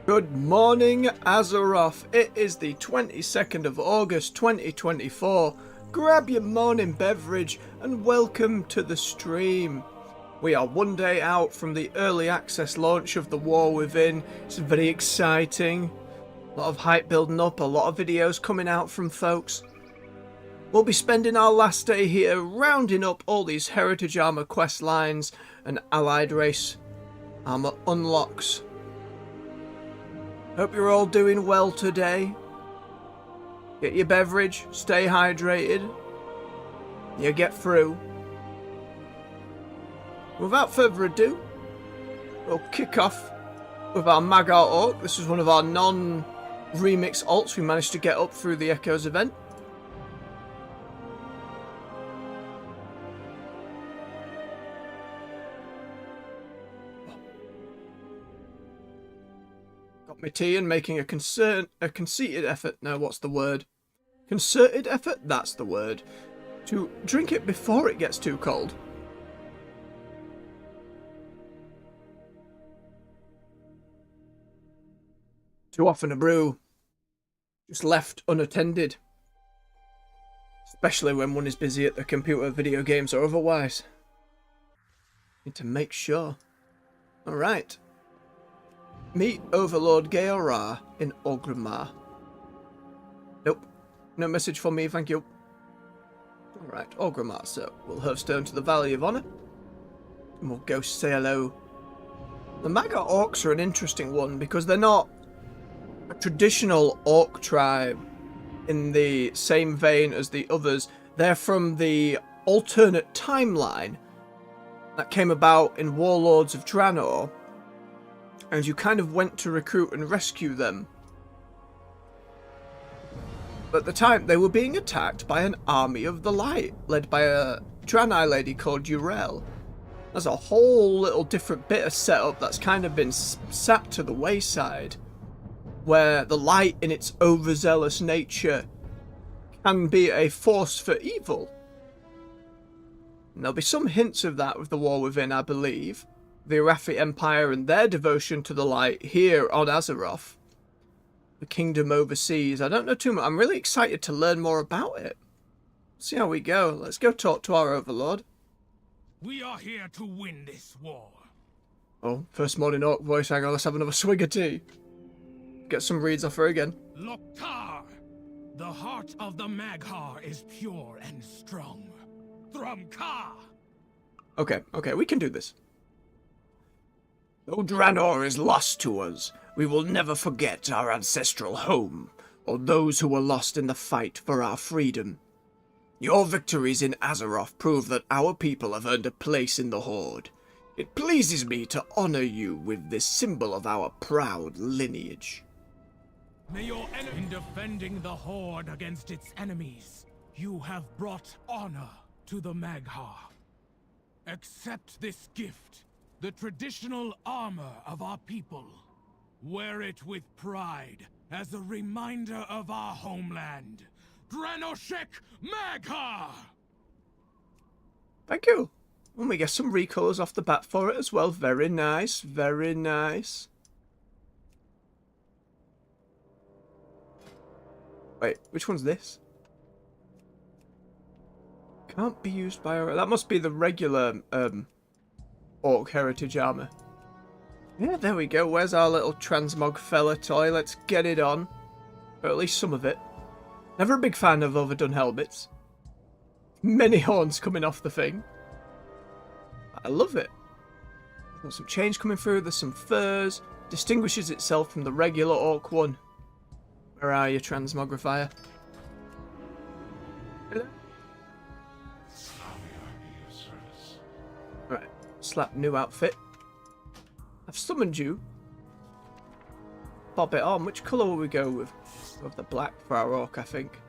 Good morning, Azeroth. It is the 22nd of August 2024. Grab your morning beverage and welcome to the stream. We are one day out from the early access launch of The War Within. It's very exciting. A lot of hype building up, a lot of videos coming out from folks. We'll be spending our last day here rounding up all these Heritage Armour quest lines and Allied Race Armour unlocks. Hope you're all doing well today. Get your beverage, stay hydrated. You get through. Without further ado, we'll kick off with our Magart Orc. This is one of our non-remix alts we managed to get up through the Echoes event. Got my tea and making a conceited effort. No, what's the word? Concerted effort? That's the word. To drink it before it gets too cold. Too often a brew just left unattended. Especially when one is busy at the computer, video games or otherwise. Need to make sure. Alright. Meet Overlord Gaora in Orgrimmar. Nope. No message for me, thank you. Alright, Orgrimmar, so we'll hearthstone to the Valley of Honor. And we'll go say hello. The Magart Orcs are an interesting one because they're not a traditional orc tribe in the same vein as the others. They're from the alternate timeline that came about in Warlords of Draenor, and you kind of went to recruit and rescue them. At the time, they were being attacked by an army of the light, led by a Draenei lady called Urel. There's a whole little different bit of setup that's kind of been sat to the wayside, where the light in its overzealous nature can be a force for evil. And there'll be some hints of that with The War Within, I believe. The Arathi Empire and their devotion to the light here on Azeroth. The kingdom overseas. I don't know too much. I'm really excited to learn more about it. See how we go. Let's go talk to our Overlord. We are here to win this war. Oh, first morning orc voice. Hang on, let's have another swig of tea. Get some reads off her again. Loktar! The heart of the Mag'har is pure and strong. Thrumka! Okay, we can do this. Though Draenor is lost to us, we will never forget our ancestral home, or those who were lost in the fight for our freedom. Your victories in Azeroth prove that our people have earned a place in the Horde. It pleases me to honor you with this symbol of our proud lineage. May your enemy, in defending the Horde against its enemies, you have brought honor to the Mag'har. Accept this gift, the traditional armor of our people. Wear it with pride as a reminder of our homeland, Dranoshek Mag'har! Thank you. And we get some recolors off the bat for it as well. Very nice, very nice. Wait, which one's this? Can't be used by... That must be the regular Orc Heritage Armour. Yeah, there we go. Where's our little transmog fella toy? Let's get it on. Or at least some of it. Never a big fan of overdone helmets. Many horns coming off the thing. I love it. There's some change coming through. There's some furs. Distinguishes itself from the regular Orc one. Where are you, Transmogrifier? Hello? Right, slap new outfit. I've summoned you. Bob it on. Which colour will we go with? Go with the black for our orc, I think.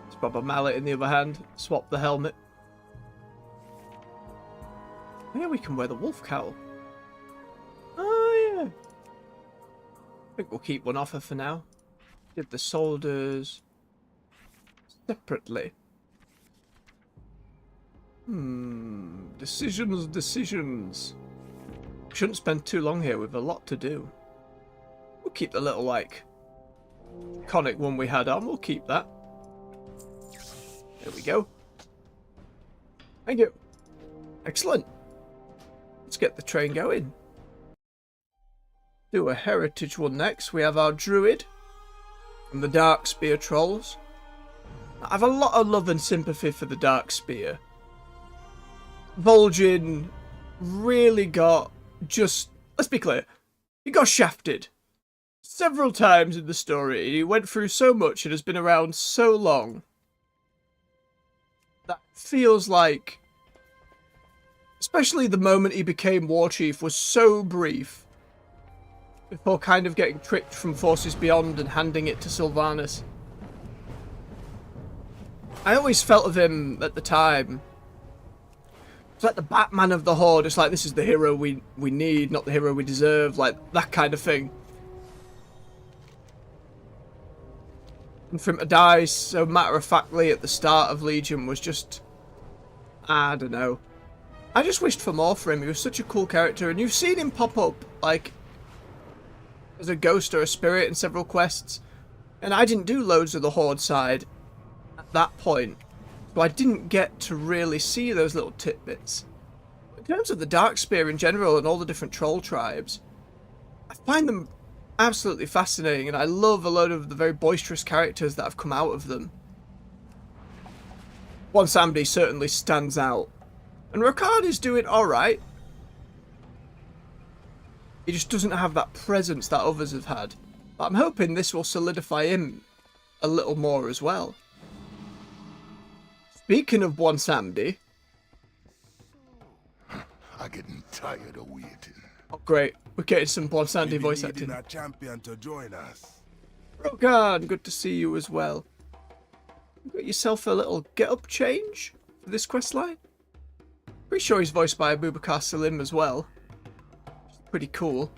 Let's bob a mallet in the other hand. Swap the helmet. Yeah, we can wear the wolf cowl. Oh, yeah. I think we'll keep one off her for now. Did the soldiers separately. Decisions, decisions. Shouldn't spend too long here with a lot to do. We'll keep the little, like, iconic one we had on. We'll keep that. There we go. Thank you. Excellent. Let's get the train going. Do a heritage one next. We have our druid from the Dark Spear Trolls. I have a lot of love and sympathy for the Dark Spear. Vol'jin really got just... Let's be clear. He got shafted several times in the story. He went through so much and has been around so long. That feels like... Especially the moment he became War Chief was so brief. Before kind of getting tricked from Forces Beyond and handing it to Sylvanas. I always felt of him at the time. It's like the Batman of the Horde. It's like, this is the hero we need, not the hero we deserve. Like, that kind of thing. And for him to die so matter-of-factly at the start of Legion was just... I don't know. I just wished for more for him. He was such a cool character. And you've seen him pop up, like, as a ghost or a spirit in several quests. And I didn't do loads of the Horde side at that point. So I didn't get to really see those little tidbits. In terms of the Darkspear in general and all the different troll tribes, I find them absolutely fascinating, and I love a lot of the very boisterous characters that have come out of them. Bwonsamdi certainly stands out. And Rokard is doing alright. He just doesn't have that presence that others have had. But I'm hoping this will solidify him a little more as well. Speaking of Bwonsamdi... I'm getting tired of waiting. Oh great, we're getting some Bwonsamdi voice acting. A champion to join us. Rokard, good to see you as well. You got yourself a little get-up change for this questline? Pretty sure he's voiced by Abubakar Salim as well. Pretty cool.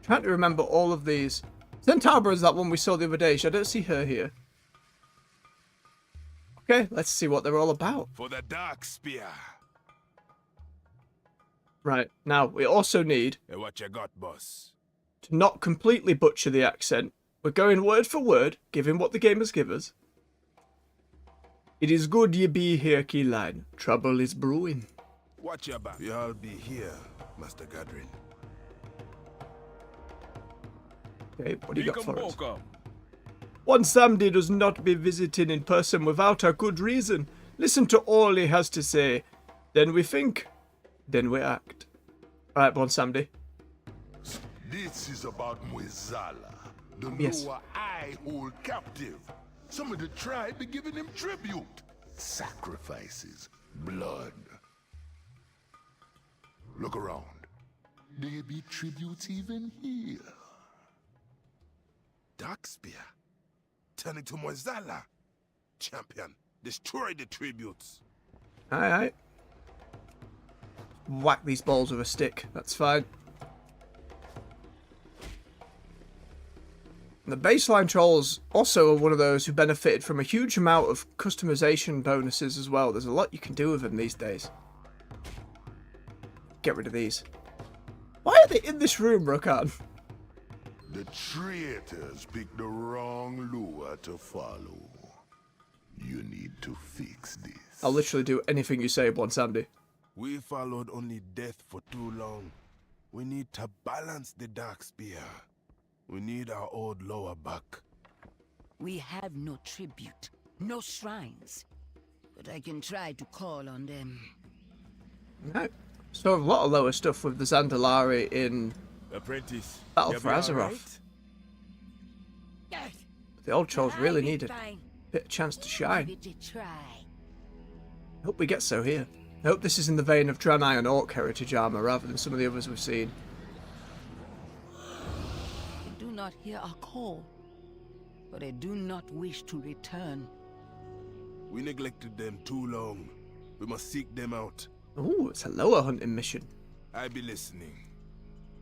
Trying to remember all of these. Centaur is that one we saw the other day. I don't see her here. Okay, let's see what they're all about. For the Dark Spear. Right, now we also need... Hey, what you got, boss? To not completely butcher the accent. We're going word for word, given what the gamers give us. It is good ye be here, Keyline. Trouble is brewing. Watch your back. We all be here, Master Gadrin. Okay, what do you got for us? Bwonsamdi does not be visiting in person without a good reason. Listen to all he has to say. Then we think. Then we act. Alright, Bwonsamdi. This is about Mwezala, the Yes. Loa I hold captive. Some of the tribe be giving him tribute. Sacrifices, blood. Look around. There be tributes even here. Darkspear. Turn it to Mwezala. Champion, destroy the tributes. Alright. Whack these balls with a stick. That's fine. The baseline trolls also are one of those who benefited from a huge amount of customization bonuses as well. There's a lot you can do with them these days. Get rid of these. Why are they in this room, Rokard? The traitors picked the wrong lure to follow. You need to fix this. I'll literally do anything you say, Bwonsamdi. We followed only death for too long. We need to balance the Dark Spear. We need our old lower back. We have no tribute, no shrines. But I can try to call on them. Right. So a lot of lower stuff with the Zandalari in Apprentice, Battle for Azeroth. The old trolls really needed a bit of chance to shine. I hope we get so here. I hope this is in the vein of Draenei and Orc heritage armour rather than some of the others we've seen. I do not hear our call, but I do not wish to return. We neglected them too long. We must seek them out. Ooh, it's a lower hunting mission. I be listening.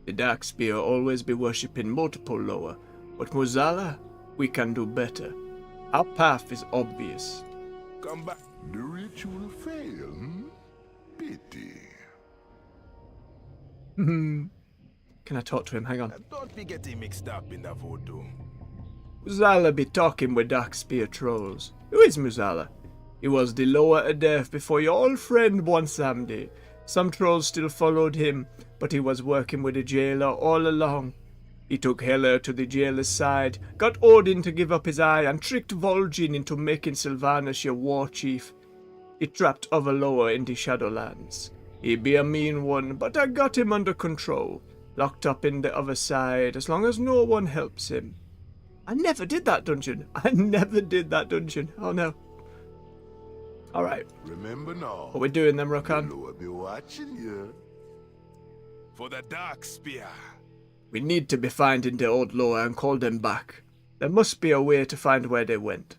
The Darkspear always be worshipping multiple lower, but Mwezala, we can do better. Our path is obvious. Come back. The ritual failed, hmm? Pity. Can I talk to him? Hang on. Don't be getting mixed up in the voodoo. Muzala be talking with Darkspear trolls. Who is Muzala? He was the lower Adef before your old friend Bwansamdi. Some trolls still followed him, but he was working with the jailer all along. He took Heller to the jailer's side, got Odin to give up his eye, and tricked Vol'jin into making Sylvanas your war chief. He trapped Overlower in the Shadowlands. He be a mean one, but I got him under control, locked up in the other side, as long as no one helps him. I never did that dungeon. Oh no. Alright. Remember now. What we doing then, Rokan? The Lord be watching you. For the Dark Spear. We need to be finding the old Loa and call them back. There must be a way to find where they went.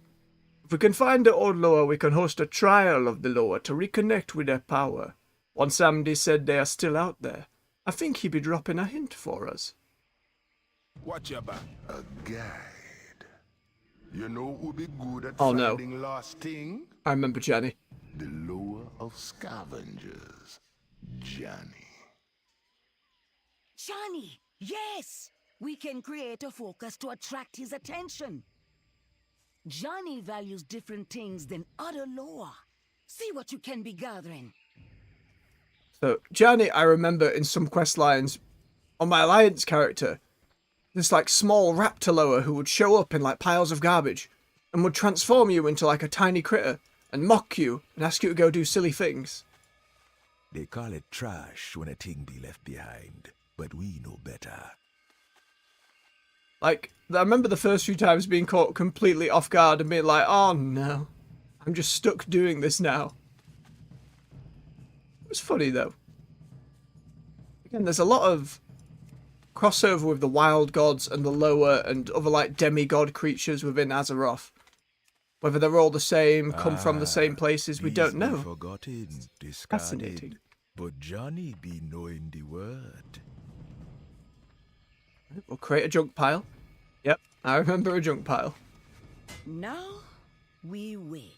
If we can find the old Loa, we can host a trial of the Loa to reconnect with their power. Once Samdi said they are still out there. I think he'd be dropping a hint for us. Watch your back. A guide. You know who be good at Oh, finding lost thing? I remember Johnny. The Loa of Scavengers. Johnny. Johnny, yes! We can create a focus to attract his attention. Johnny values different things than other Loa. See what you can be gathering. So, Johnny, I remember in some quest lines, on my Alliance character, this like small raptor Loa who would show up in like piles of garbage and would transform you into like a tiny critter and mock you and ask you to go do silly things. They call it trash when a thing be left behind, but we know better. Like, I remember the first few times being caught completely off guard and being like, oh no, I'm just stuck doing this now. It was funny though. Again, there's a lot of crossover with the wild gods and the lower and other like demigod creatures within Azeroth. Whether they're all the same, come from the same places, we don't know. Forgotten, discarded, Fascinating. but Johnny be knowing the word. We'll create a junk pile. Yep, I remember a junk pile. Now, we wait.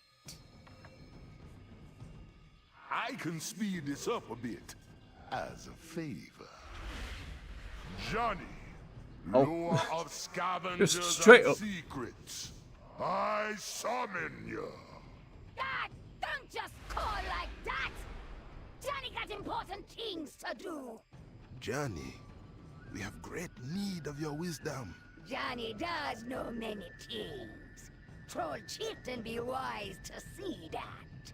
I can speed this up a bit. As a favor. Johnny. Oh. Loa of Scavengers Just straight and up. Secrets. I summon you. God, don't just call like that! Johnny got important things to do! Johnny, we have great need of your wisdom. Johnny does know many things. Troll chieftain be wise to see that.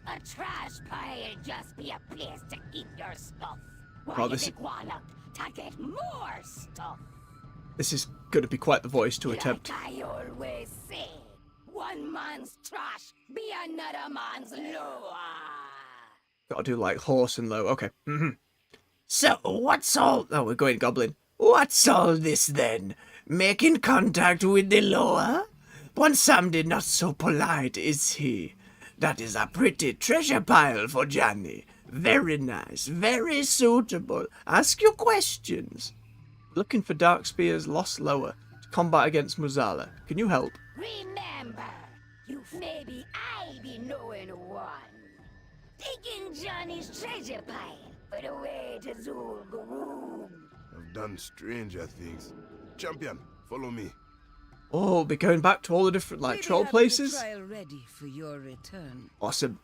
A trash pile just be a place to keep your stuff. Why Well, you this- big one up to get more stuff? This is going to be quite the voice to attempt. Like I always say, one man's trash be another man's lure. Gotta do like horse and low. Okay. So, what's all... Oh, we're going goblin. What's all this then? Making contact with the lower? Bwansamdi not so polite, is he? That is a pretty treasure pile for Johnny. Very nice, very suitable. Ask your questions. Looking for Darkspear's lost lower to combat against Muzala. Can you help? Remember, you maybe I be knowing one. Taking Johnny's treasure pile for the way to Zul'Gurub. I've done stranger things. Champion, follow me. Oh, be going back to all the different like Maybe troll have places? The trial ready for your return. Awesome.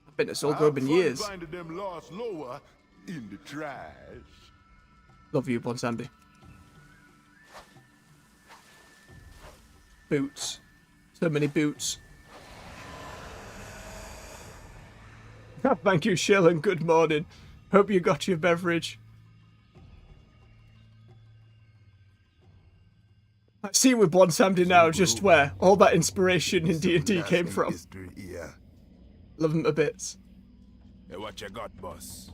I've been to Zul'Gurub in years. Finding them lost Loa in the trash. Love you, Bwansamdi. Boots. So many boots. Thank you, Shill, and good morning. Hope you got your beverage. I see with Bwansamdi now just where all that inspiration in D&D came from. History here. Love them to bits. Hey, what you got, boss?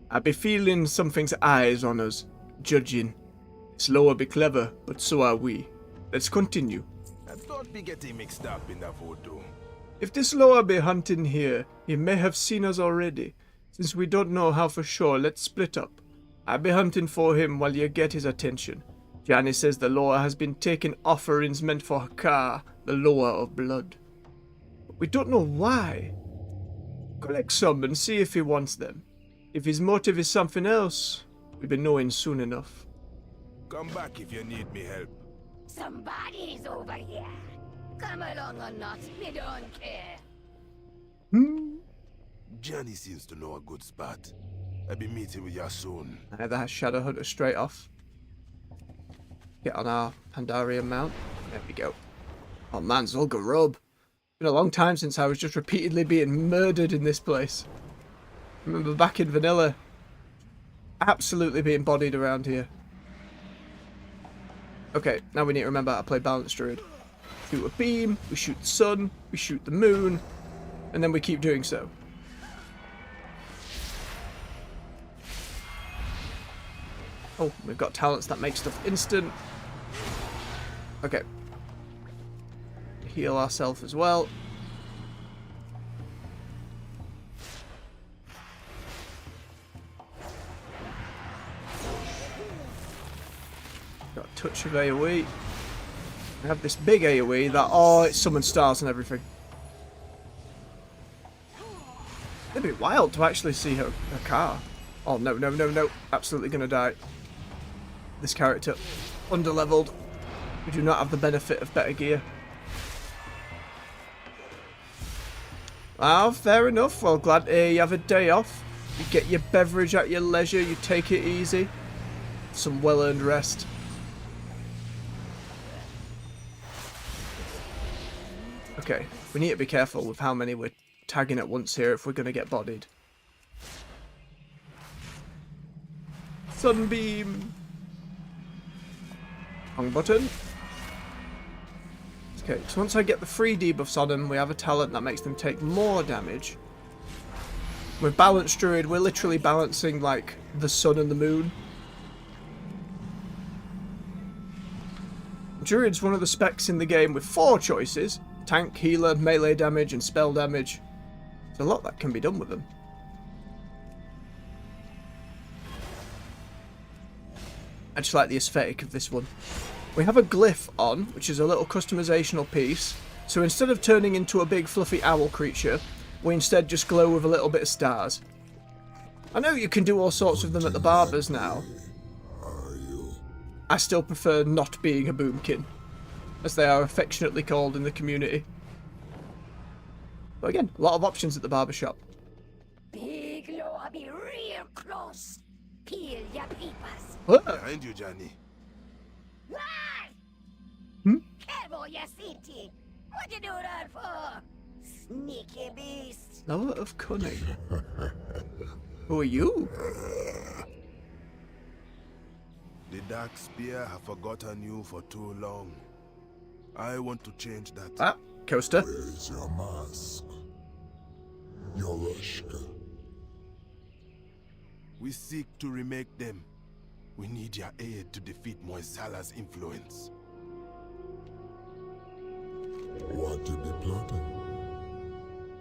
I be feeling something's eyes on us, judging. Slower be clever, but so are we. Let's continue. And don't be getting mixed up in the voodoo. If this lower be hunting here, he may have seen us already. Since we don't know how for sure, let's split up. I be hunting for him while you get his attention. Johnny says the lower has been taking offerings meant for Hakar, the lower of blood. But we don't know why. Collect some and see if he wants them. If his motive is something else, we'll be knowing soon enough. Come back if you need me help. Somebody's over here. Come along or not, me don't care. Johnny seems to know a good spot. I'll be meeting with you soon. That Shadow Hunter straight off. Get on our Pandarian mount. There we go. Oh man, Zul'Gurub. Rub. Been a long time since I was just repeatedly being murdered in this place. Remember back in vanilla, absolutely being bodied around here. Okay, now we need to remember how to play Balanced Druid. Shoot a beam, we shoot the sun, we shoot the moon, and then we keep doing so. Oh, we've got talents that make stuff instant. Okay. Heal ourselves as well. Got a touch of AoE. We have this big AoE that, oh, it summons stars and everything. It'd be wild to actually see her car. Oh, no, no, no, no. Absolutely gonna die. This character, underleveled. We do not have the benefit of better gear. Ah, fair enough. Well, glad you have a day off. You get your beverage at your leisure. You take it easy. Some well-earned rest. Okay, we need to be careful with how many we're tagging at once here if we're going to get bodied. Sunbeam. Wrong button. Okay, so once I get the free debuffs on them, we have a talent that makes them take more damage. With Balanced Druid, we're literally balancing like the sun and the moon. Druid's one of the specs in the game with 4 choices: tank, healer, melee damage, and spell damage. There's a lot that can be done with them. I just like the aesthetic of this one. We have a glyph on, which is a little customizational piece. So instead of turning into a big fluffy owl creature, we instead just glow with a little bit of stars. I know you can do all sorts of them at the barbers now. I still prefer not being a boomkin, as they are affectionately called in the community. But again, a lot of options at the barbershop. Big Law be real close. Peel your peepers. What? Behind you, Johnny. Careful, your city. What you do that for? Sneaky beast. Lover of cunning. Who are you? The Dark Spear have forgotten you for too long. I want to change that. Ah, Coaster. Where's your mask? Your Rushka. We seek to remake them. We need your aid to defeat Moisala's influence. What you be plotting?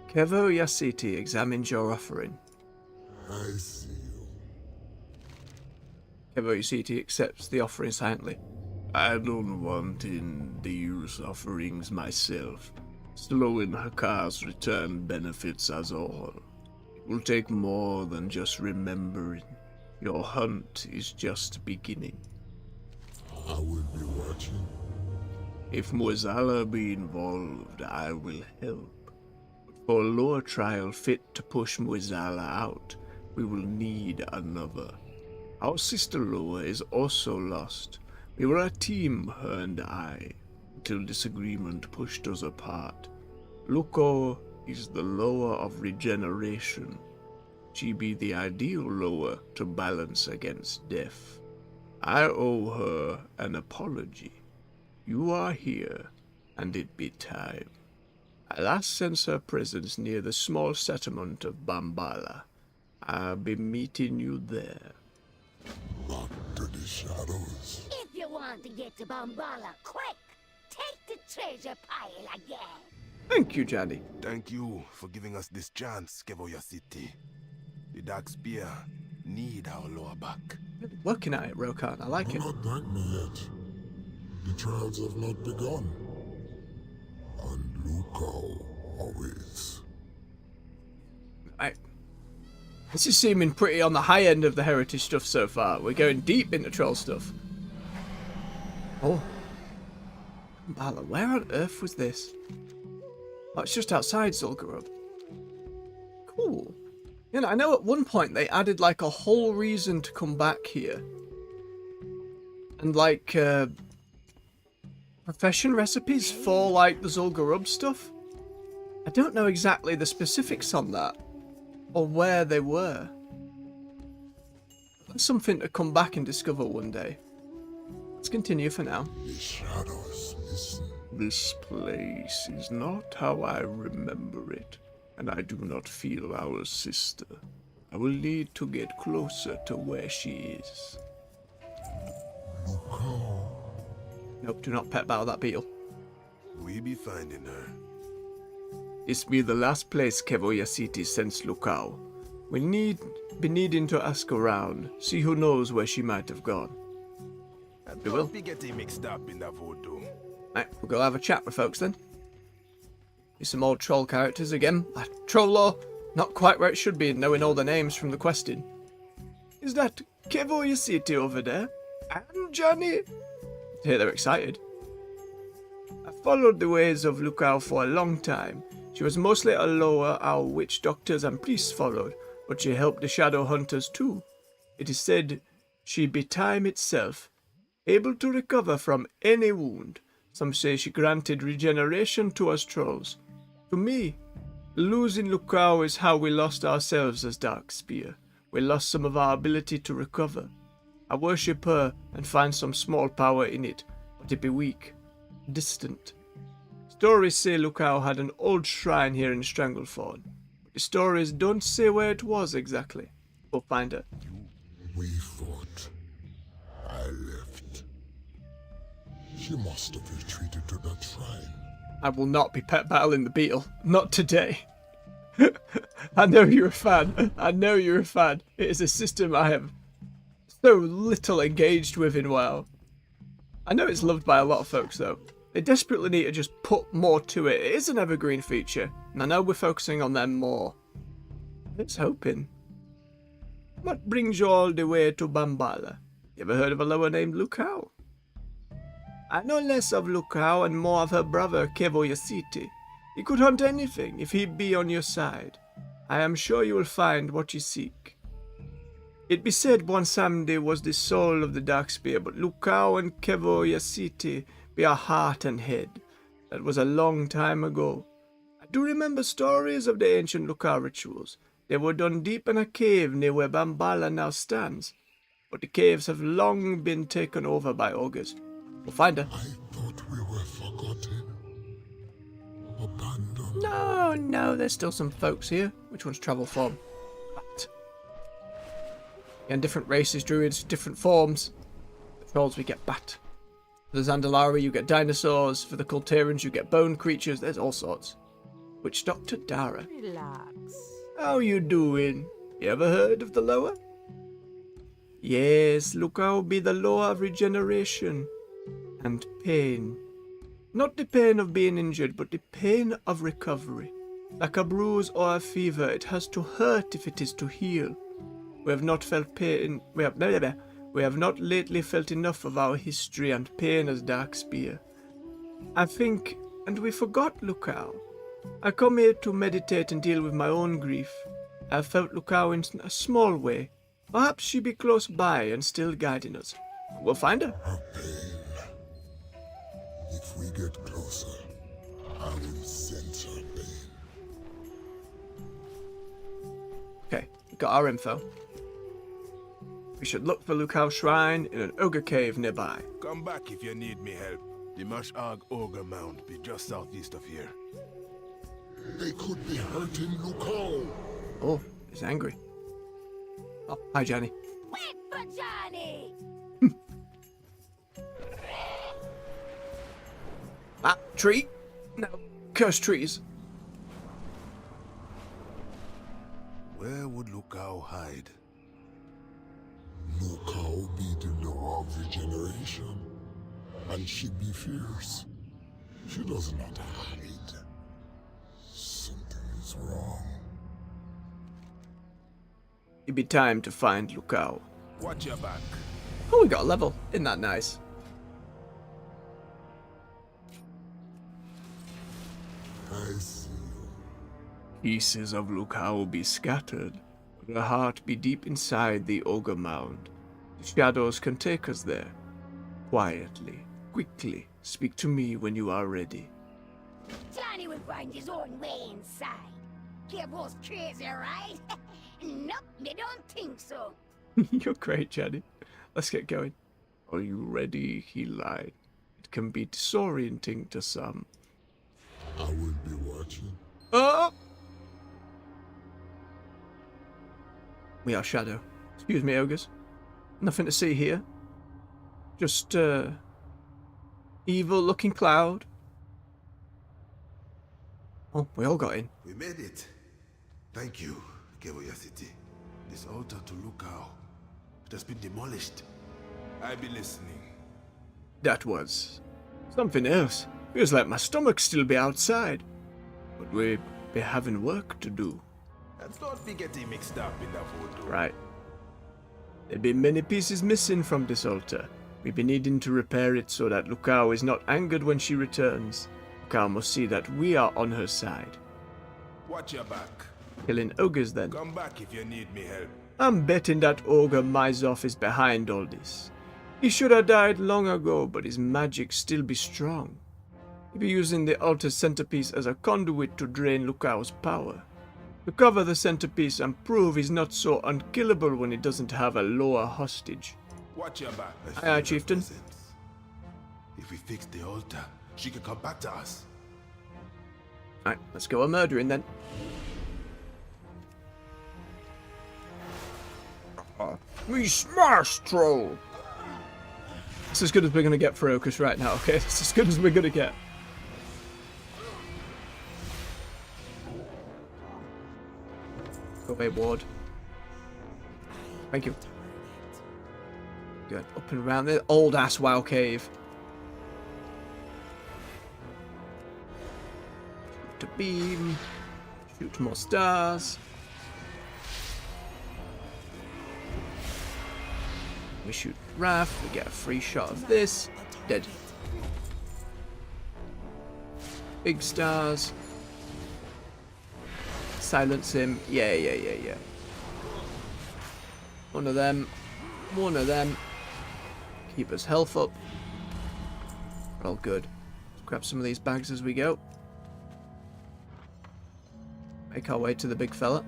Kevo Yasiti examines your offering. I see you. Kevo Yasiti accepts the offering silently. I don't want in the use offerings myself. Slowing Hakar's return benefits us all. It will take more than just remembering. Your hunt is just beginning. I will be watching. If Moisala be involved, I will help. But for a lore trial fit to push Moisala out, we will need another. Our sister Loa is also lost. We were a team, her and I, until disagreement pushed us apart. Luko is the Loa of regeneration. She be the ideal Loa to balance against death. I owe her an apology. You are here, and it be time. I last sense her presence near the small settlement of Bambala. I'll be meeting you there. Back to the shadows. If you want to get to Bambala quick, take the treasure pile again. Thank you, Johnny. Thank you for giving us this chance, Kevoya City. The Dark Spear need our lower back. Working at it, Rokan. I like Do it. not thank me yet. The trials have not begun. And Luko always. Right. This is seeming pretty on the high end of the heritage stuff so far. We're going deep into troll stuff. Oh. Bala, where on earth was this? Oh, it's just outside Zul'Gurub. Cool. You know, I know at one point they added like a whole reason to come back here. And like, profession recipes for like the Zul'Gurub stuff. I don't know exactly the specifics on that. Or where they were. That's something to come back and discover one day. Let's continue for now. The shadows listen. This place is not how I remember it, and I do not feel our sister. I will need to get closer to where she is. Nope, do not pet battle that beetle. We be finding her. This be the last place Kevoya City sends Lukao. We be needing to ask around, see who knows where she might have gone. We will. Don't be getting mixed up in that voodoo. Right, we'll go have a chat with folks then. Here's some old troll characters again. Troll lore, not quite where it should be, knowing all the names from the questing. Is that Kevoya City over there? And Johnny? Here they're excited. I followed the ways of Lukao for a long time. She was mostly a lower our witch doctors and priests followed, but she helped the shadow hunters too. It is said she be time itself, able to recover from any wound. Some say she granted regeneration to us trolls. To me, losing Lukao is how we lost ourselves as Darkspear. We lost some of our ability to recover. I worship her and find some small power in it, but it be weak, distant. Stories say Lukao had an old shrine here in Stranglethorn, but the stories don't say where it was exactly. We'll find her. We fought. I left. She must have retreated to that shrine. I will not be pet battling the beetle. Not today. I know you're a fan. I know you're a fan. It is a system I have so little engaged with in WoW. I know it's loved by a lot of folks though. They desperately need to just put more to it. It is an evergreen feature, and I know we're focusing on them more. Let's hoping. What brings you all the way to Bambala? You ever heard of a lower named Lukao? I know less of Lukao and more of her brother Kevoya City. He could hunt anything if he be on your side. I am sure you will find what you seek. It be said Bwansamdi was the soul of the Darkspear, but Lukao and Kevoya City be our heart and head. That was a long time ago. I do remember stories of the ancient Lukao rituals. They were done deep in a cave near where Bambala now stands, but the caves have long been taken over by ogres. We'll find her. I thought we were forgotten. Abandoned. No, there's still some folks here. Which one's travel form? Bat. And different races, druids, different forms. The trolls we get bat. For the Zandalari you get dinosaurs. For the Kultarians you get bone creatures. There's all sorts. Witch Doctor Dara. Relax. How you doing? You ever heard of the Loa? Yes, Lukao be the Loa of regeneration. And pain. Not the pain of being injured, but the pain of recovery. Like a bruise or a fever, it has to hurt if it is to heal. We have not felt pain. We have not lately felt enough of our history and pain as Darkspear. I think, and we forgot Lukao. I come here to meditate and deal with my own grief. I have felt Lukao in a small way. Perhaps she be close by and still guiding us. We'll find her. Her pain. If we get closer, I will sense her pain. Okay, we got our info. We should look for Lukao's shrine in an ogre cave nearby. Come back if you need me help. The Mash'ag Ogre Mound be just southeast of here. They could be hurting Lukao. Oh, he's angry. Oh, hi, Johnny. Wait for Johnny! Ah, tree? No, cursed trees. Where would Lukao hide? Lukao be the law of regeneration, and she be fierce. She does not hide. Something is wrong. It'd be time to find Lukao. Watch your back. Oh, we got a level. Isn't that nice? I see you. Pieces of Lukao be scattered, but her heart be deep inside the ogre mound. The shadows can take us there. Quietly, quickly, speak to me when you are ready. Johnny will find his own way inside. Kevo's crazy, right? Nope, they don't think so. You're great, Jenny. Let's get going. Are you ready? He lied. It can be disorienting to some. I will be watching. Oh! We are Shadow. Excuse me, ogres. Nothing to see here. Just, evil-looking cloud. Oh, we all got in. We made it. Thank you, Kevoya City. This altar to Lukao, it has been demolished. I be listening. That was something else. Feels like my stomach still be outside. But we be having work to do. And don't be getting mixed up in that photo. Right. There be many pieces missing from this altar. We be needing to repair it so that Lukao is not angered when she returns. Lukao must see that we are on her side. Watch your back. Killing ogres then. Come back if you need me help. I'm betting that ogre Myzoff is behind all this. He should have died long ago, but his magic still be strong. He be using the altar's centerpiece as a conduit to drain Lukao's power. Recover the centerpiece and prove he's not so unkillable when he doesn't have a lower hostage. Watch your back. Aye, aye, chieftain. If we fix the altar, she can come back to us. Right, let's go a murdering then. We smash troll! That's as good as we're going to get for Ocus right now, okay? That's as good as we're going to get. Go away, ward. Thank you. Good. Up and around the old ass WoW cave. Shoot to beam. Shoot more stars. We shoot Wrath, we get a free shot of this. Dead. Big stars. Silence him. Yeah. One of them. One of them. Keep his health up. We're all good. Let's grab some of these bags as we go. Make our way to the big fella.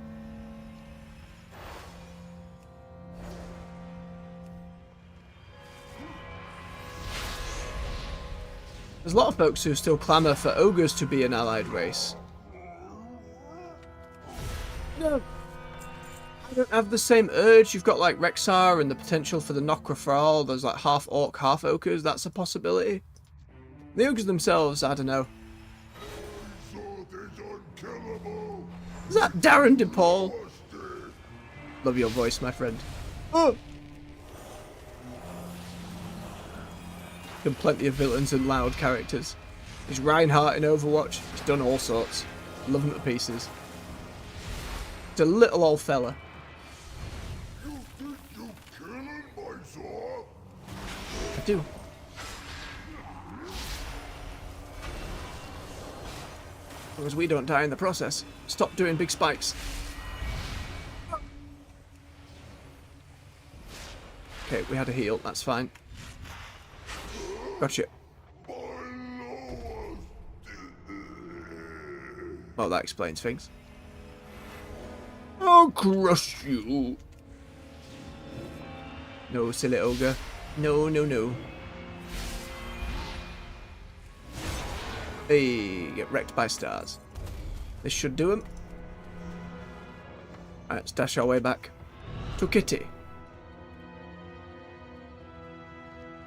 There's a lot of folks who still clamour for ogres to be an allied race. No. I don't have the same urge. You've got like Rexar and the potential for the Nocrafral. There's like half orc, half ogres. That's a possibility. The ogres themselves, I don't know. Is that Darren DePaul? Love your voice, my friend. Oh! Plenty of villains and loud characters. He's Reinhardt in Overwatch. He's done all sorts. Love him to pieces. He's a little old fella. You think you killing myself? I do. As long as we don't die in the process. Stop doing big spikes. Okay, we had a heal. That's fine. Gotcha. Well, that explains things. I'll crush you. No, silly ogre. No. Hey, get wrecked by stars. This should do him. Alright, let's dash our way back to Kitty.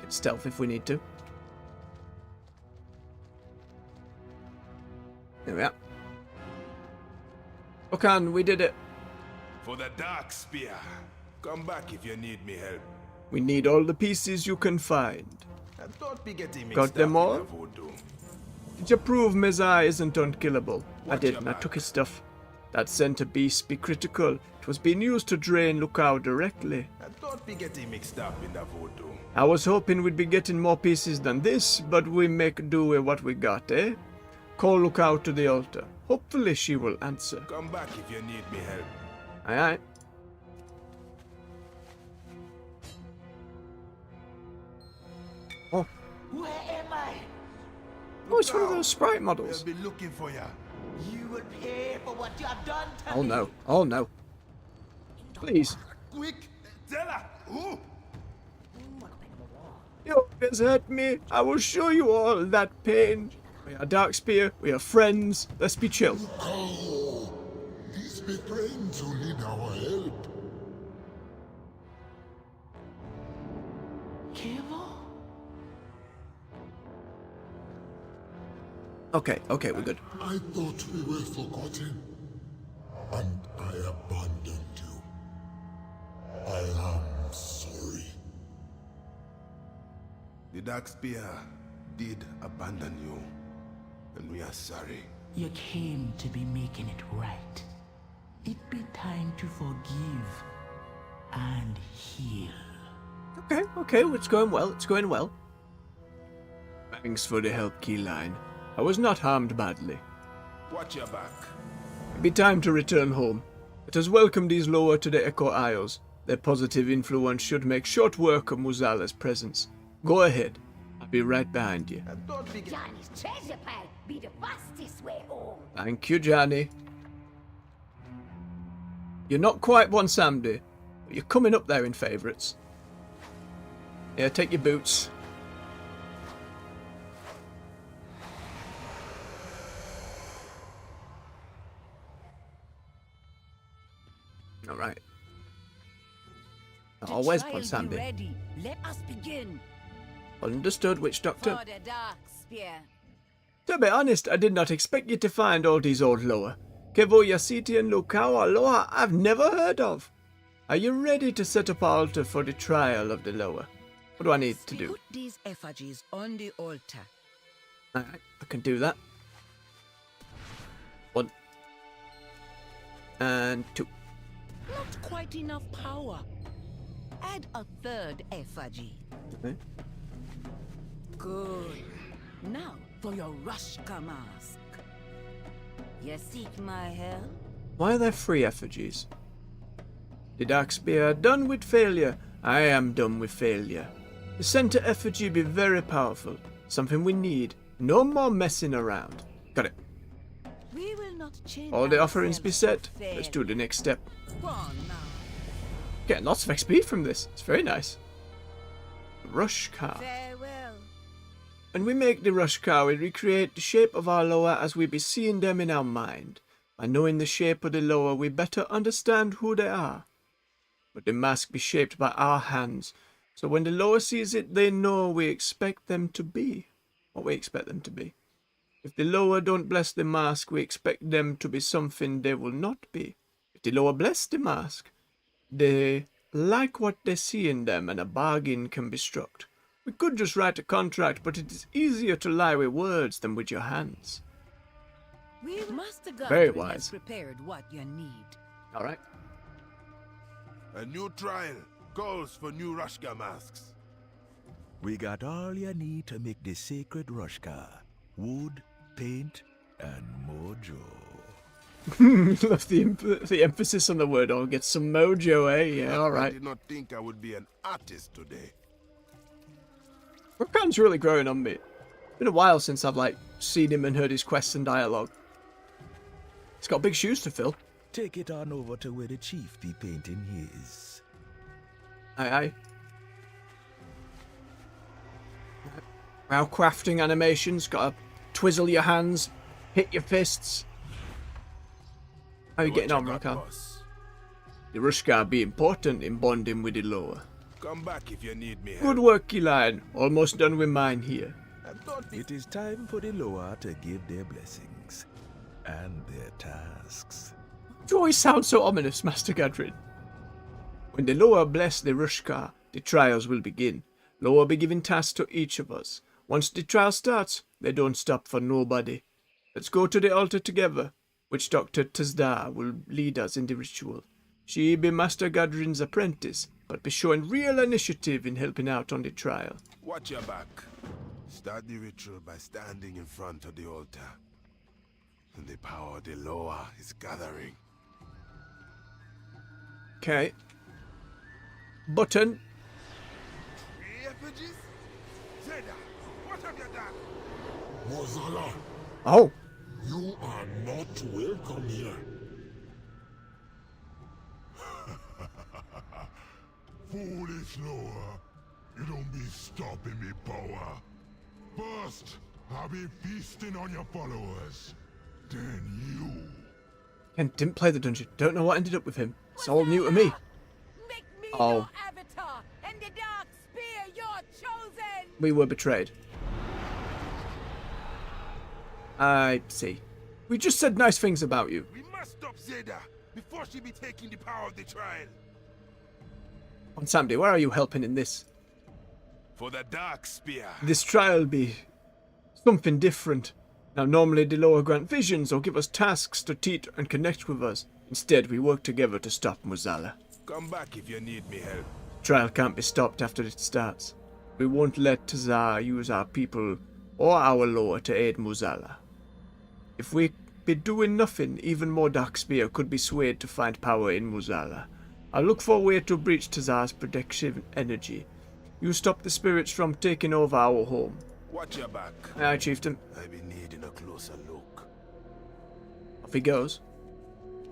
Get stealth if we need to. There we are. Okan, we did it. For the Dark Spear. Come back if you need me help. We need all the pieces you can find. And don't be getting mixed Got them up all? in the voodoo. Did you prove Mizai isn't unkillable? I Watch did, your and I back. took his stuff. That centerpiece be critical. It was being used to drain Lookout directly. Don't be getting mixed up in the voodoo. I was hoping we'd be getting more pieces than this, but we make do with what we got, eh? Call Lookout to the altar. Hopefully she will answer. Come back if you need me help. Aye aye. Oh. Where am I? Oh, it's one of those sprite We'll models. be looking for you. You will pay for what you have done to Oh me. no. Oh no. Please. Quick, tell her. Who? You guys hurt me. I will show you all that pain. We are Darkspear. We are friends. Let's be chill. Oh, these be friends who need our help. Kevo? Okay, we're good. I thought we were forgotten, and I abandoned you. I am sorry. The Darkspear did abandon you, and we are sorry. You came to be making it right. It be time to forgive and heal. Okay, it's going well. It's going well. Thanks for the help, Keyline. I was not harmed badly. Watch your back. It be time to return home. Let us welcome these lower to the Echo Isles. Their positive influence should make short work of Muzala's presence. Go ahead. I'll be right behind you. Don't be Johnny's treasure pile be the fastest way home. Thank you, Johnny. You're not quite one Samdi, but you're coming up there in favourites. Yeah, take your boots. Alright. The Always trial one be Samdi. ready. Let us begin. Understood, Witch Doctor. For the dark spear. To be honest, I did not expect you to find all these old Loa. Kevo Yasiti and Lukawa Loa I've never heard of. Are you ready to set up an altar for the trial of the Loa? What do I need to do? Put these effigies on the altar. Alright, I can do that. 1. And 2. Not quite enough power. Add a third effigy. Okay. Good. Now for your Rushka mask. You seek my help? Why are there 3 effigies? The Darkspear done with failure. I am done with failure. The center effigy be very powerful. Something we need. No more messing around. Got it. We will not change. All the offerings be ourselves set. fairly. Let's do the next step. Go on now. Getting lots of XP from this. It's very nice. Rush car. Farewell. When we make the rush car, we recreate the shape of our lower as we be seeing them in our mind. By knowing the shape of the lower, we better understand who they are. But the mask be shaped by our hands, so when the lower sees it, they know we expect them to be what we expect them to be. If the lower don't bless the mask, we expect them to be something they will not be. If the lower bless the mask, they like what they see in them, and a bargain can be struck. We could just write a contract, but it is easier to lie with words than with your hands. Master Very Godwin has wise. prepared what you need. All right. A new trial calls for new Rushka masks. We got all you need to make the sacred Rushka. Wood, paint, and mojo. Love the emphasis on the word. I'll get some mojo, eh? Yeah, all I right. did not think I would be an artist today. Rakan's really growing on me. Been a while since I've seen him and heard his quests and dialogue. He's got big shoes to fill. Take it on over to where the chief be painting his. Aye aye. Now crafting animations, gotta twizzle your hands, hit your fists. How are you getting on, Watch your Rakan? back, boss. The Rushka be important in bonding with the lower. Come back if you need me. Good work, Keyline. Almost done with mine here. And don't be It is time for the Loa to give their blessings and their tasks. You always sound so ominous, Master Gadrin. When the Loa bless the Rushka, the trials will begin. Loa be giving tasks to each of us. Once the trial starts, they don't stop for nobody. Let's go to the altar together. Witch Doctor Tazda will lead us in the ritual. She be Master Gadrin's apprentice, but be showing real initiative in helping out on the trial. Watch your back. Start the ritual by standing in front of the altar. And the power of the Loa is gathering. Okay. Button. Effigies? Zeda, what have you done? Mozala, Oh. you are not welcome here. Foolish Noah, you don't be stopping me power. First, I'll be feasting on your followers. Then you. Ken didn't play the dungeon. Don't know what ended up with him. It's all new to me. Make me Oh. your avatar, and the dark spear your chosen! We were betrayed. I see. We just said nice things about you. We must stop Zeda before she be taking the power of the trial. On Samdi, where are you helping in this? For the Dark Spear. This trial be something different. Now normally the lower grant visions or give us tasks to teach and connect with us. Instead we work together to stop Muzala. Come back if you need me help. Trial can't be stopped after it starts. We won't let Tazar use our people or our lore to aid Muzala. If we be doing nothing, even more Darkspear could be swayed to find power in Muzala. I'll look for a way to breach Tazar's protective energy. You stop the spirits from taking over our home. Watch your back. Aye, chieftain. I be needing a closer look. Off he goes.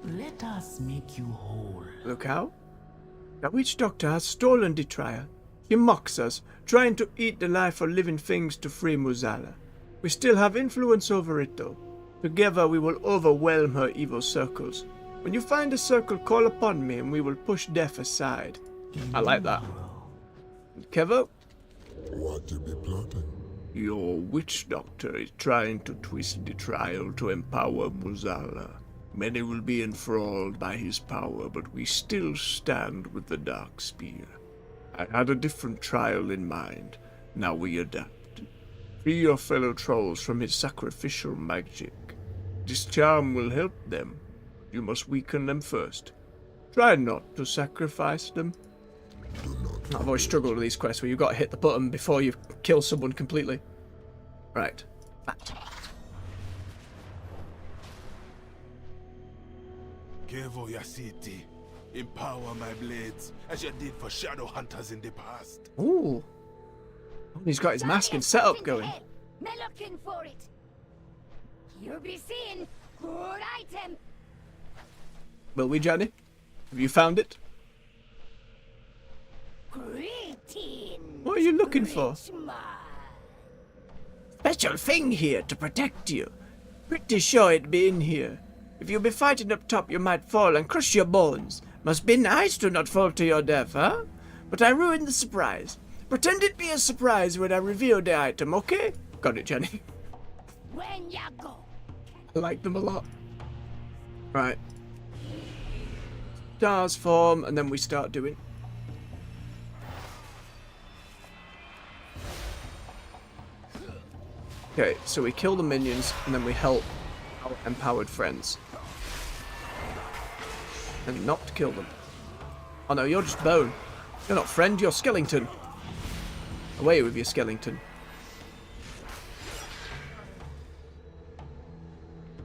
Let us make you whole. Look how? The witch doctor has stolen the trial. He mocks us, trying to eat the life of living things to free Muzala. We still have influence over it though. Together we will overwhelm her evil circles. When you find a circle, call upon me and we will push death aside. I like that. Kevo? What you be plotting? Your witch doctor is trying to twist the trial to empower Muzala. Many will be enthralled by his power, but we still stand with the Dark Spear. I had a different trial in mind. Now we adapt. Free your fellow trolls from his sacrificial magic. This charm will help them. You must weaken them first. Try not to sacrifice them. Do not. I've always struggled with these quests where you've got to hit the button before you kill someone completely. Right. Back. Kevo Yasiti, empower my blades as you did for shadow hunters in the past. Ooh. Oh, he's got his mask and setup going. Me looking for it. You'll be seeing good item. Will we, Johnny? Have you found it? Greetings. What are you looking for? rich man. Special thing here to protect you. Pretty sure it'd be in here. If you be fighting up top, you might fall and crush your bones. Must be nice to not fall to your death, huh? But I ruined the surprise. Pretend it be a surprise when I reveal the item, okay? Got it, Jenny. When ya go. I like them a lot. Right. Stars form, and then we start doing. Okay, so we kill the minions, and then we help our empowered friends. And not to kill them. Oh no, you're just bone. You're not friend, you're skeleton. Away with your skeleton.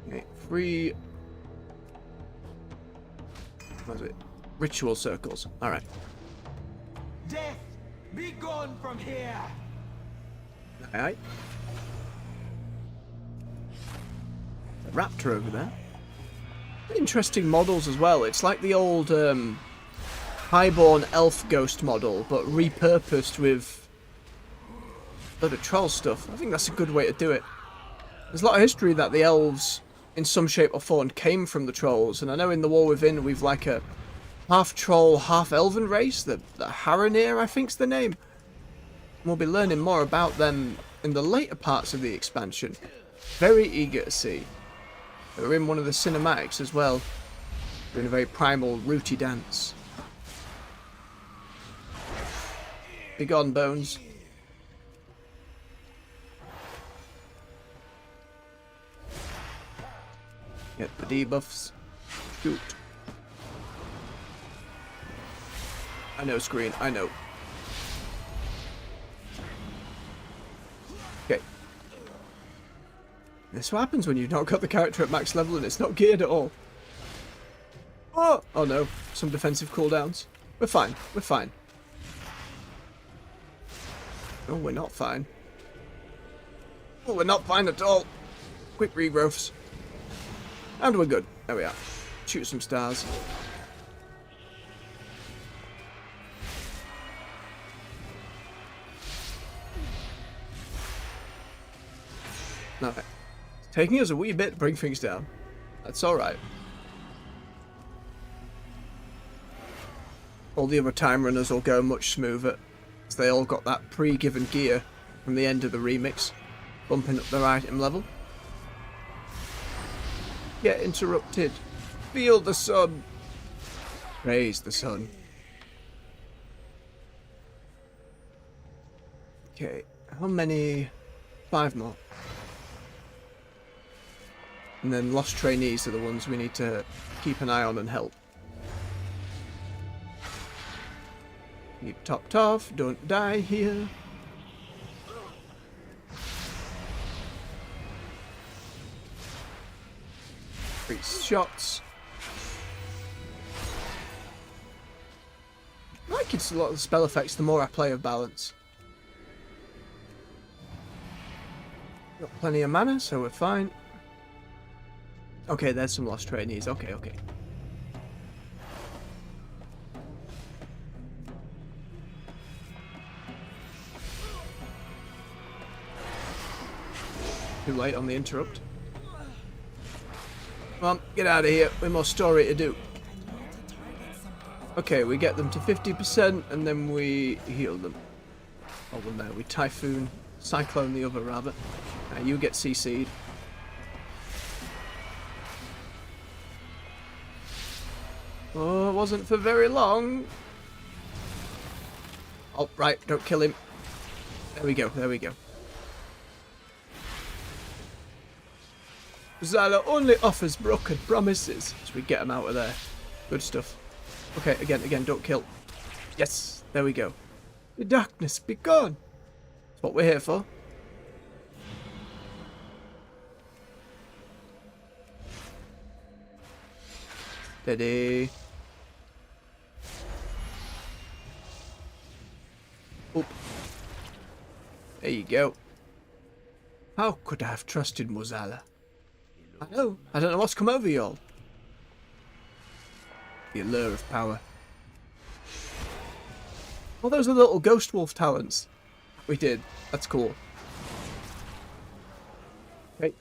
Okay, free... What was it? Ritual circles. Alright. Death, be gone from here! Aye. Raptor over there. Interesting models as well. It's like the old highborn elf ghost model, but repurposed with a lot of troll stuff. I think that's a good way to do it. There's a lot of history that the elves, in some shape or form, came from the trolls, and I know in the War Within we've like a half troll, half elven race. The Haranir, I think's the name. We'll be learning more about them in the later parts of the expansion. Very eager to see. They're in one of the cinematics as well, doing a very primal, rooty dance. Be gone, Bones. Get the debuffs. Shoot. I know, screen. I know. Okay. This is what happens when you've not got the character at max level and it's not geared at all. Oh! Oh no. Some defensive cooldowns. We're fine. We're fine. Oh, we're not fine. Oh, we're not fine at all. Quick regrowths. And we're good. There we are. Shoot some stars. Alright. It's taking us a wee bit to bring things down. That's alright. All the other time runners will go much smoother, as they all got that pre-given gear from the end of the remix, bumping up their item level. Get interrupted. Feel the sun. Praise the sun. Okay, how many? 5 more. And then lost trainees are the ones we need to keep an eye on and help. Keep topped off, don't die here. Increase shots. I like it's a lot of the spell effects the more I play of balance. Got plenty of mana, so we're fine. Okay, there's some lost trainees. Okay, okay. Too late on the interrupt. Come on, get out of here. We have more story to do. Okay, we get them to 50% and then we heal them. Oh, well, no, we Typhoon, Cyclone the other rather. You get CC'd. Oh, it wasn't for very long. Oh, right, don't kill him. There we go, there we go. Zala only offers broken promises. So we get him out of there. Good stuff. Okay, again, don't kill. Yes, there we go. The darkness be gone. That's what we're here for. Steady. Oop. There you go. How could I have trusted Mozala? I don't know what's come over y'all. The allure of power. Well, those are little ghost wolf talents. We did. That's cool. Okay.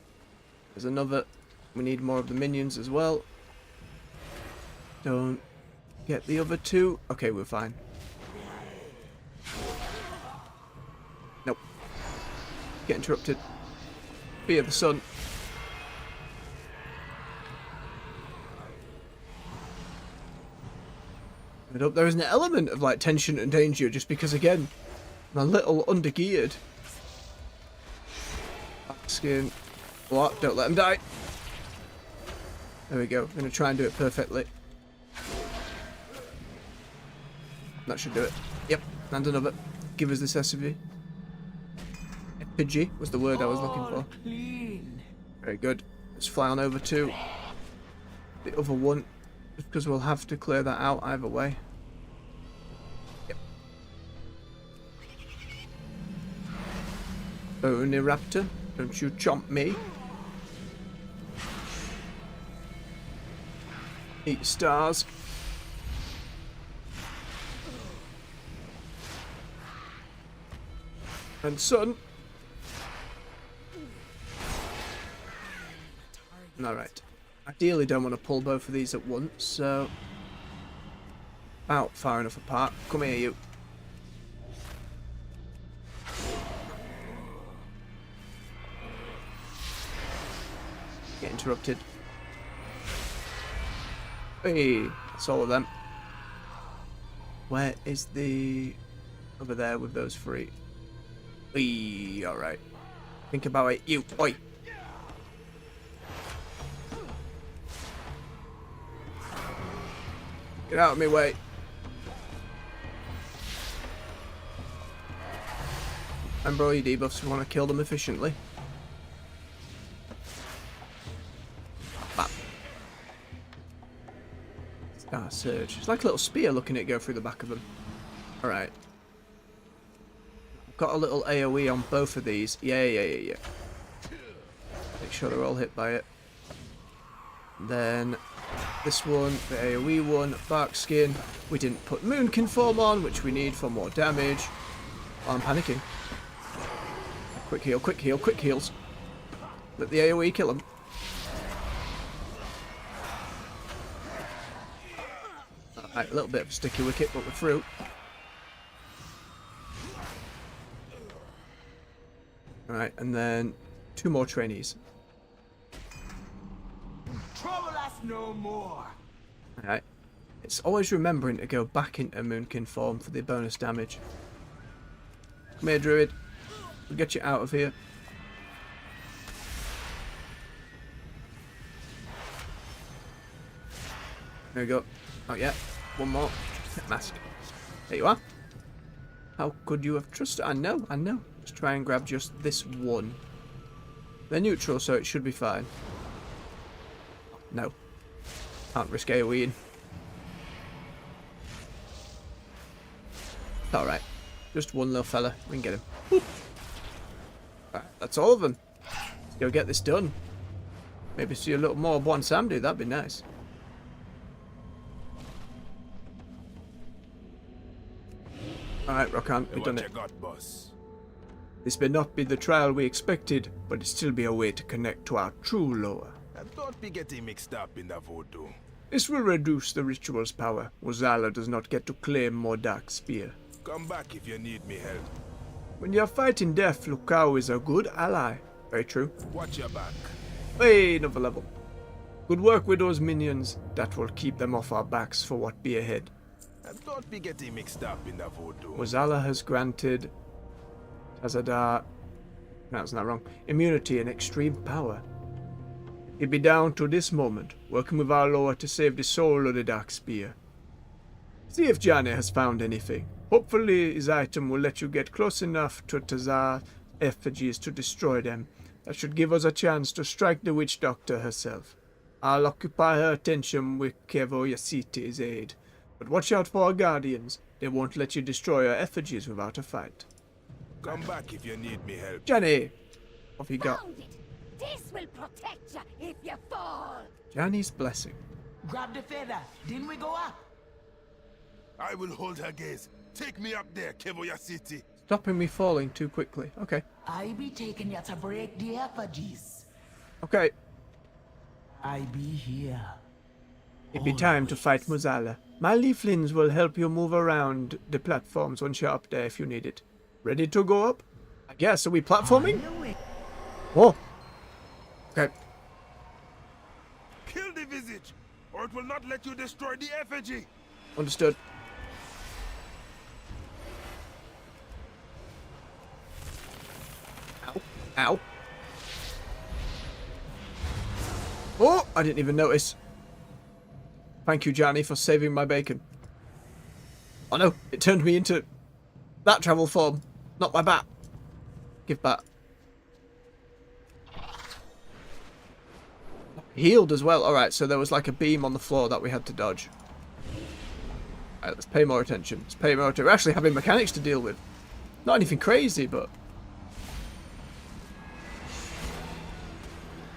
There's another. We need more of the minions as well. Don't get the other two. Okay, we're fine. Nope. Get interrupted. Fear the sun. I hope there isn't an element of like tension and danger just because again I'm a little undergeared. Skin. What? Don't let him die. There we go. I'm gonna try and do it perfectly. That should do it. Yep. And another. Give us this SUV. Effigy was the word I was looking for. Very good. Let's fly on over to the other one. Just because we'll have to clear that out either way. Yep. Oniraptor, don't you chomp me. Eat stars. And sun. Alright. Ideally don't want to pull both of these at once, so about far enough apart. Come here, you. Get interrupted. Hey, that's all of them. Where is the... over there with those three. Hey, alright. Think about it, you. Oi! Get out of my way. Remember all your debuffs if you want to kill them efficiently. Bam. Star Surge. It's like a little spear looking at it go through the back of them. Alright. Got a little AoE on both of these. Yeah. Make sure they're all hit by it. Then this one, the AoE one, Bark Skin. We didn't put Moonkin form on, which we need for more damage. Oh, I'm panicking. Quick heal, quick heal, quick heals. Let the AoE kill him. Alright, a little bit of a sticky wicket, but we're through. Alright, and then 2 more trainees. Trouble us no more. Alright. It's always remembering to go back into Moonkin form for the bonus damage. Come here, Druid. We'll get you out of here. There we go. Oh yeah. One more. Mask. There you are. How could you have trusted? I know. Let's try and grab just this one. They're neutral, so it should be fine. No. Can't risk AoEing. Alright. Just one little fella. We can get him. Right, that's all of them. Let's go get this done. Maybe see a little more of one Sam do. That'd be nice. Alright, Rokan, we've done it. This may not be the trial we expected, but it still be a way to connect to our true lore. And don't be getting mixed up in the voodoo. This will reduce the ritual's power. Ozala does not get to claim more Dark Spear. Come back if you need me help. When you're fighting death, Lukao is a good ally. Very true. Watch your back. Hey, another level. Good work with those minions. That will keep them off our backs for what be ahead. And don't be getting mixed up in the voodoo. Ozala has granted Tazadar, pronouncing that wrong, immunity and extreme power. It be down to this moment, working with our lore to save the soul of the Dark Spear. See if Johnny has found anything. Hopefully his item will let you get close enough to Tazar's effigies to destroy them. That should give us a chance to strike the witch doctor herself. I'll occupy her attention with Kevo Yasiti's aid. But watch out for our guardians. They won't let you destroy her effigies without a fight. Come back if you need me help. Johnny! What have you got? Found it. This will protect you if you fall. Johnny's blessing. Grab the feather. Didn't we go up? I will hold her gaze. Take me up there, Kevoya City. Stopping me falling too quickly. Okay. I be taking you to break the effigies. Okay. I be here. It be time to fight Muzala. My leaflings will help you move around the platforms once you're up there if you need it. Ready to go up? I guess. Are we platforming? Oh. Okay. Kill the visage, or it will not let you destroy the effigy. Understood. Ow. Ow. Oh, I didn't even notice. Thank you, Johnny, for saving my bacon. Oh no, it turned me into that travel form, not my bat. Give bat. Healed as well. Alright, so there was like a beam on the floor that we had to dodge. Alright, let's pay more attention. Let's pay more attention. We're actually having mechanics to deal with. Not anything crazy, but...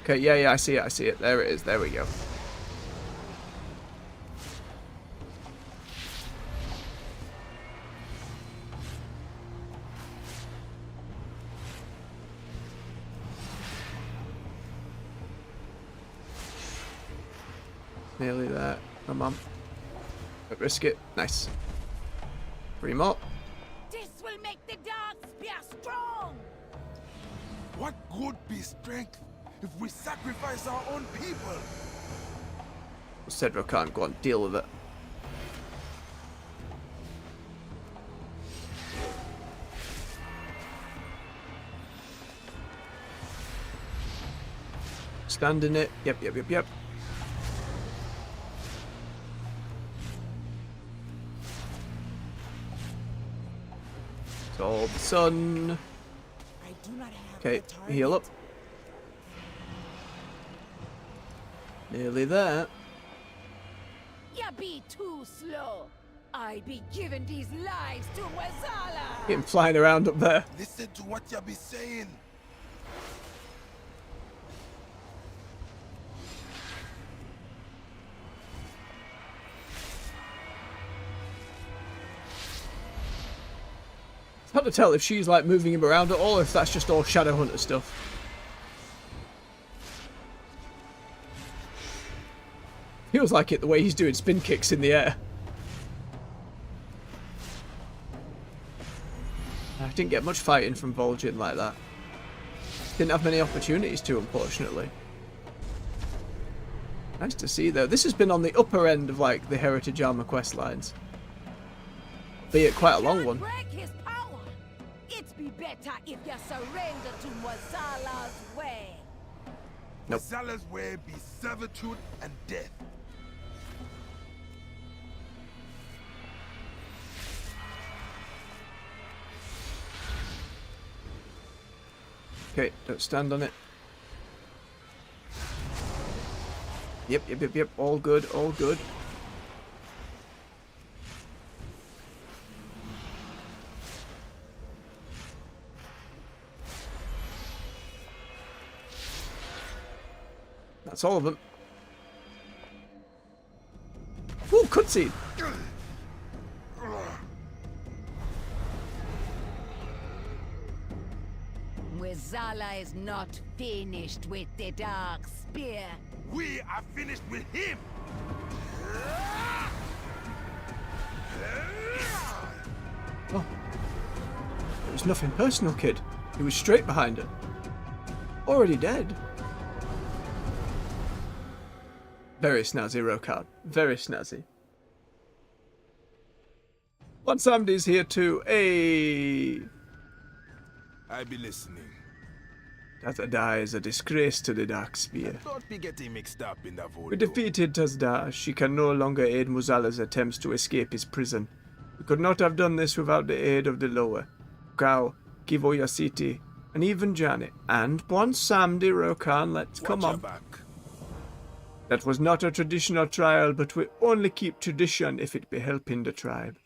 Okay, yeah, I see it. There it is. There we go. Nearly there. Come on. Don't risk it. Nice. 3 more. This will make the Dark Spear strong. What good be strength if we sacrifice our own people? Cedro can't go on. Deal with it. Stand in it. Yep. So the sun. I do not have Okay, the target. heal up. Nearly there. You be too slow. I be giving these lives to Wazala. Get him flying around up there. Listen to what you be saying. It's hard to tell if she's like moving him around at all, or if that's just all Shadowhunter stuff. Feels like it the way he's doing spin kicks in the air. I didn't get much fighting from Vol'jin like that. Didn't have many opportunities to, unfortunately. Nice to see though. This has been on the upper end of like the Heritage Armour quest lines. Be it quite a long one. Break his power. It's be better if you surrender to Wazala's way. Nope. Zala's way be servitude and death. Okay, don't stand on it. Yep. All good, all good. That's all of them. Ooh, cutscene. Wazala is not finished with the Dark Spear. We are finished with him. Oh. It was nothing personal, kid. He was straight behind her. Already dead. Very snazzy, Rokard. Very snazzy. One Samdi's here too. Hey. I be listening. Tazada is a disgrace to the Dark Spear. Don't be getting mixed up in that vote. We defeated Tazda. She can no longer aid Muzala's attempts to escape his prison. We could not have done this without the aid of the Lower, Gao, Kivoyasiti, and even Janet. And one Samdi, Rokan, let's come on. Back. That was not a traditional trial, but we only keep tradition if it be helping the tribe.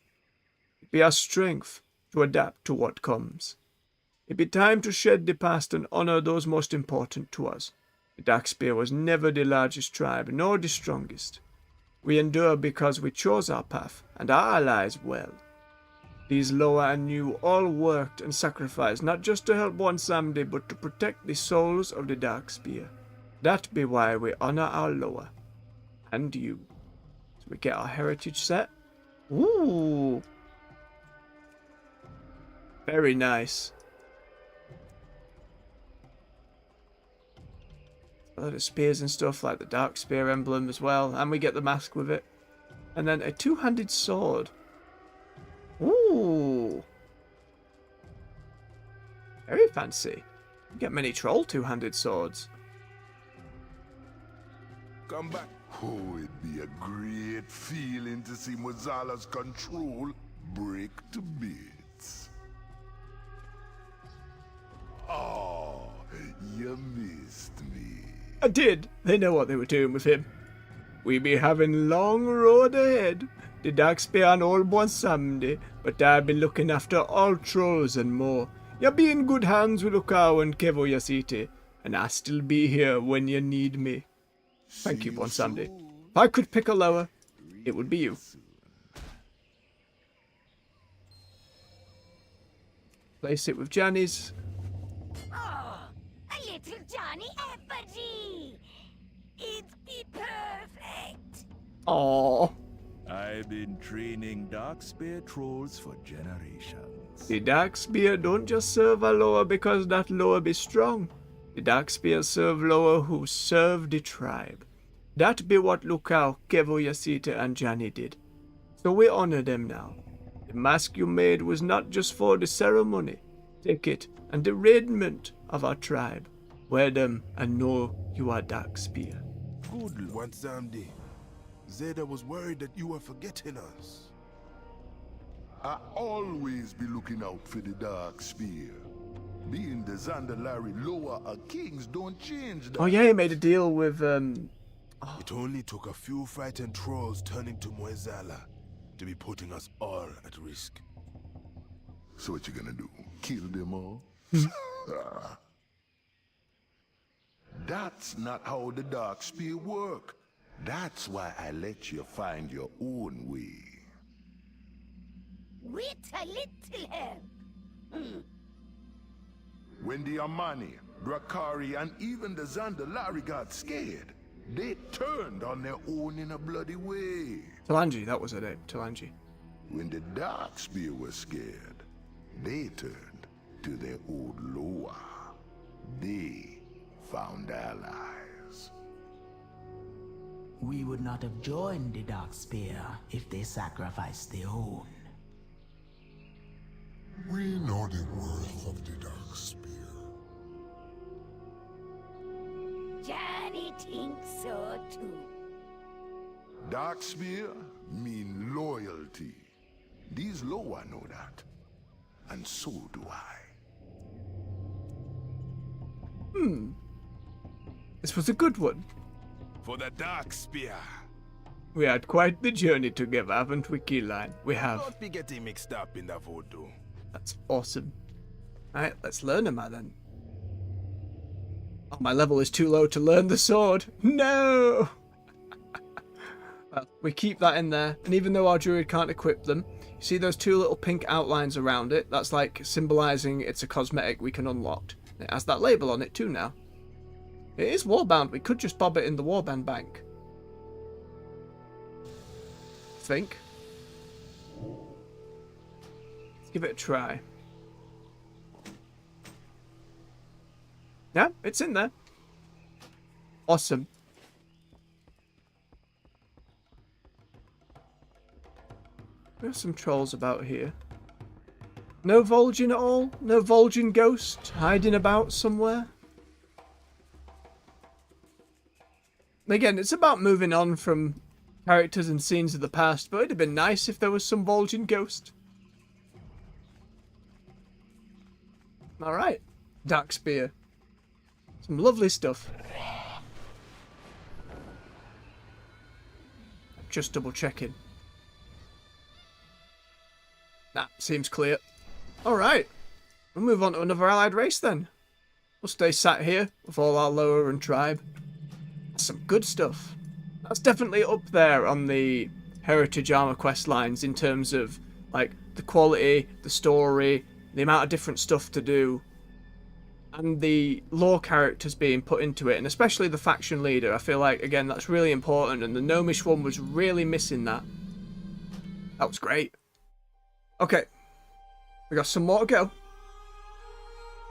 It be our strength to adapt to what comes. It be time to shed the past and honor those most important to us. The Darkspear was never the largest tribe, nor the strongest. We endure because we chose our path, and our allies well. These Loa and you all worked and sacrificed, not just to help one Samdi, but to protect the souls of the Darkspear. That be why we honor our Loa. And you. So we get our heritage set. Ooh. Very nice. A lot of spears and stuff, like the Dark Spear emblem as well. And we get the mask with it. And then a two-handed sword. Ooh. Very fancy. You get many troll two-handed swords. Come back. Oh, it'd be a great feeling to see Muzala's control break to bits. Oh, you missed me. I did. They know what they were doing with him. We be having long road ahead. The Darkspear and Old One Samdi, but I be looking after all trolls and more. You be in good hands with Lukao and Kevo Yasiti, and I still be here when you need me. Thank you, One Samdi. If I could pick a lower, it would be you. Place it with Janny's. Oh, a little Johnny effigy. It's be perfect. Aww. I've been training Darkspear trolls for generations. The Darkspear don't just serve a Loa because that Loa be strong. The Darkspear serve Loa who serve the tribe. That be what Lukao, Kevo Yasita, and Janny did. So we honor them now. The mask you made was not just for the ceremony. Take it and the raiment of our tribe. Wear them and know you are Darkspear. Good one, Samdi. Zeta was worried that you were forgetting us. I always be looking out for the dark spear. Being the Zandalari lower a kings don't change that. Oh yeah, he made a deal with It only took a few frightened trolls turning to Moezala to be putting us all at risk. So what you gonna do? Kill them all? That's not how the dark spear work. That's why I let you find your own way. With a little help. When the Amani, Drakari, and even the Zandalari got scared, they turned on their own in a bloody way. Talanji, that was her name, Talanji. When the dark spear was scared, they turned to their old Loa. They found allies. We would not have joined the Dark Spear if they sacrificed their own. We know the worth of the dark spear. Johnny thinks so too. Dark spear mean loyalty. These Loa know that. And so do I. This was a good one. For the Dark Spear. We had quite the journey together, haven't we, Keyline? We have. Don't be getting mixed up in the voodoo. That's awesome. Alright, let's learn him then. Oh, my level is too low to learn the sword. No! Well, we keep that in there, and even though our druid can't equip them, you see those two little pink outlines around it? That's like symbolizing it's a cosmetic we can unlock. It has that label on it too now. It is warbound. We could just bob it in the warband bank. Think. Let's give it a try. Yeah, it's in there. Awesome. There's some trolls about here. No Vol'jin at all? No Vol'jin ghost hiding about somewhere? Again, it's about moving on from characters and scenes of the past, but it'd have been nice if there was some Vol'jin ghost. Alright. Dark Spear. Some lovely stuff. Just double checking. That seems clear. Alright. We'll move on to another allied race then. We'll stay sat here with all our lower and tribe. That's some good stuff. That's definitely up there on the Heritage Armour quest lines in terms of like the quality, the story, the amount of different stuff to do, and the lore characters being put into it, and especially the faction leader. I feel like, again, that's really important, and the Gnomish one was really missing that. That was great. Okay. We got some more to go.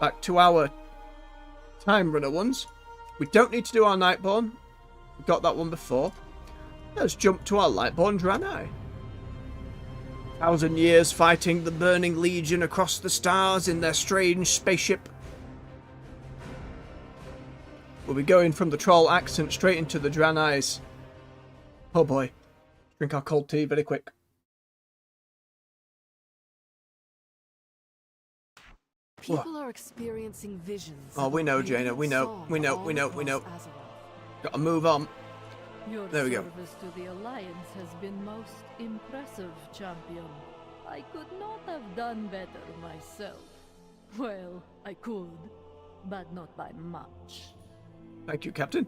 Back to our time runner ones. We don't need to do our Nightborn. We got that one before. Let's jump to our Lightborn Draenei. 1,000 years fighting the Burning Legion across the stars in their strange spaceship. We'll be going from the troll accent straight into the Draenei's. Oh boy. Drink our cold tea very quick. People are experiencing visions. Oh, we know, Jaina. We know. Gotta move on. There we go. Your service to the Alliance has been most impressive, champion. I could not have done better myself. Well, I could, but not by much. Thank you, Captain.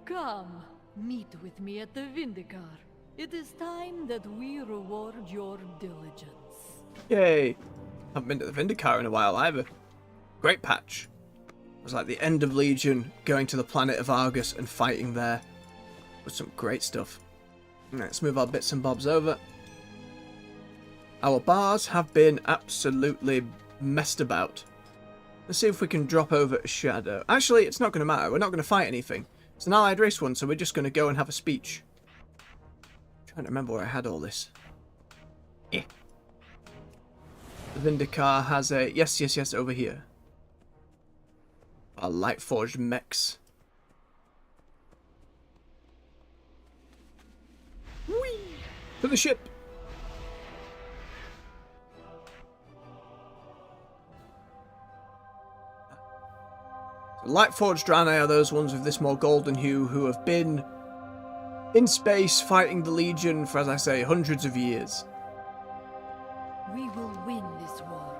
Come, meet with me at the Vindicar. It is time that we reward your diligence. Yay. Haven't been to the Vindicar in a while either. Great patch. It was like the end of Legion, going to the planet of Argus and fighting there. With some great stuff. Let's move our bits and bobs over. Our bars have been absolutely messed about. Let's see if we can drop over a shadow. Actually, it's not going to matter. We're not going to fight anything. It's an allied race one, so we're just going to go and have a speech. I'm trying to remember where I had all this. The Vindicar has a... Yes, over here. Our Lightforged mechs. Whee! To the ship! Lightforged Draenei are those ones with this more golden hue who have been in space fighting the Legion for, as I say, hundreds of years. We will win this war.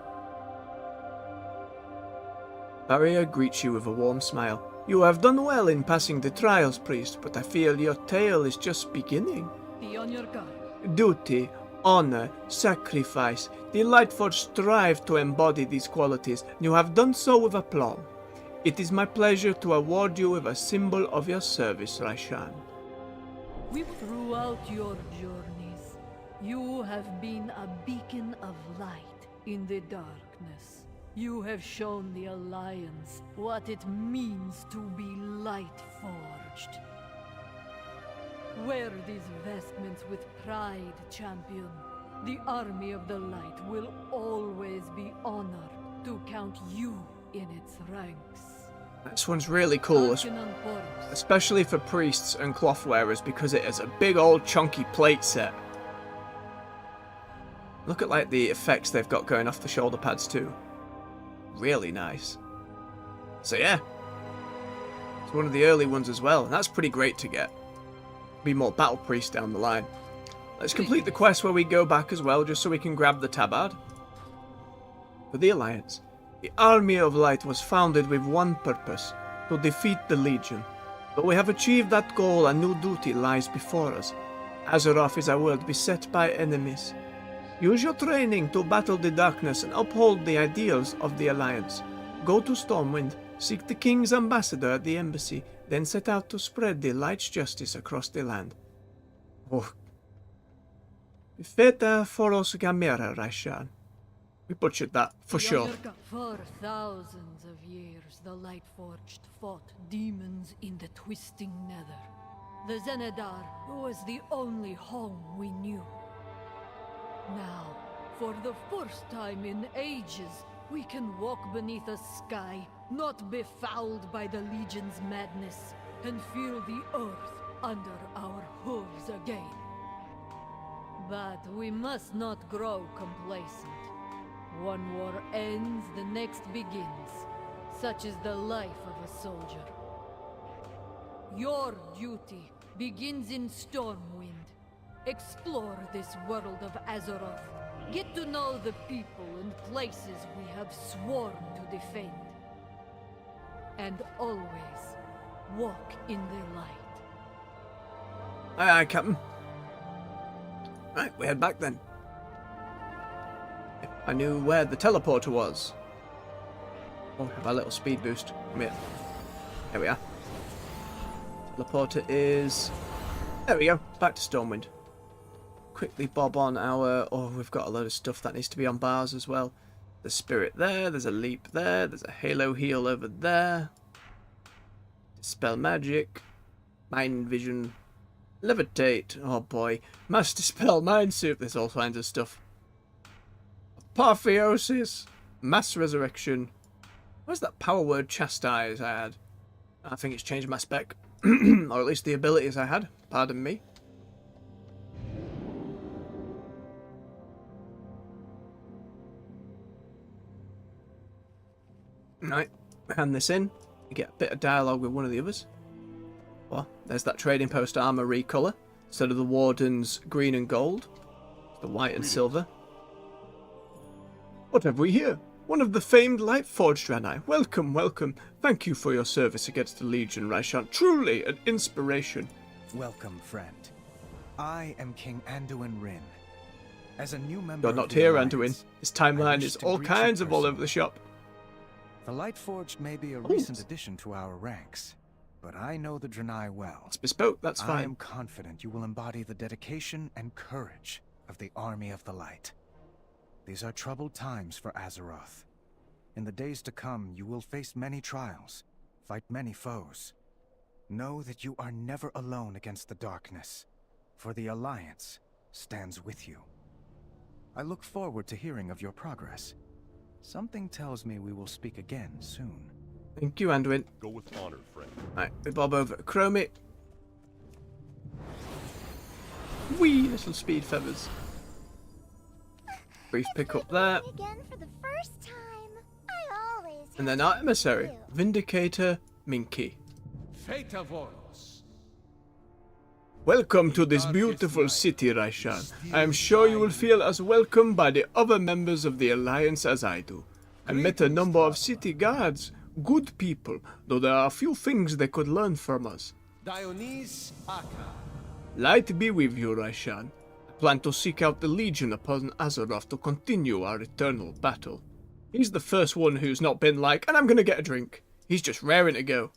Barrier greets you with a warm smile. You have done well in passing the trials, priest, but I feel your tale is just beginning. Be on your guard. Duty, honor, sacrifice. The Lightforged strive to embody these qualities. You have done so with aplomb. It is my pleasure to award you with a symbol of your service, Raishan. Throughout your journeys, you have been a beacon of light in the darkness. You have shown the Alliance what it means to be light-forged. Wear these vestments with pride, champion. The army of the light will always be honored to count you in its ranks. This one's really cool, especially for priests and cloth wearers, because it is a big old chunky plate set. Look at like the effects they've got going off the shoulder pads too. Really nice. So yeah, it's one of the early ones as well, and that's pretty great to get. Be more battle priests down the line. Let's complete the quest where we go back as well, just so we can grab the tabard. For the Alliance. The Army of Light was founded with one purpose, to defeat the Legion. Though we have achieved that goal, a new duty lies before us. Azeroth is a world beset by enemies. Use your training to battle the darkness and uphold the ideals of the Alliance. Go to Stormwind, seek the King's ambassador at the embassy, then set out to spread the Light's justice across the land. Oh. Feta foros gamera, Raishan. We butchered that, for sure. For thousands of years, the Lightforged fought demons in the twisting nether. The Zenedar was the only home we knew. Now, for the first time in ages, we can walk beneath a sky not befouled by the Legion's madness, and feel the earth under our hooves again. But we must not grow complacent. One war ends, the next begins. Such is the life of a soldier. Your duty begins in Stormwind. Explore this world of Azeroth. Get to know the people and places we have sworn to defend. And always walk in the light. Aye, aye, Captain. Right, we head back then. I knew where the teleporter was. Oh, have our little speed boost. Come here. There we are. Teleporter is... There we go. Back to Stormwind. Quickly bob on our... Oh, we've got a load of stuff that needs to be on bars as well. There's Spirit there. There's a Leap there. There's a Halo Heal over there. Dispel Magic. Mind Vision. Levitate. Oh boy. Mass Dispel Mind Soup. There's all kinds of stuff. Apotheosis, Mass Resurrection. Where's that power word Chastise I had? I think it's changed my spec. Or at least the abilities I had. Pardon me. Right, hand this in. You get a bit of dialogue with one of the others. Well, there's that trading post armour recolour. Instead of the Warden's green and gold, the white and silver. What have we here? One of the famed Lightforged Draenei. Welcome, welcome. Thank you for your service against the Legion, Raishan. Truly an inspiration. Welcome, friend. I am King Anduin Rin. As a new member You're of not the here, Alliance, Anduin. His timeline wish is to all greet you kinds of all over personally. the shop. The Lightforged may be a recent addition to our ranks, but I know the Draenei well. It's bespoke, that's fine. I am confident you will embody the dedication and courage of the Army of the Light. These are troubled times for Azeroth. In the days to come, you will face many trials, fight many foes. Know that you are never alone against the darkness, for the Alliance stands with you. I look forward to hearing of your progress. Something tells me we will speak again soon. Thank you, Anduin. Go with honor, friend. Right, we bob over to Chromie. Wee little speed feathers. Brief pick up there. Again for the first time. I always And then our emissary, Vindicator Minky. Fate of Oros. Welcome to this beautiful city, Raishan. I am sure you will feel as welcome by the other members of the Alliance as I do. I met a number of city guards, good people, though there are a few things they could learn from us. Dionys Aka. Light be with you, Raishan. I plan to seek out the Legion upon Azeroth to continue our eternal battle. He's the first one who's not been like, and I'm gonna get a drink. He's just raring to go.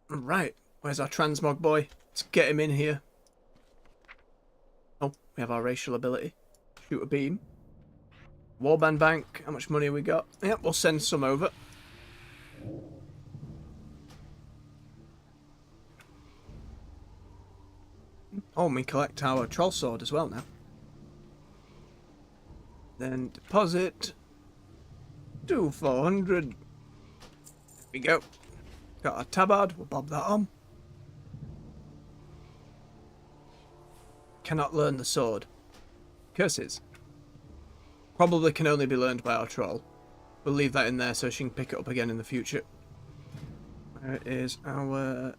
Right, where's our transmog boy? Let's get him in here. Oh, we have our racial ability. Shoot a beam. Warband bank, how much money we got? Yep, we'll send some over. Oh, we collect our troll sword as well now. Then deposit. Do 400. There we go. Got our tabard, we'll bob that on. Cannot learn the sword. Curses. Probably can only be learned by our troll. We'll leave that in there so she can pick it up again in the future. Where is our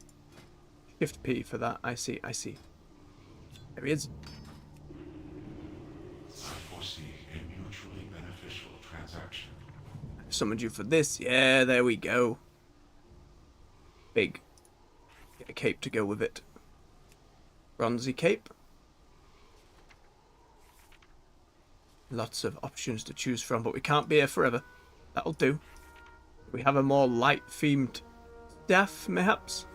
Shift P for that? I see. There he is. I foresee a mutually beneficial transaction. Summoned you for this. Yeah, there we go. Big. Get a cape to go with it. Bronzy cape. Lots of options to choose from, but we can't be here forever. That'll do. We have a more light-themed staff, perhaps?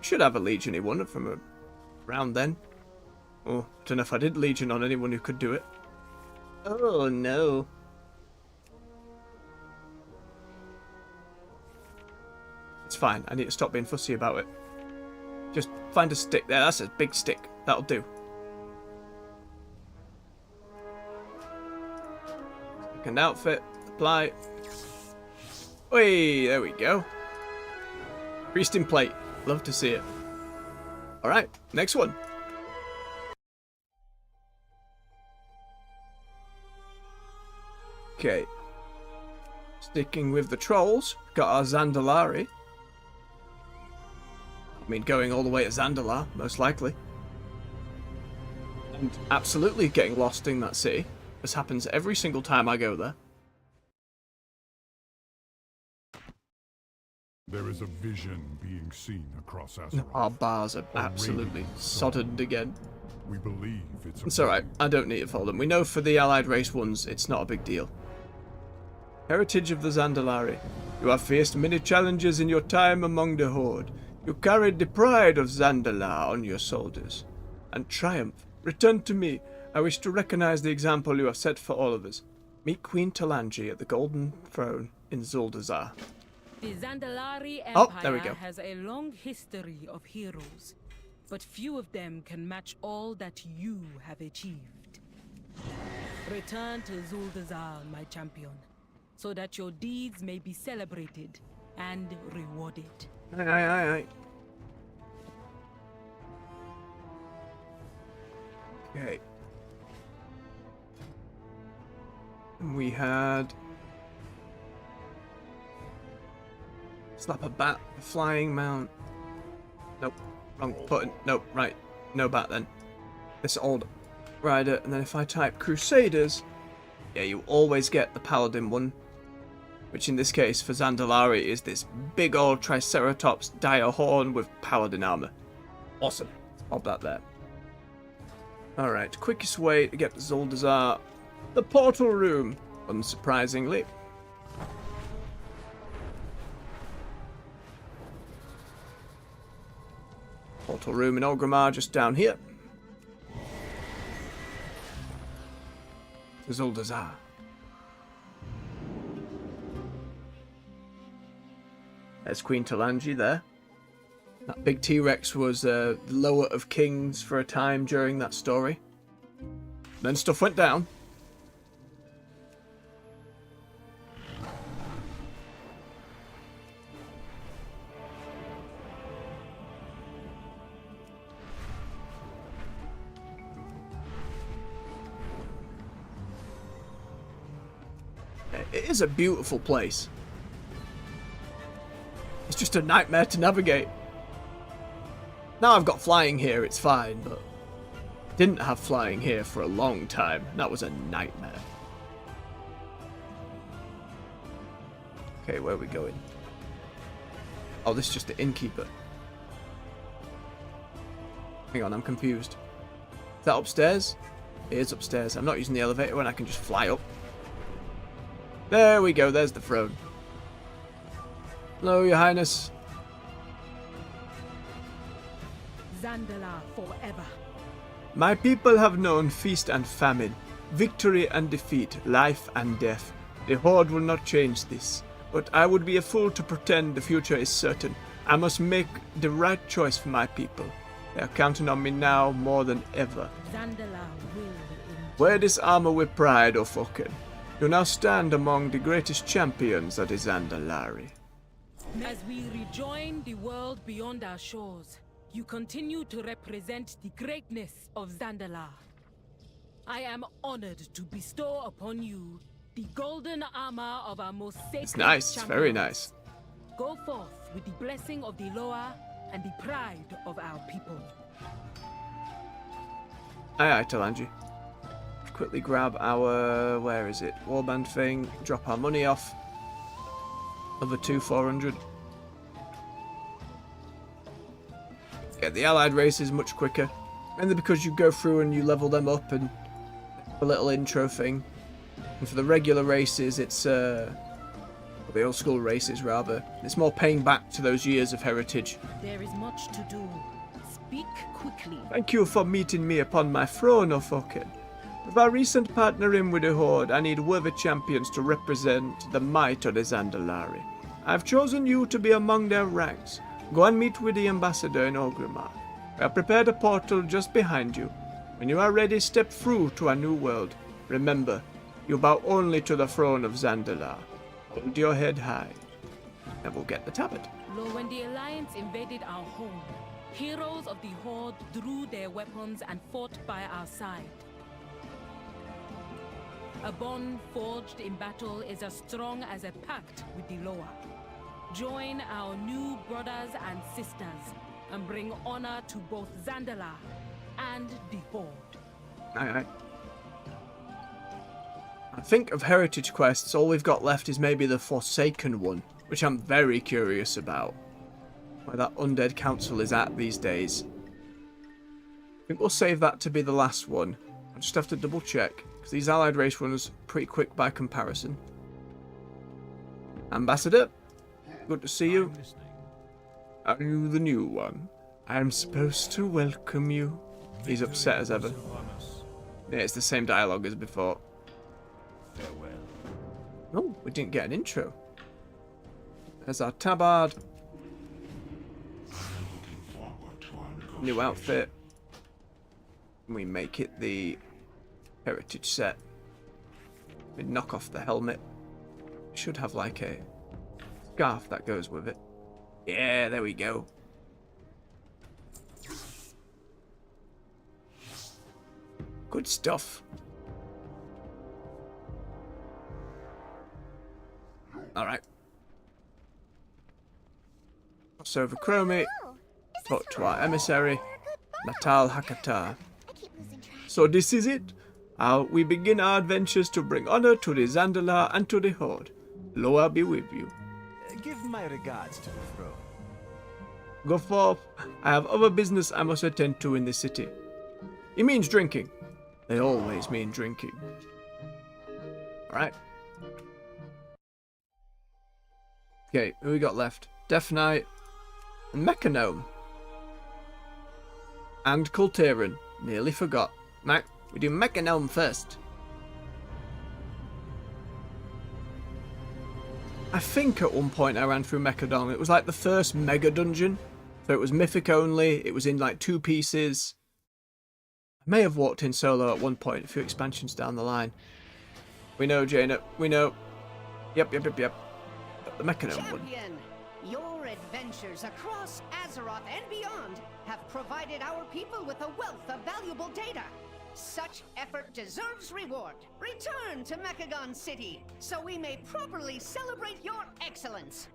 Should have a Legion-y one from around then. Oh, I don't know if I did Legion on anyone who could do it. Oh, no. It's fine. I need to stop being fussy about it. Just find a stick there. That's a big stick. That'll do. Second outfit. Apply. Oi, there we go. Priest in plate. Love to see it. Alright, next one. Okay. Sticking with the trolls, got our Zandalari. I mean, going all the way to Zandalar, most likely. And absolutely getting lost in that city. This happens every single time I go there. There is a vision being seen across Azeroth. Our bars are absolutely soddened again. We believe it's alright, I don't need to follow them. We know for the allied race ones, it's not a big deal. Heritage of the Zandalari. You have faced many challenges in your time among the Horde. You carried the pride of Zandalar on your shoulders. And triumph. Return to me. I wish to recognize the example you have set for all of us. Meet Queen Talanji at the Golden Throne in Zuldazar. The Zandalari there we Empire go. has a long history of heroes, but few of them can match all that you have achieved. Return to Zuldazar, my champion, so that your deeds may be celebrated and rewarded. Aye. Okay. And we had... Slap a bat, a flying mount. Nope, wrong button. Nope, right. No bat then. This old rider, and then if I type Crusaders, yeah, you always get the Paladin one. Which in this case, for Zandalari, is this big old Triceratops dire horn with Paladin armor. Awesome. Let's pop that there. Alright, quickest way to get to Zuldazar. The portal room, unsurprisingly. Portal room in Orgrimmar, just down here. To Zuldazar. There's Queen Talanji there. That big T-Rex was the lower of kings for a time during that story. Then stuff went down. Okay. It is a beautiful place. It's just a nightmare to navigate. Now I've got flying here, it's fine, but didn't have flying here for a long time. That was a nightmare. Okay, where are we going? Oh, this is just the innkeeper. Hang on, I'm confused. Is that upstairs? It is upstairs. I'm not using the elevator when I can just fly up. There we go, there's the throne. Hello, Your Highness. Zandalar forever. My people have known feast and famine, victory and defeat, life and death. The Horde will not change this, but I would be a fool to pretend the future is certain. I must make the right choice for my people. They are counting on me now more than ever. Zandalar will Wear this armor with pride, O Fokken. You now stand among the greatest champions of the Zandalari. As we rejoin the world beyond our shores, you continue to represent the greatness of Zandalar. I am honored to bestow upon you the golden armor of our most sacred It's nice, it's very champions. nice. Go forth with the blessing of the Loa and the pride of our people. Aye, Talanji. Quickly grab our, where is it? Warband thing, drop our money off. Another 400. Get the allied races much quicker. Mainly because you go through and you level them up and a little intro thing. And for the regular races, it's the old school races rather. It's more paying back to those years of heritage. There is much to do. Speak quickly. Thank you for meeting me upon my throne, O Fokken. With our recent partnering with the Horde, I need worthy champions to represent the might of the Zandalari. I have chosen you to be among their ranks. Go and meet with the ambassador in Orgrimmar. I have prepared a portal just behind you. When you are ready, step through to a new world. Remember, you bow only to the throne of Zandalar. Hold your head high, and we'll get the tablet. Lord, when the Alliance invaded our home, heroes of the Horde drew their weapons and fought by our side. A bond forged in battle is as strong as a pact with the Loa. Join our new brothers and sisters and bring honor to both Zandalar and the Horde. Aye, aye. I think of heritage quests, all we've got left is maybe the Forsaken one, which I'm very curious about. Where that undead council is at these days. I think we'll save that to be the last one. I just have to double check, because these allied race ones are pretty quick by comparison. Ambassador, good to see you. Are you the new one? I'm supposed to welcome you. He's upset as ever. Yeah, it's the same dialogue as before. Oh, we didn't get an intro. There's our tabard. New outfit. We make it the heritage set. We knock off the helmet. Should have like a scarf that goes with it. Yeah, there we go. Good stuff. Alright. Cross over Chromie. Talk to our emissary, Natal Hakatar. So this is it. We begin our adventures to bring honor to the Zandalar and to the Horde. Loa be with you. Give my regards to the throne. Go forth. I have other business I must attend to in the city. He means drinking. They always mean drinking. Alright. Okay, who we got left? Death Knight and Mechanome. And Kultiran. Nearly forgot. Right, we do Mechanome first. I think at one point I ran through Mechadon. It was like the first mega dungeon. So it was mythic only. It was in like 2 pieces. I may have walked in solo at one point, a few expansions down the line. We know, Jaina. We know. Yep. But the Mechanome one. Your adventures across Azeroth and beyond have provided our people with a wealth of valuable data. Such effort deserves reward. Return to Mechagon City, so we may properly celebrate your excellence.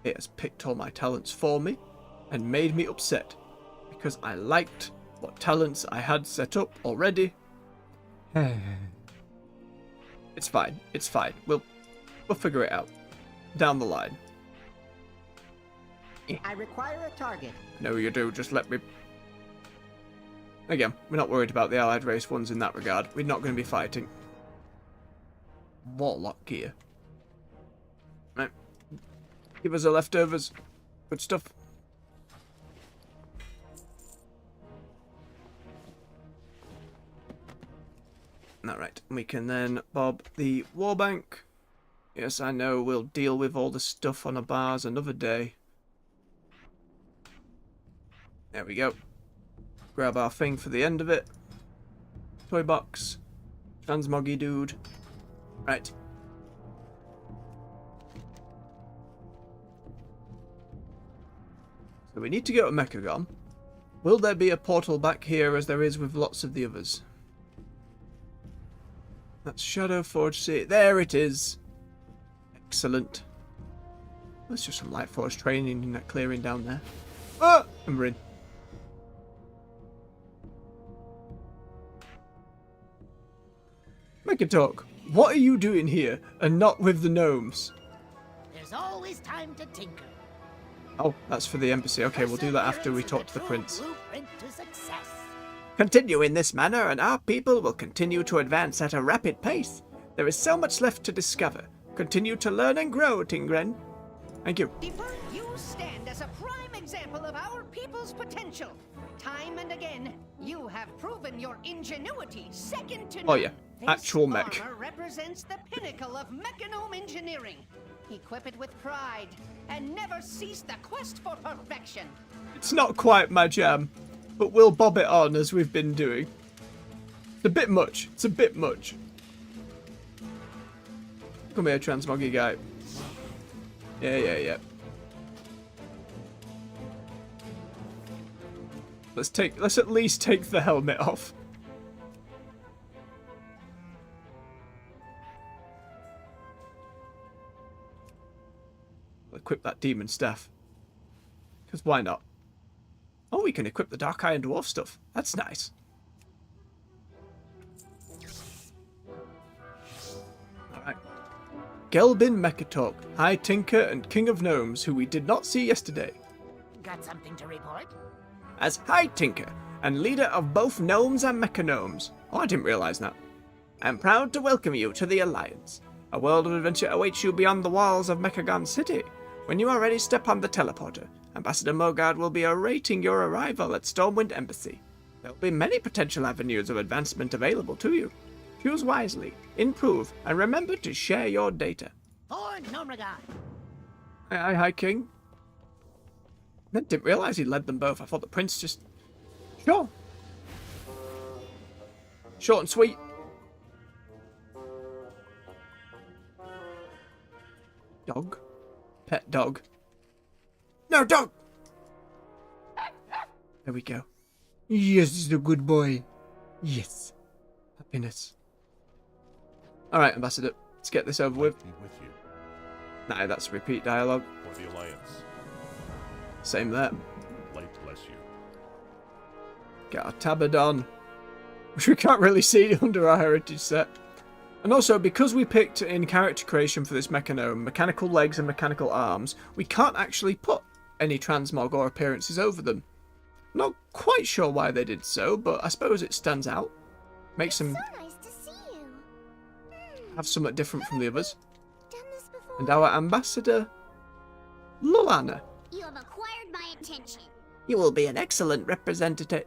It has picked all my talents for me and made me upset because I liked what talents I had set up already. It's fine. It's fine. We'll figure it out down the line. I require a target. No, you do. Just let me. Again, we're not worried about the allied race ones in that regard. We're not going to be fighting. Warlock gear. Right. Give us the leftovers. Good stuff. Alright, we can then bob the warbank. Yes, I know, we'll deal with all the stuff on the bars another day. There we go. Grab our thing for the end of it. Toy box. Transmoggy dude. Right. So we need to go to Mechagon. Will there be a portal back here as there is with lots of the others? That's Shadowforge City. There it is. Excellent. Let's do some Lightforge training in that clearing down there. Ah! And we're in. Mechatalk, what are you doing here and not with the gnomes? There's always time to tinker. Oh, that's for the embassy. Okay, we'll do that after we talk to the prince. Blueprint to success. Continue in this manner, and our people will continue to advance at a rapid pace. There is so much left to discover. Continue to learn and grow, Tingren. Thank you. Defer, you stand as a prime example of our people's potential. Time and again, you have proven your ingenuity second to none. Oh yeah, actual This mech. armor represents the pinnacle of mechanome engineering. Equip it with pride, and never cease the quest for perfection. It's not quite my jam, but we'll bob it on as we've been doing. It's a bit much. It's a bit much. Come here, transmoggy guy. Yeah. Let's at least take the helmet off. Equip that demon staff. Because why not? Oh, we can equip the Dark Iron Dwarf stuff. That's nice. Alright. Gelbin Mechatalk, High Tinker and King of Gnomes, who we did not see yesterday. Got something to report? As High Tinker and leader of both gnomes and mechagnomes. Oh, I didn't realise that. I'm proud to welcome you to the Alliance. A world of adventure awaits you beyond the walls of Mechagon City. When you are ready, step on the teleporter. Ambassador Mogard will be awaiting your arrival at Stormwind Embassy. There will be many potential avenues of advancement available to you. Choose wisely, improve, and remember to share your data. For Gnomeregan. Hi, King. I didn't realise he led them both. I thought the prince just... Sure. Short and sweet. Dog. Pet dog. No, dog! There we go. Yes, he's a good boy. Yes. Happiness. Alright, Ambassador. Let's get this over with. Nah, that's repeat dialogue. For the Alliance. Same there. Light bless you. Get our tabard on. Which we can't really see under our heritage set. And also, because we picked in character creation for this mechanome, mechanical legs and mechanical arms, we can't actually put any transmog or appearances over them. Not quite sure why they did so, but I suppose it stands out. Makes them So nice to see you. have somewhat different from the others. And our ambassador, Lulana. You have acquired my attention. You will be an excellent representative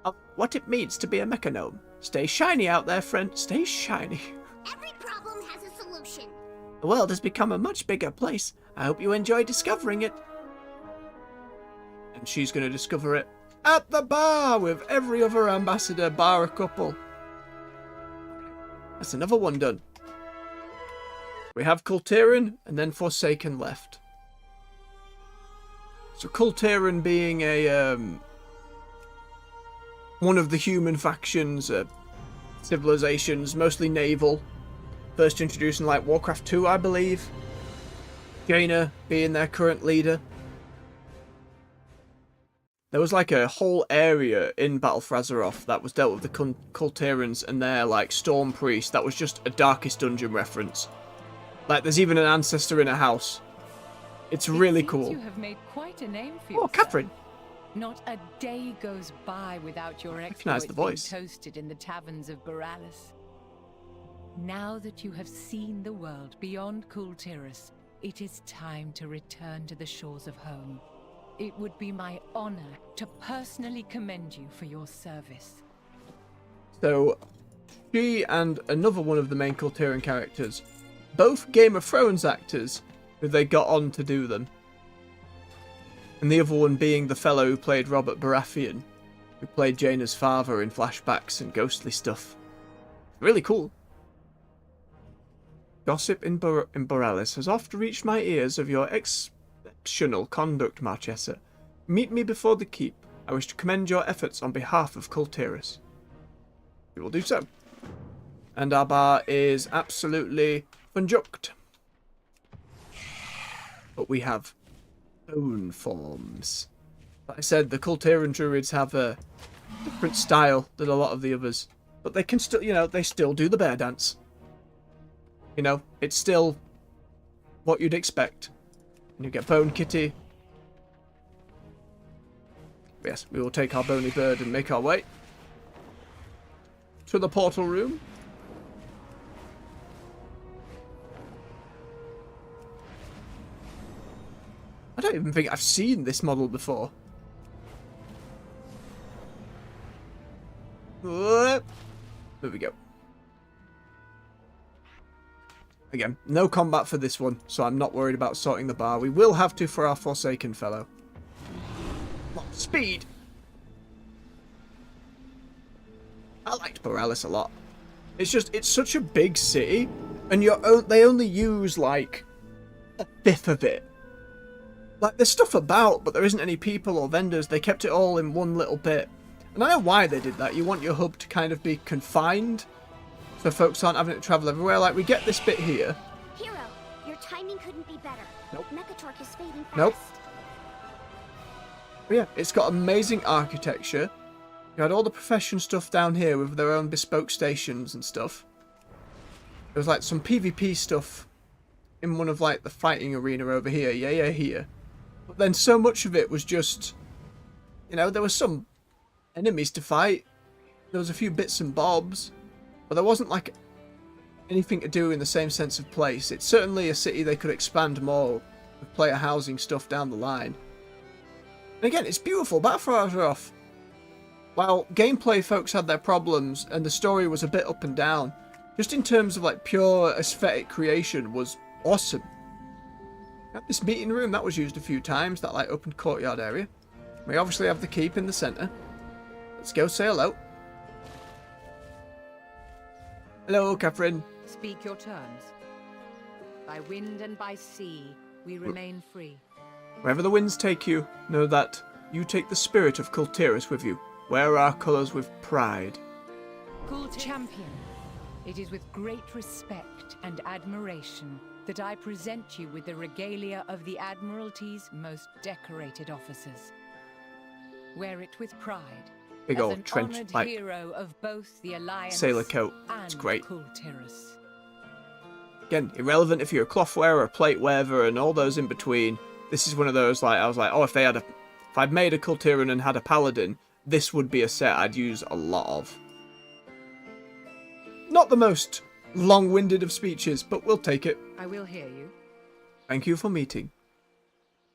of what it means to be a mechanome. Stay shiny out there, friend. Stay shiny. Every problem has a solution. The world has become a much bigger place. I hope you enjoy discovering it. And she's going to discover it at the bar with every other ambassador bar a couple. That's another one done. We have Kultiran and then Forsaken left. So Kultiran being a one of the human factions, civilizations, mostly naval. First introduced in like Warcraft 2, I believe. Jaina being their current leader. There was like a whole area in Battle for Azeroth that was dealt with the Kultirans and their like Storm Priest. That was just a Darkest Dungeon reference. Like there's even an ancestor in a house. It's really cool. You have made quite a name for yourself. Oh, Catherine. Not a day goes by without your exploits being toasted in the taverns of Borealis. Now that you have seen the world beyond Kultiras, it is time to return to the shores of home. It would be my honor to personally commend you for your service. So, she and another one of the main Kultiran characters, both Game of Thrones actors, who they got on to do them. And the other one being the fellow who played Robert Baratheon, who played Jaina's father in flashbacks and ghostly stuff. Really cool. Gossip in Borealis has oft reached my ears of your exceptional conduct, Marchesa. Meet me before the keep. I wish to commend your efforts on behalf of Kultiras. We will do so. And our bar is absolutely funjucked. But we have bone forms. Like I said, the Kultiran druids have a different style than a lot of the others. But they can still, you know, they still do the bear dance. You know, it's still what you'd expect. And you get Bone Kitty. Yes, we will take our bony bird and make our way to the portal room. I don't even think I've seen this model before. There we go. Again, no combat for this one, so I'm not worried about sorting the bar. We will have to for our Forsaken fellow. Speed! I liked Borealis a lot. It's just, it's such a big city, and they only use, like, a fifth of it. Like, there's stuff about, but there isn't any people or vendors. They kept it all in one little bit. And I know why they did that. You want your hub to kind of be confined, so folks aren't having to travel everywhere. Like, we get this bit here. Hero, your timing couldn't be better. Nope. Mechatork is fading fast. Nope. But yeah, it's got amazing architecture. You had all the profession stuff down here with their own bespoke stations and stuff. There was like some PvP stuff in one of like the fighting arena over here. Yeah, here. But then so much of it was just, you know, there was some enemies to fight. There was a few bits and bobs. But there wasn't like anything to do in the same sense of place. It's certainly a city they could expand more with player housing stuff down the line. And again, it's beautiful. Battle for Azeroth, while gameplay folks had their problems and the story was a bit up and down, just in terms of like pure aesthetic creation was awesome. At this meeting room, that was used a few times, that like open courtyard area. We obviously have the keep in the centre. Let's go say hello. Hello, Catherine. Speak your terms. By wind and by sea, we remain free. Wherever the winds take you, know that you take the spirit of Kultiras with you. Wear our colours with pride. Champion, it is with great respect and admiration that I present you with the regalia of the Admiralty's most decorated officers. Wear it with pride. Big old trench, like hero of both the Alliance sailor coat. It's great. Kultiras. Again, irrelevant if you're a cloth wearer, a plate wearer, and all those in between. This is one of those, like, I was like, oh, if I'd made a Kultiran and had a paladin, this would be a set I'd use a lot of. Not the most long-winded of speeches, but we'll take it. I will hear you. Thank you for meeting.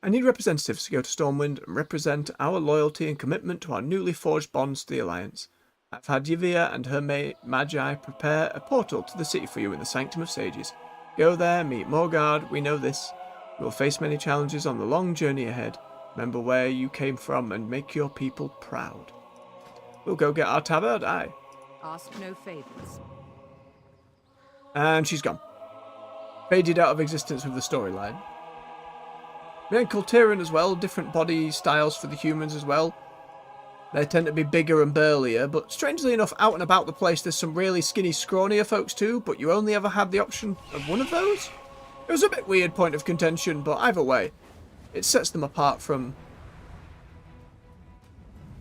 I need representatives to go to Stormwind and represent our loyalty and commitment to our newly forged bonds to the Alliance. I've had Yvia and her Magi prepare a portal to the city for you in the Sanctum of Sages. Go there, meet Morgard, we know this. You will face many challenges on the long journey ahead. Remember where you came from and make your people proud. We'll go get our tabard, aye. Ask no favours. And she's gone. Faded out of existence with the storyline. We had Kultiran as well, different body styles for the humans as well. They tend to be bigger and burlier, but strangely enough, out and about the place there's some really skinny, scrawnier folks too, but you only ever had the option of one of those? It was a bit weird point of contention, but either way, it sets them apart from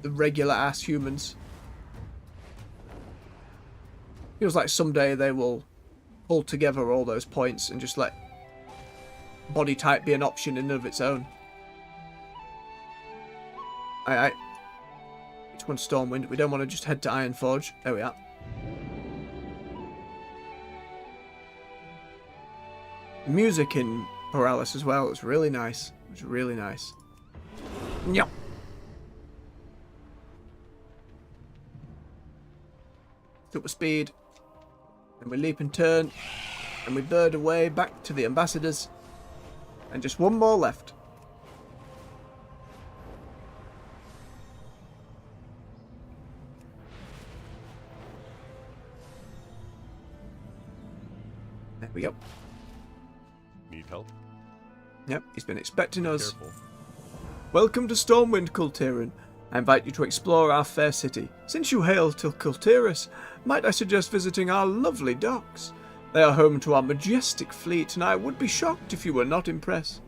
the regular-ass humans. Feels like someday they will pull together all those points and just let body type be an option in and of its own. Which one's Stormwind? We don't want to just head to Ironforge. There we are. The music in Borealis as well was really nice. It was really nice. Yep. Super speed. And we leap and turn. And we bird away back to the ambassadors. And just one more left. There we go. Need help? Yep, he's been expecting us. Careful. Welcome to Stormwind, Kultiran. I invite you to explore our fair city. Since you hail to Kultiris, might I suggest visiting our lovely docks? They are home to our majestic fleet, and I would be shocked if you were not impressed.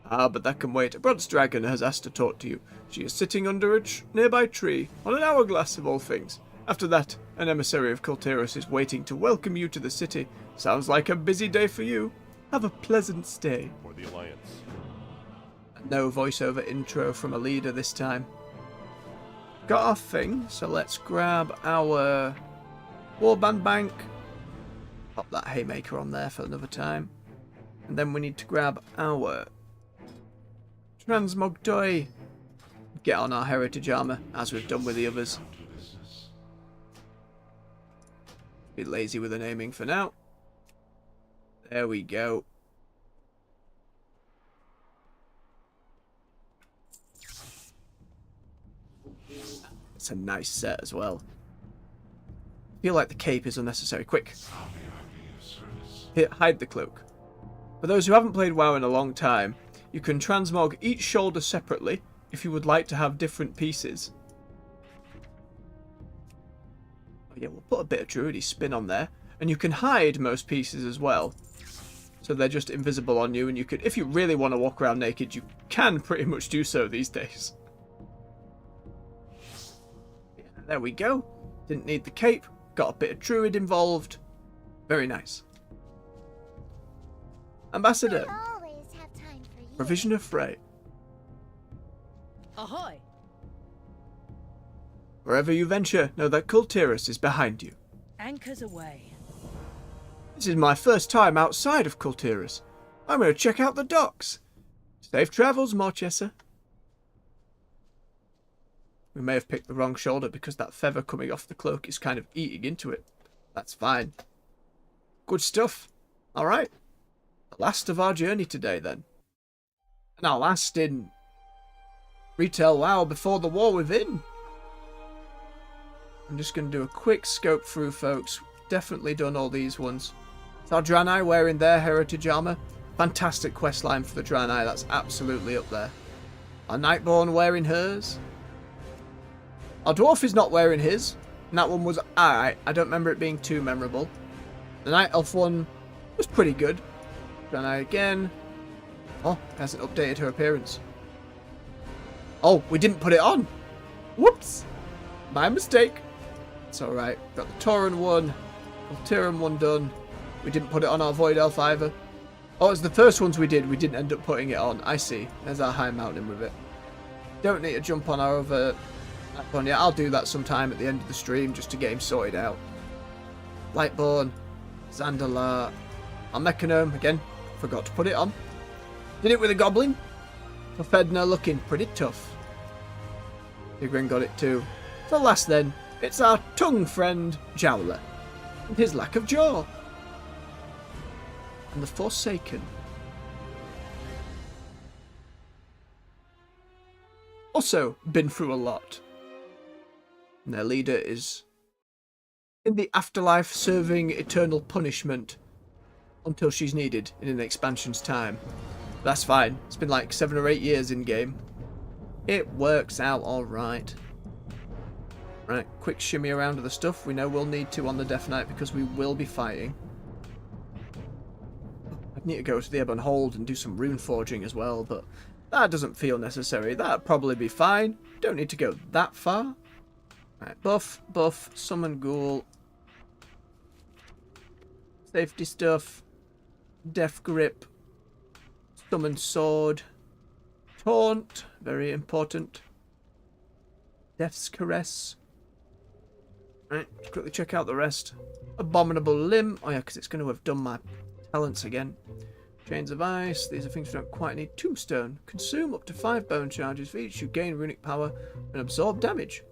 Ah, but that can wait. A bronze dragon has asked to talk to you. She is sitting under a nearby tree, on an hourglass of all things. After that, an emissary of Kultiris is waiting to welcome you to the city. Sounds like a busy day for you. Have a pleasant stay. For the Alliance. No voiceover intro from a leader this time. Got our thing, so let's grab our warband bank. Pop that haymaker on there for another time. And then we need to grab our transmog toy. Get on our heritage armour, as we've done with the others. Be lazy with the naming for now. There we go. It's a nice set as well. I feel like the cape is unnecessary. Quick. Here, hide the cloak. For those who haven't played WoW in a long time, you can transmog each shoulder separately if you would like to have different pieces. Oh yeah, we'll put a bit of Druidy spin on there. And you can hide most pieces as well. So they're just invisible on you, and you could, if you really want to walk around naked, you can pretty much do so these days. Yeah, there we go. Didn't need the cape. Got a bit of Druid involved. Very nice. Ambassador. Provision of freight. Ahoy! Wherever you venture, know that Kultiris is behind you. Anchors away. This is my first time outside of Kultiris. I'm going to check out the docks. Safe travels, Marchesa. We may have picked the wrong shoulder because that feather coming off the cloak is kind of eating into it. That's fine. Good stuff. Alright. The last of our journey today, then. And our last in Retail WoW before the war within. I'm just going to do a quick scope through, folks. Definitely done all these ones. It's our Draenei wearing their heritage armour. Fantastic questline for the Draenei, that's absolutely up there. Our Nightborn wearing hers. Our Dwarf is not wearing his. And that one was alright. I don't remember it being too memorable. The Night Elf one was pretty good. Draenei again. Oh, hasn't updated her appearance. Oh, we didn't put it on. Whoops. My mistake. It's alright. Got the Tauren one. Kultiran one done. We didn't put it on our Void Elf either. Oh, it's the first ones we did. We didn't end up putting it on. I see. There's our High Mountain with it. Don't need to jump on our other one yet. I'll do that sometime at the end of the stream just to get him sorted out. Lightborn. Zandalar. Our Mechanome. Again, forgot to put it on. Did it with a Goblin. Fafedna looking pretty tough. Tigrin got it too. So last then, it's our tongue friend, Jowler. And his lack of jaw. And the Forsaken. Also been through a lot. And their leader is in the afterlife serving eternal punishment until she's needed in an expansion's time. That's fine. It's been like 7 or 8 years in game. It works out alright. Right, quick shimmy around to the stuff. We know we'll need to on the Death Knight because we will be fighting. I'd need to go to the Ebon Hold and do some rune forging as well, but that doesn't feel necessary. That'd probably be fine. Don't need to go that far. Right, buff, summon ghoul. Safety stuff. Death grip. Summon sword. Taunt, very important. Death's caress. Right, quickly check out the rest. Abominable limb. Oh yeah, because it's going to have done my talents again. Chains of ice. These are things we don't quite need. Tombstone. Consume up to 5 bone charges for each. You gain runic power and absorb damage.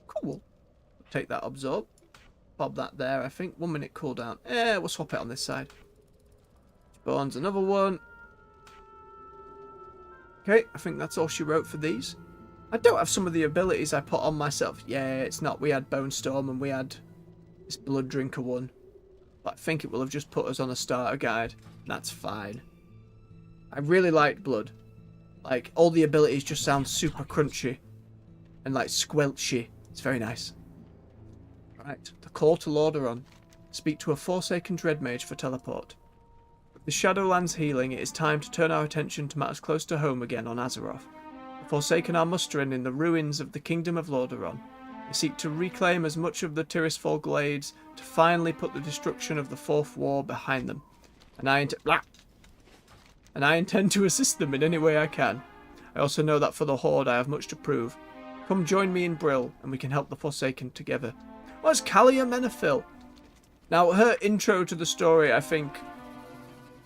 Cool. Take that absorb. Bob that there, I think. 1 minute cooldown. We'll swap it on this side. Spawns another one. Okay, I think that's all she wrote for these. I don't have some of the abilities I put on myself. Yeah, it's not. We had Bone Storm and we had this Blood Drinker one. But I think it will have just put us on a starter guide. That's fine. I really like Blood. Like, all the abilities just sound super crunchy. And like squelchy. It's very nice. Right, the call to Lordaeron. Speak to a Forsaken Dreadmage for teleport. With the Shadowlands healing, it is time to turn our attention to matters close to home again on Azeroth. The Forsaken are mustering in the ruins of the Kingdom of Lordaeron. They seek to reclaim as much of the Tirisfal Glades to finally put the destruction of the Fourth War behind them. And I intend to assist them in any way I can. I also know that for the Horde I have much to prove. Come join me in Brill, and we can help the Forsaken together. What's Kalia Menethil? Now, her intro to the story, I think,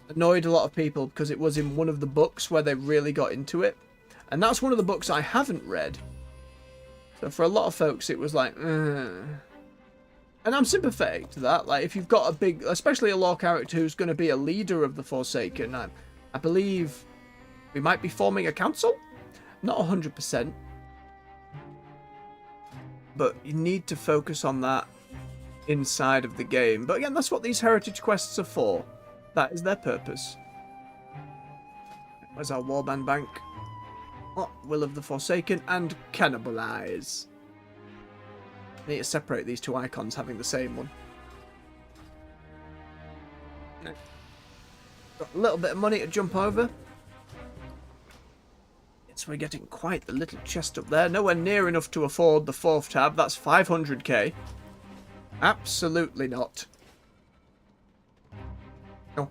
annoyed a lot of people because it was in one of the books where they really got into it. And that's one of the books I haven't read. So for a lot of folks, it was like, And I'm sympathetic to that. Like, if you've got a big, especially a lore character who's going to be a leader of the Forsaken, I believe we might be forming a council? Not 100%. But you need to focus on that inside of the game. But again, that's what these heritage quests are for. That is their purpose. Where's our warband bank? Oh, Will of the Forsaken and Cannibalize. I need to separate these two icons having the same one. Got a little bit of money to jump over. Yes, we're getting quite the little chest up there. Nowhere near enough to afford the 4th tab. That's 500k. Absolutely not. Oh,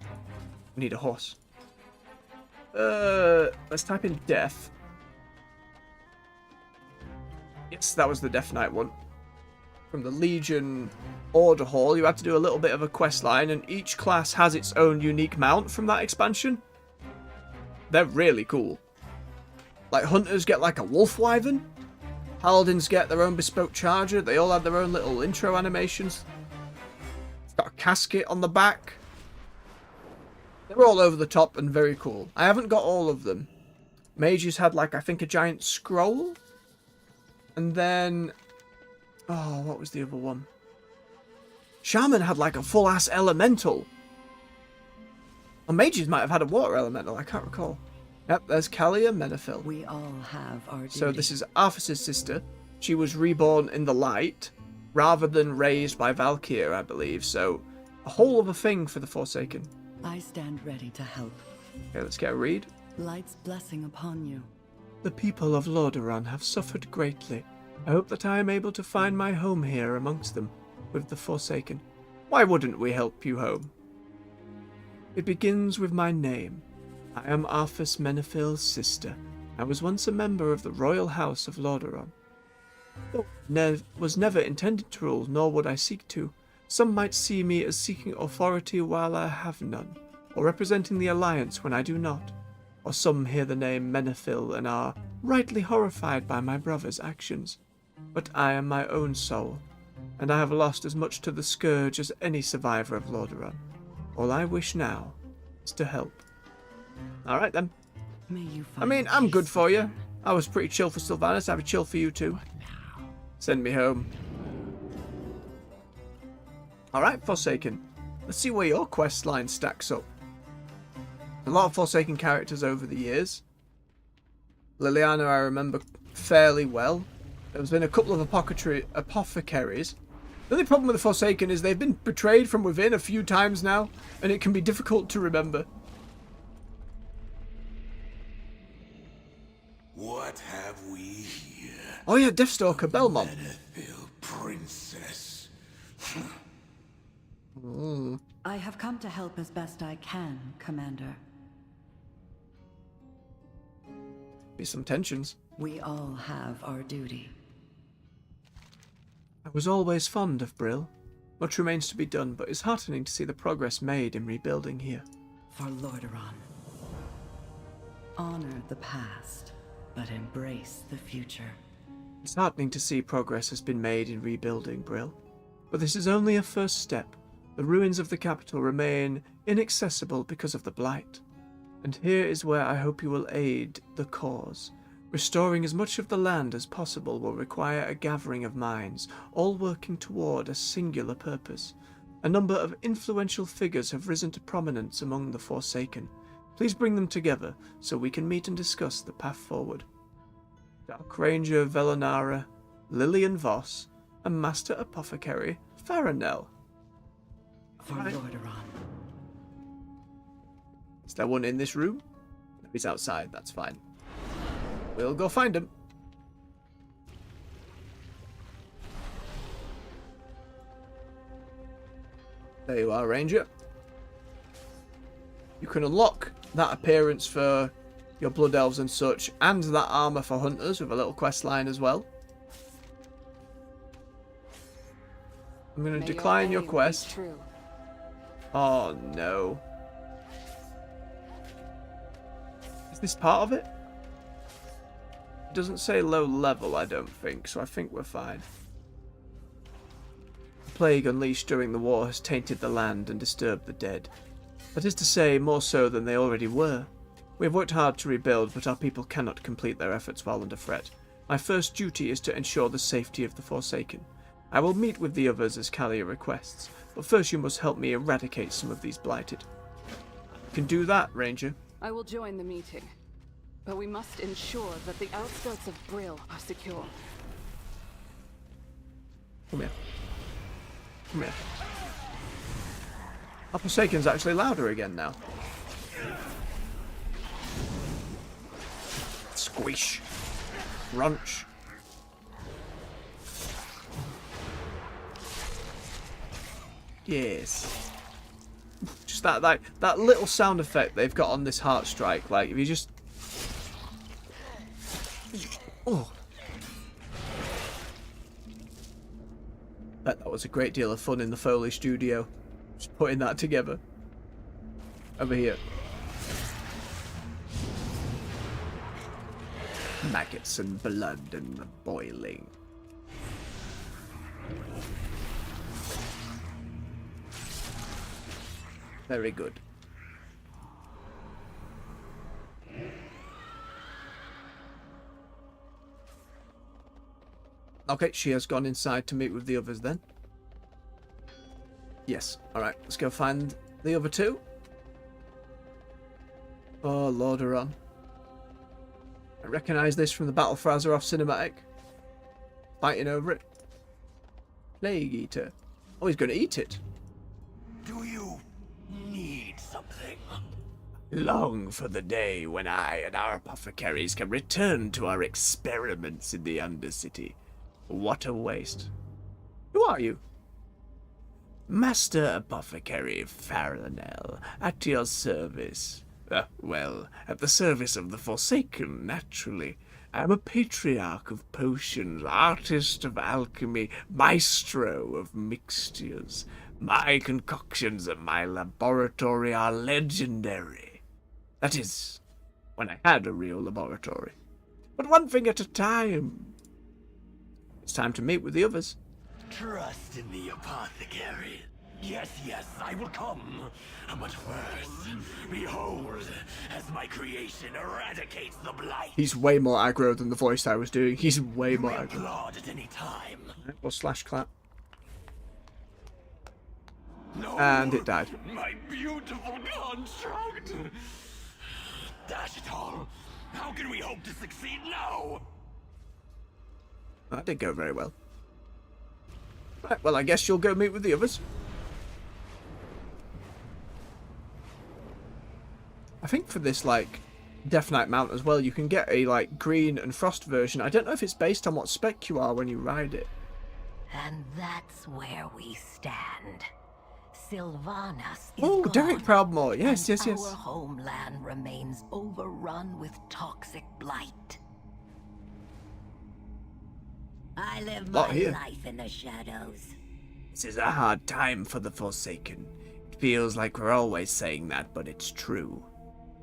we need a horse. Let's type in death. Yes, that was the Death Knight one. From the Legion Order Hall, you had to do a little bit of a quest line, and each class has its own unique mount from that expansion. They're really cool. Like, Hunters get like a wolf wyvern. Paladins get their own bespoke charger. They all have their own little intro animations. It's got a casket on the back. They're all over the top and very cool. I haven't got all of them. Mages had like, I think, a giant scroll. And then... oh, what was the other one? Shaman had like a full-ass elemental. Or Mages might have had a water elemental. I can't recall. Yep, there's Kalia Menethil. We all have our duty. So this is Arthas's sister. She was reborn in the light, rather than raised by Valkyr, I believe. So, a whole other thing for the Forsaken. I stand ready to help. Okay, let's get a read. Light's blessing upon you. The people of Lordaeron have suffered greatly. I hope that I am able to find my home here amongst them, with the Forsaken. Why wouldn't we help you home? It begins with my name. I am Arthas Menethil's sister. I was once a member of the royal house of Lordaeron. Though was never intended to rule, nor would I seek to. Some might see me as seeking authority while I have none, or representing the Alliance when I do not. Or some hear the name Menethil and are rightly horrified by my brother's actions. But I am my own soul, and I have lost as much to the Scourge as any survivor of Lordaeron. All I wish now is to help. Alright then. May you find I mean, I'm good for you. I was pretty chill for Sylvanas. I have a chill for you too. Send me home. Alright, Forsaken. Let's see where your quest line stacks up. A lot of Forsaken characters over the years. Liliana I remember fairly well. There's been a couple of apothecaries. The only problem with the Forsaken is they've been betrayed from within a few times now, and it can be difficult to remember. What have we here? Oh yeah, Deathstalker, Belmont. Princess. I have come to help as best I can, Commander. Be some tensions. We all have our duty. I was always fond of Brill. Much remains to be done, but it's heartening to see the progress made in rebuilding here. For Lordaeron. Honor the past, but embrace the future. It's heartening to see progress has been made in rebuilding Brill. But this is only a first step. The ruins of the capital remain inaccessible because of the Blight. And here is where I hope you will aid the cause. Restoring as much of the land as possible will require a gathering of minds, all working toward a singular purpose. A number of influential figures have risen to prominence among the Forsaken. Please bring them together so we can meet and discuss the path forward. Dark Ranger Velenara, Lillian Voss, and Master Apothecary Farinell. For Lordaeron. Is there one in this room? If he's outside, that's fine. We'll go find him. There you are, Ranger. You can unlock that appearance for your Blood Elves and such, and that armour for Hunters with a little quest line as well. I'm going to decline your quest. Oh no. Is this part of it? It doesn't say low level, I don't think, so I think we're fine. The plague unleashed during the war has tainted the land and disturbed the dead. That is to say, more so than they already were. We have worked hard to rebuild, but our people cannot complete their efforts while under threat. My first duty is to ensure the safety of the Forsaken. I will meet with the others as Kalia requests, but first you must help me eradicate some of these blighted. You can do that, Ranger. I will join the meeting, but we must ensure that the outskirts of Brill are secure. Come here. Come here. Our Forsaken's actually louder again now. Squish. Crunch. Yes. Just that little sound effect they've got on this heart strike. Like, if you just... Oh. Bet that was a great deal of fun in the Foley studio. Just putting that together. Over here. Maggots and blood and boiling. Very good. Okay, she has gone inside to meet with the others then. Yes, alright, let's go find the other two. Oh, Lordaeron. I recognise this from the Battle for Azeroth cinematic. Fighting over it. Plague Eater. Oh, he's going to eat it. Do you need something? Long for the day when I and our apothecaries can return to our experiments in the Undercity. What a waste. Who are you? Master Apothecary Farinell, at your service. Well, at the service of the Forsaken, naturally. I am a patriarch of potions, artist of alchemy, maestro of mixtures. My concoctions at my laboratory are legendary. That is, when I had a real laboratory. But one thing at a time. It's time to meet with the others. Trust in the apothecary. Yes, I will come. But first, behold, as my creation eradicates the blight. He's way more aggro than the voice I was doing. He's way more aggro. Applaud at any time. Or slash clap. No, and it died. My beautiful construct. Dash it all. How can we hope to succeed now? That didn't go very well. Right, well, I guess you'll go meet with the others. I think for this, like, Death Knight mount as well, you can get a, like, green and frost version. I don't know if it's based on what spec you are when you ride it. And that's where we stand. Sylvanas is Oh, gone, Derek Proudmore. Yes, and yes, yes. Our homeland remains overrun with toxic blight. I live my life in the shadows. This is a hard time for the Forsaken. It feels like we're always saying that, but it's true.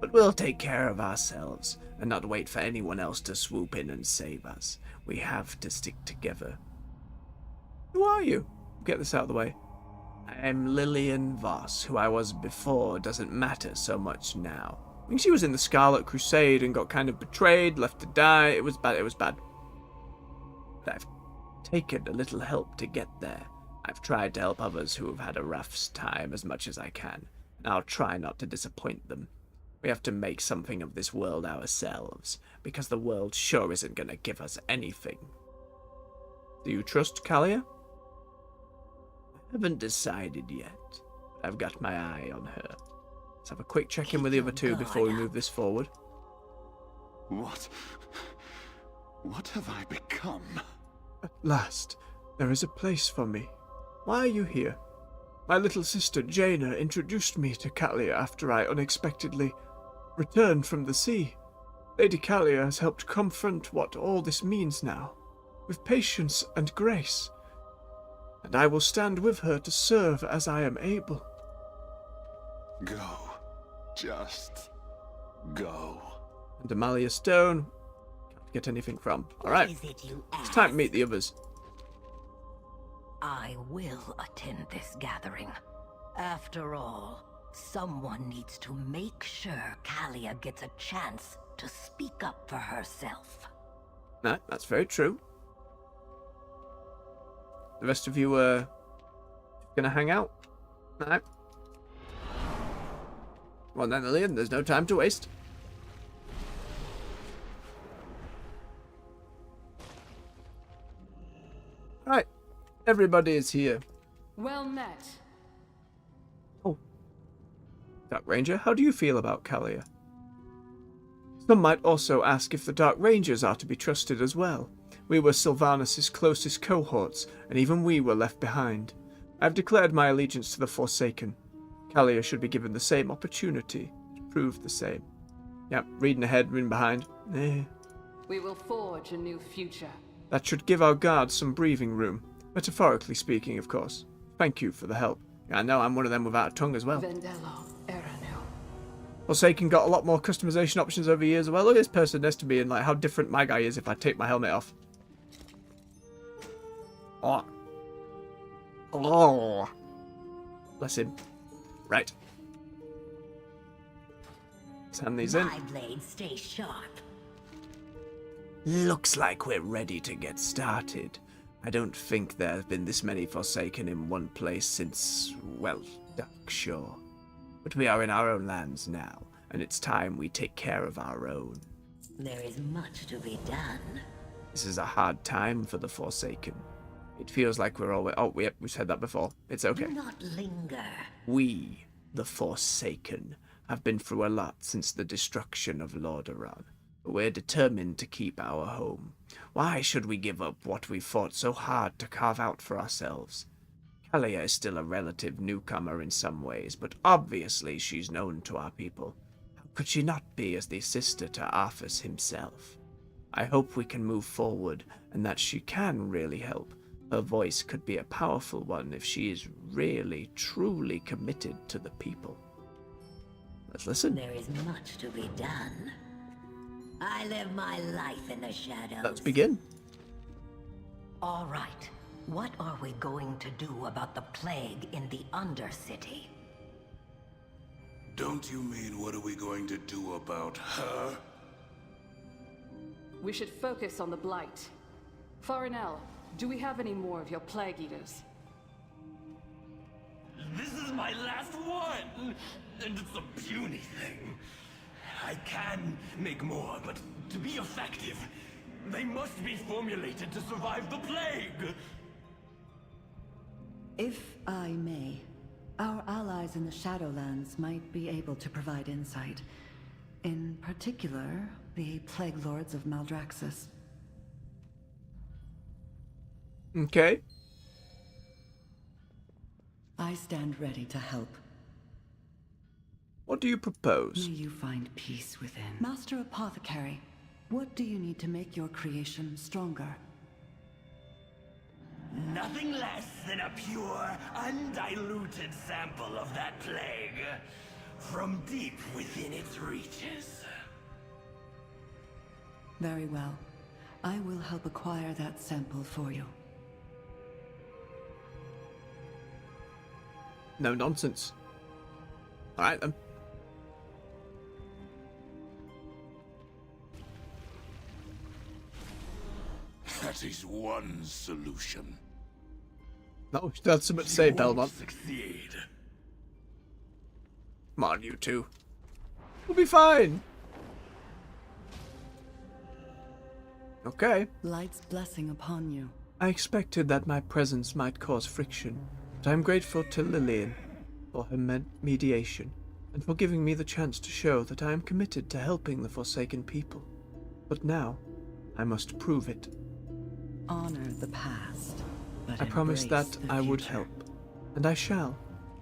But we'll take care of ourselves, and not wait for anyone else to swoop in and save us. We have to stick together. Who are you? Get this out of the way. I'm Lillian Voss. Who I was before doesn't matter so much now. I think she was in the Scarlet Crusade and got kind of betrayed, left to die. It was bad, it was bad. But I've taken a little help to get there. I've tried to help others who have had a rough time as much as I can, and I'll try not to disappoint them. We have to make something of this world ourselves, because the world sure isn't going to give us anything. Do you trust Kalia? I haven't decided yet, but I've got my eye on her. Let's have a quick check-in with the other two before we move this forward. What have I become? At last, there is a place for me. Why are you here? My little sister Jaina introduced me to Kalia after I unexpectedly returned from the sea. Lady Kalia has helped confront what all this means now, with patience and grace. And I will stand with her to serve as I am able. Go. Just go. And Amalia Stone, can't get anything from. Alright, it's time to meet the others. I will attend this gathering. After all, someone needs to make sure Kalia gets a chance to speak up for herself. No, that's very true. The rest of you gonna hang out? No. Well then, Lillian, there's no time to waste. Right, everybody is here. Well met. Oh. Dark Ranger, how do you feel about Kalia? Some might also ask if the Dark Rangers are to be trusted as well. We were Sylvanas' closest cohorts, and even we were left behind. I have declared my allegiance to the Forsaken. Kalia should be given the same opportunity to prove the same. Yep, reading ahead, reading behind. We will forge a new future. That should give our guards some breathing room. Metaphorically speaking, of course. Thank you for the help. I know I'm one of them without a tongue as well. Vendello Eranu. Forsaken got a lot more customization options over the years as well. Look at this person next to me and like how different my guy is if I take my helmet off. Oh. Bless him. Right. Let's hand these in. My blades stay sharp. Looks like we're ready to get started. I don't think there have been this many Forsaken in one place since, well, Darkshore. But we are in our own lands now, and it's time we take care of our own. There is much to be done. This is a hard time for the Forsaken. It feels like we're always... Oh, yep, we've said that before. It's okay. Do not linger. We, the Forsaken, have been through a lot since the destruction of Lordaeron. But we're determined to keep our home. Why should we give up what we fought so hard to carve out for ourselves? Kalia is still a relative newcomer in some ways, but obviously she's known to our people. How could she not be as the sister to Arthas himself? I hope we can move forward, and that she can really help. Her voice could be a powerful one if she is really, truly committed to the people. Let's listen. There is much to be done. I live my life in the shadows. Let's begin. All right. What are we going to do about the plague in the Undercity? Don't you mean what are we going to do about her? We should focus on the Blight. Farinell, do we have any more of your Plague Eaters? This is my last one! And it's a puny thing. I can make more, but to be effective, They must be formulated to survive the plague! If I may, our allies in the Shadowlands might be able to provide insight. In particular, the Plague Lords of Maldraxxus. Okay. I stand ready to help. What do you propose? May you find peace within. Master Apothecary, what do you need to make your creation stronger? Nothing less than a pure, undiluted sample of that plague. From deep within its reaches. Very well. I will help acquire that sample for you. No nonsense. Alright then. That is one solution. No, that's something to say, Belmont. Succeed. Come on, you two. We'll be fine. Okay. Light's blessing upon you. I expected that my presence might cause friction, but I am grateful to Lillian for her mediation and for giving me the chance to show that I am committed to helping the Forsaken people. But now, I must prove it. Honor the past, but I promised that embrace the I would future. help, and I shall.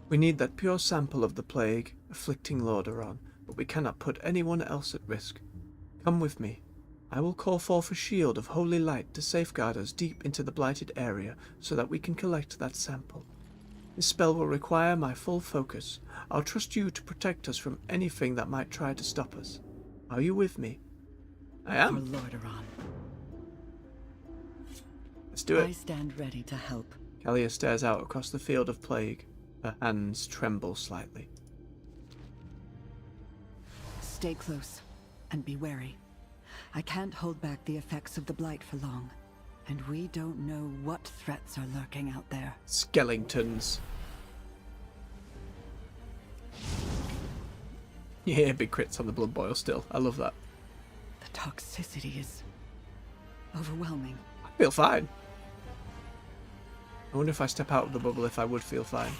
We need that pure sample of the plague afflicting Lordaeron, but we cannot put anyone else at risk. Come with me. I will call forth a shield of holy light to safeguard us deep into the blighted area so that we can collect that sample. This spell will require my full focus. I'll trust you to protect us from anything that might try to stop us. Are you with me? I am. For Lordaeron. Let's do it. I stand ready to help. Kalia stares out across the field of plague. Her hands tremble slightly. Stay close and be wary. I can't hold back the effects of the blight for long, and we don't know what threats are lurking out there. Skeletons. Yeah, big crits on the blood boil still. I love that. The toxicity is overwhelming. I feel fine. I wonder if I step out of the bubble if I would feel fine.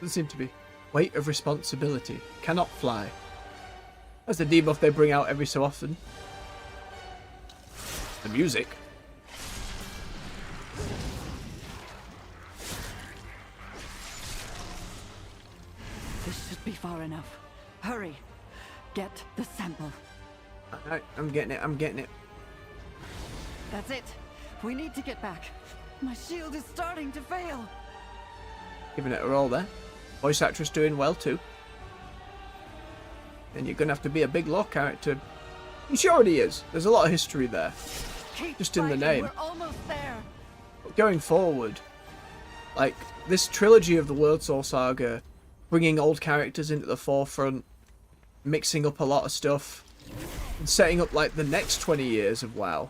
Doesn't seem to be. Weight of responsibility. Cannot fly. That's the debuff they bring out every so often. The music. This should be far enough. Hurry. Get the sample. Alright, I'm getting it. I'm getting it. That's it. We need to get back. My shield is starting to fail. Giving it a roll there. Voice actress doing well too. And you're gonna have to be a big lore character. She already is. There's a lot of history there. Keep just in the fighting. name. We're almost there. But going forward, like this trilogy of the World Soul Saga, bringing old characters into the forefront, mixing up a lot of stuff, and setting up like the next 20 years of WoW.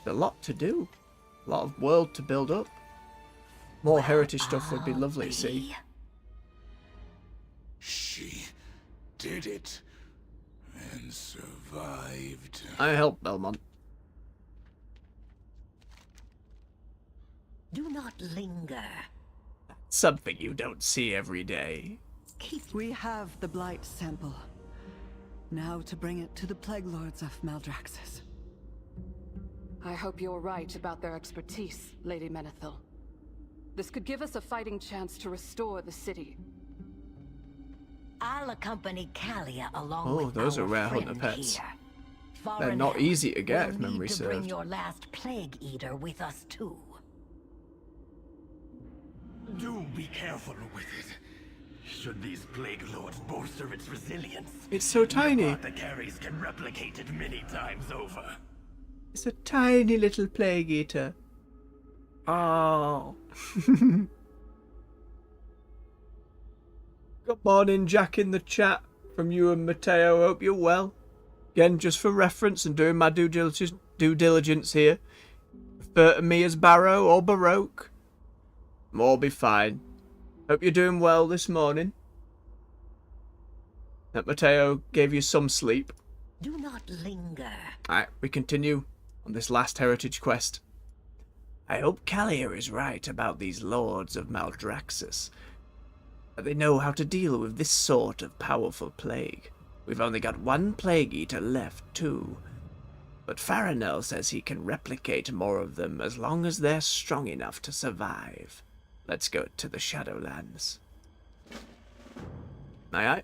There's a lot to do. A lot of world to build up. More heritage stuff would be lovely to see. She did it and survived. I helped Belmont. Do not linger. Something you don't see every day. We have the blight sample. Now to bring it to the Plague Lords of Maldraxxus. I hope you're right about their expertise, Lady Menethil. This could give us a fighting chance to restore the city. I'll accompany Kalia along Oh, with those our are rare friend hunter pets. here. They're not Foreigner, easy to get, we'll if memory need to bring serves. your last plague eater with us too. Do be careful with it. Should these plague lords bolster its resilience, It's so tiny. the apothecaries can replicate it many times over. It's a tiny little plague eater. Oh. Good morning, Jack, in the chat from you and Mateo. Hope you're well. Again, just for reference and doing my due diligence here. Refer to me as Barrow or Baroque. All be fine. Hope you're doing well this morning. Mateo gave you some sleep. Do not linger. Alright, we continue on this last heritage quest. I hope Kalia is right about these lords of Maldraxxus. That they know how to deal with this sort of powerful plague. We've only got one plague eater left, too. But Farinel says he can replicate more of them as long as they're strong enough to survive. Let's go to the Shadowlands. Aye.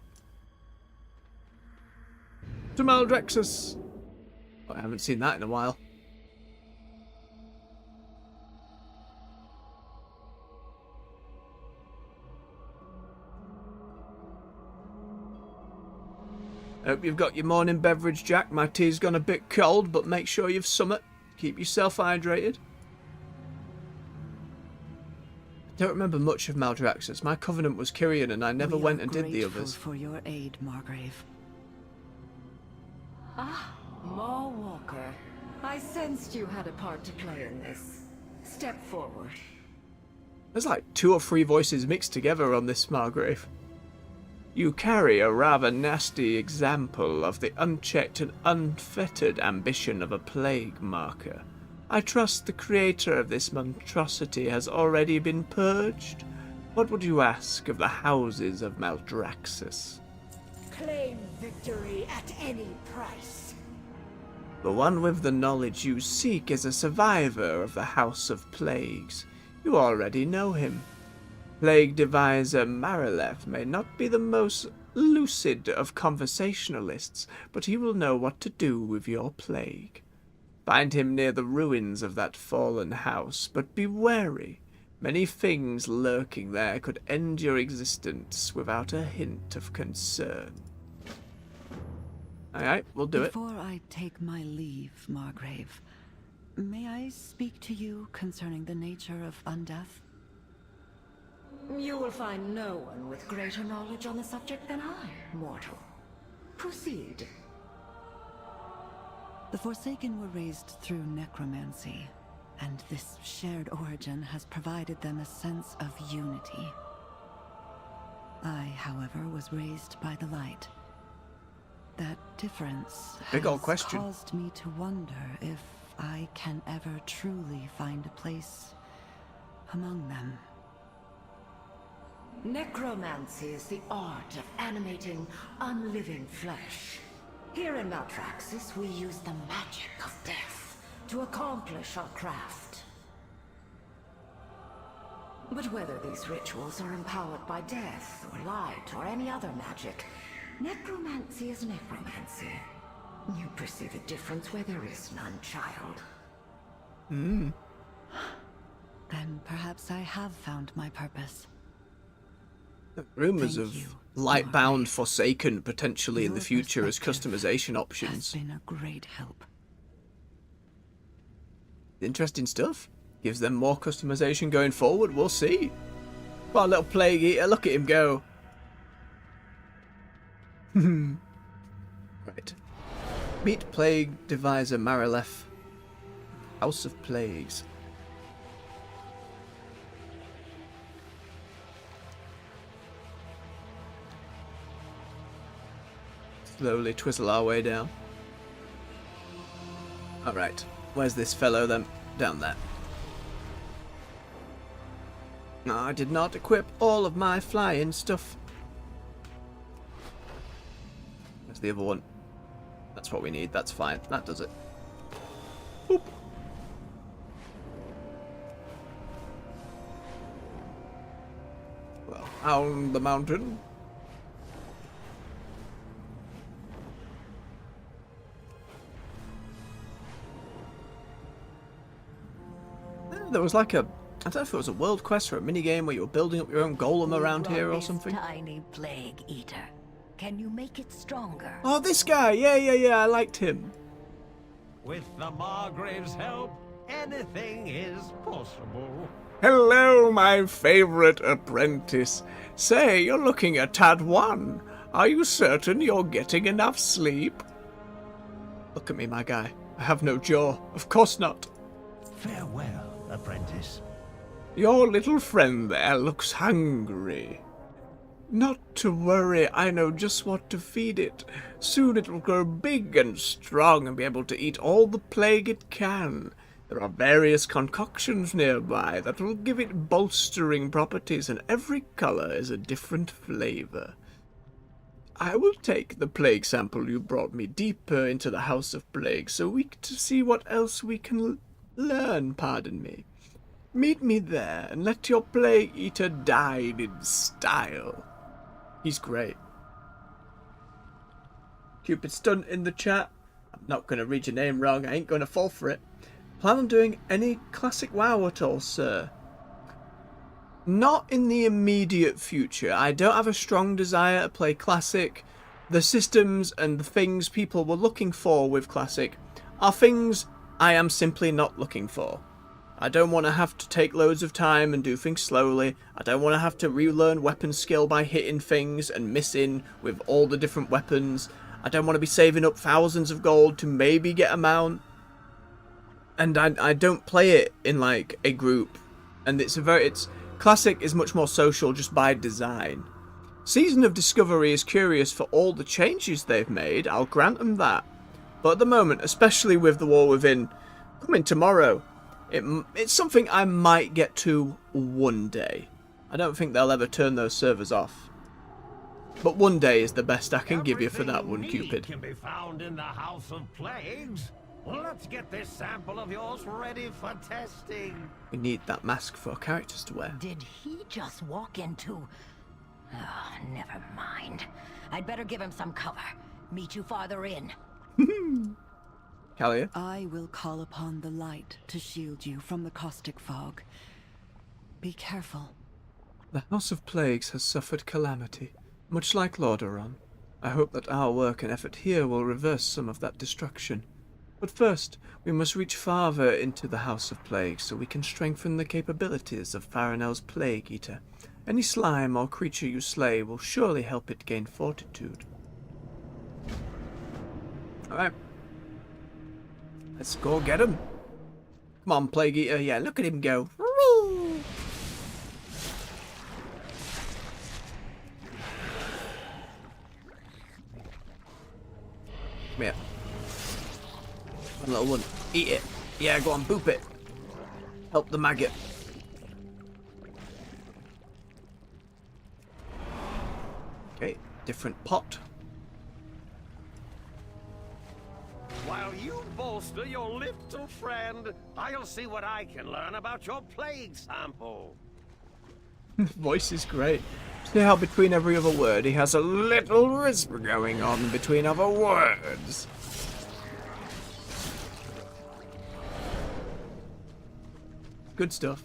To Maldraxxus. Oh, I haven't seen that in a while. Hope you've got your morning beverage, Jack. My tea's gone a bit cold, but make sure you've some it. Keep yourself hydrated. I don't remember much of Maldraxxus. My covenant was Kyrian, and I never went and did the others. For your aid, Margrave. Ah, Maw Walker. I sensed you had a part to play in this. Step forward. There's like 2 or 3 voices mixed together on this Margrave. You carry a rather nasty example of the unchecked and unfettered ambition of a plague marker. I trust the creator of this monstrosity has already been purged. What would you ask of the houses of Maldraxxus? Claim victory at any price. The one with the knowledge you seek is a survivor of the House of Plagues. You already know him. Plague deviser Marileth may not be the most lucid of conversationalists, but he will know what to do with your plague. Find him near the ruins of that fallen house, but be wary. Many things lurking there could end your existence without a hint of concern. Alright, we'll do it. Before I take my leave, Margrave, may I speak to you concerning the nature of undeath? You will find no one with greater knowledge on the subject than I, mortal. Proceed. The Forsaken were raised through necromancy, and this shared origin has provided them a sense of unity. I, however, was raised by the light. That difference Big old has question. caused me to wonder if I can ever truly find a place among them. Necromancy is the art of animating unliving flesh. Here in Maldraxxus, we use the magic of death to accomplish our craft. But whether these rituals are empowered by death, or light, or any other magic, necromancy is necromancy. You perceive a difference where there is none, child. Then perhaps I have found my purpose. Rumours of Lightbound Forsaken potentially in the future as customization options. Has been a great help. Interesting stuff. Gives them more customization going forward. We'll see. What a little plague eater. Look at him go. Right. Meet Plague Deviser Marileth. House of Plagues. Slowly twizzle our way down. Alright, where's this fellow then? Down there. No, I did not equip all of my flying stuff. Where's the other one? That's what we need, that's fine. That does it. Boop. Well, down the mountain. There was like a, I don't know if it was a world quest or a minigame where you were building up your own golem around here or something. Tiny plague eater. Can you make it stronger? Oh, this guy! Yeah, I liked him. With the Margrave's help, anything is possible. Hello, my favorite apprentice. Say, you're looking a tad wan. Are you certain you're getting enough sleep? Look at me, my guy. I have no jaw. Of course not. Farewell, apprentice. Your little friend there looks hungry. Not to worry, I know just what to feed it. Soon it will grow big and strong and be able to eat all the plague it can. There are various concoctions nearby that will give it bolstering properties, and every color is a different flavor. I will take the plague sample you brought me deeper into the House of Plague so we can see what else we can learn, pardon me. Meet me there and let your plague eater dine in style. He's great. Cupid Stunt in the chat. I'm not going to read your name wrong. I ain't going to fall for it. Plan on doing any classic WoW at all, sir? Not in the immediate future. I don't have a strong desire to play classic. The systems and the things people were looking for with classic are things I am simply not looking for. I don't want to have to take loads of time and do things slowly. I don't want to have to relearn weapon skill by hitting things and missing with all the different weapons. I don't want to be saving up thousands of gold to maybe get a mount. And I don't play it in like a group. And it's classic is much more social just by design. Season of Discovery is curious for all the changes they've made. I'll grant them that. But at the moment, especially with the War Within coming tomorrow, it's something I might get to one day. I don't think they'll ever turn those servers off. But one day is the best I can give you for that one, Cupid. Can be found in the House of Plagues. Let's get this sample of yours ready for testing. We need that mask for our characters to wear. Did he just walk into... Oh, never mind. I'd better give him some cover. Meet you farther in. Kalia? I will call upon the light to shield you from the caustic fog. Be careful. The House of Plagues has suffered calamity, much like Lordaeron. I hope that our work and effort here will reverse some of that destruction. But first, we must reach farther into the House of Plagues so we can strengthen the capabilities of Farinel's Plague Eater. Any slime or creature you slay will surely help it gain fortitude. Alright. Let's go get him. Come on, Plague Eater. Yeah, look at him go. Woo! Come here. One little one. Eat it. Yeah, go on, boop it. Help the maggot. Okay, different pot. While you bolster your little friend, I'll see what I can learn about your plague sample. Voice is great. See how between every other word he has a little whisper going on between other words. Good stuff.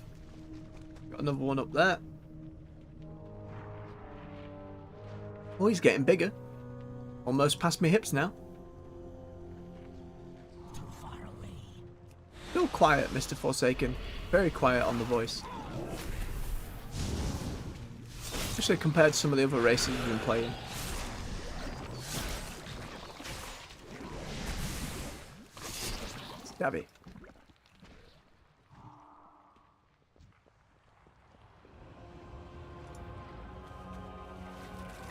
Got another one up there. Oh, he's getting bigger. Almost past my hips now. Still quiet, Mr. Forsaken. Very quiet on the voice. Especially compared to some of the other races we've been playing. Stabby.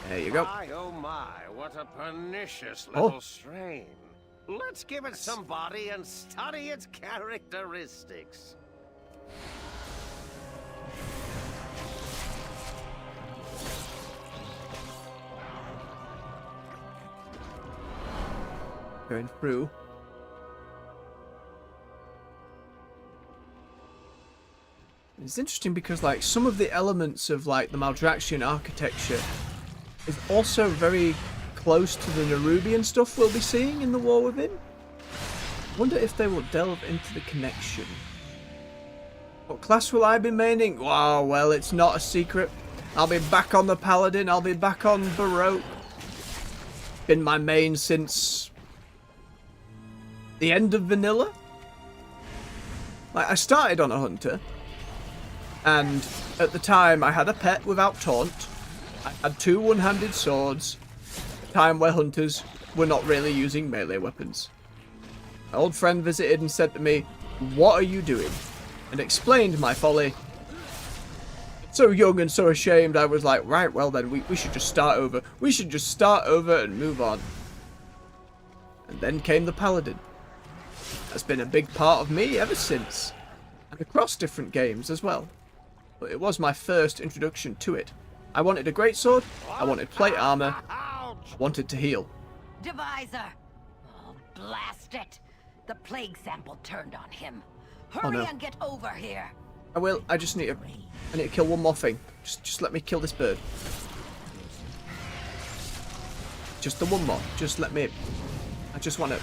There you go. My, oh my, what a pernicious little Oh. strain. Let's give it some body and study its characteristics. Going through. It's interesting because like some of the elements of like the Maldraxian architecture is also very close to the Nerubian stuff we'll be seeing in the War Within. Wonder if they will delve into the connection. What class will I be maining? Wow, well, it's not a secret. I'll be back on the Paladin. I'll be back on Baroque. Been my main since the end of Vanilla. Like, I started on a Hunter. And at the time, I had a pet without taunt. I had 2 one-handed swords. A time where Hunters were not really using melee weapons. My old friend visited and said to me, "What are you doing?" And explained my folly. so young and so ashamed, I was like, right, well then, we should just start over. We should just start over and move on. And then came the Paladin. That's been a big part of me ever since. And across different games as well. But it was my first introduction to it. I wanted a greatsword, I wanted plate armor, I wanted to heal. Divisor! Oh, blast it! The plague sample turned on him. Hurry Oh, no. and get over here. I will, I need to kill one more thing. Just let me kill this bird. Just the one more. Just let me... I just want to...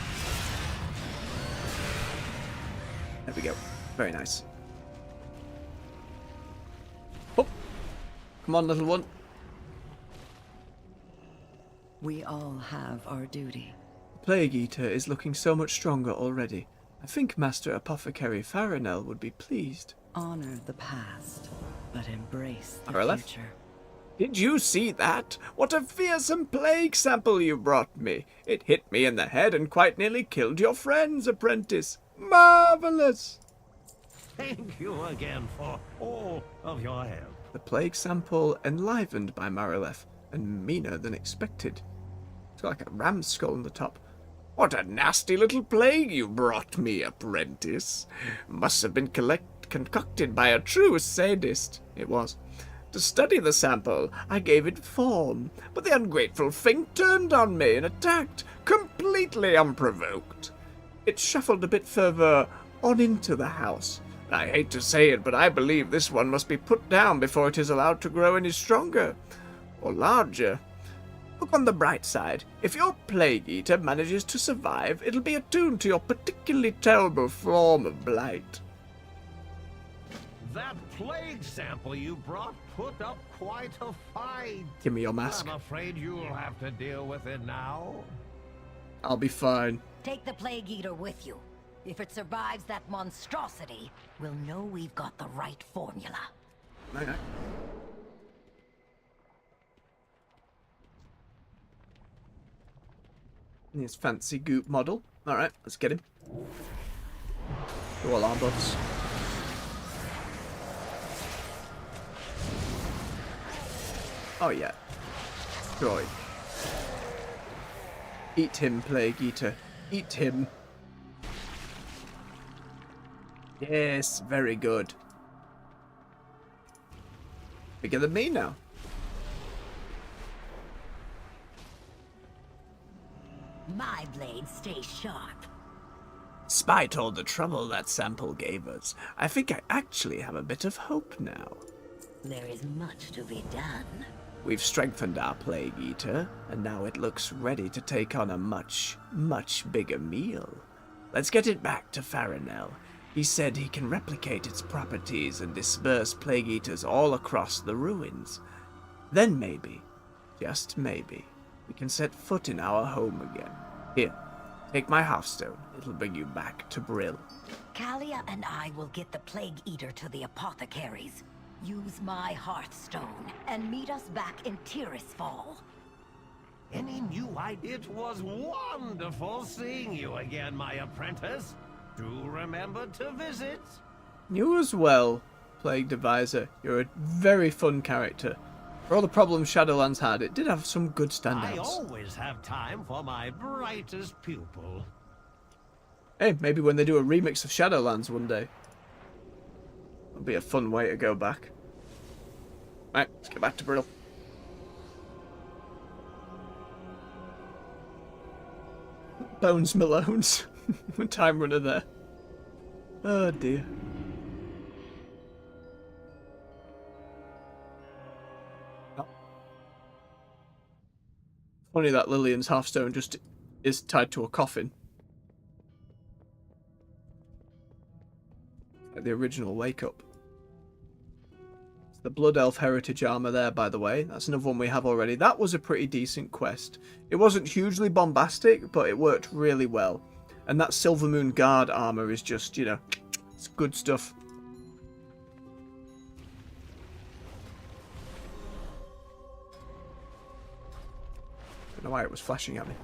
There we go. Very nice. Oh! Come on, little one. We all have our duty. Plague Eater is looking so much stronger already. I think Master Apothecary Farinel would be pleased. Honor the past, but embrace the Araleth? future. Did you see that? What a fearsome plague sample you brought me. It hit me in the head and quite nearly killed your friends, apprentice. Marvelous! Thank you again for all of your help. The plague sample enlivened by Marileth, and meaner than expected. It's got like a ram's skull on the top. What a nasty little plague you brought me, apprentice. Must have been concocted by a true sadist. It was. To study the sample, I gave it form, but the ungrateful thing turned on me and attacked, completely unprovoked. It shuffled a bit further on into the house. I hate to say it, but I believe this one must be put down before it is allowed to grow any stronger. Or larger. Look on the bright side. If your Plague Eater manages to survive, it'll be attuned to your particularly terrible form of blight. That plague sample you brought put up quite a fight. Give me your mask. I'm afraid you'll have to deal with it now. I'll be fine. Take the Plague Eater with you. If it survives that monstrosity, we'll know we've got the right formula. Okay. His fancy goop model. Alright, let's get him. Do all our buffs. Oh yeah. Destroy. Eat him, Plague Eater. Eat him. Yes, very good. Bigger than me now. My blades stay sharp. Despite all the trouble that sample gave us, I think I actually have a bit of hope now. There is much to be done. We've strengthened our Plague Eater, and now it looks ready to take on a much, much bigger meal. Let's get it back to Farinel. He said he can replicate its properties and disperse Plague Eaters all across the ruins. Then maybe, just maybe, we can set foot in our home again. Here, take my hearthstone. It'll bring you back to Brill. Kalia and I will get the Plague Eater to the apothecaries. Use my hearthstone and meet us back in Tirisfal. Any new idea? It was wonderful seeing you again, my apprentice. Do remember to visit. You as well, Plague Divisor. You're a very fun character. For all the problems Shadowlands had, it did have some good standouts. I always have time for my brightest pupil. Hey, maybe when they do a remix of Shadowlands one day. That'll be a fun way to go back. Right, let's get back to Brill. Bones Malones. Time runner there. Oh dear. Oh. Funny that Lillian's hearthstone just is tied to a coffin. Like the original Wake Up. It's the Blood Elf Heritage armor there, by the way. That's another one we have already. That was a pretty decent quest. It wasn't hugely bombastic, but it worked really well. And that Silver Moon Guard armor is just, you know, it's good stuff. Don't know why it was flashing at me.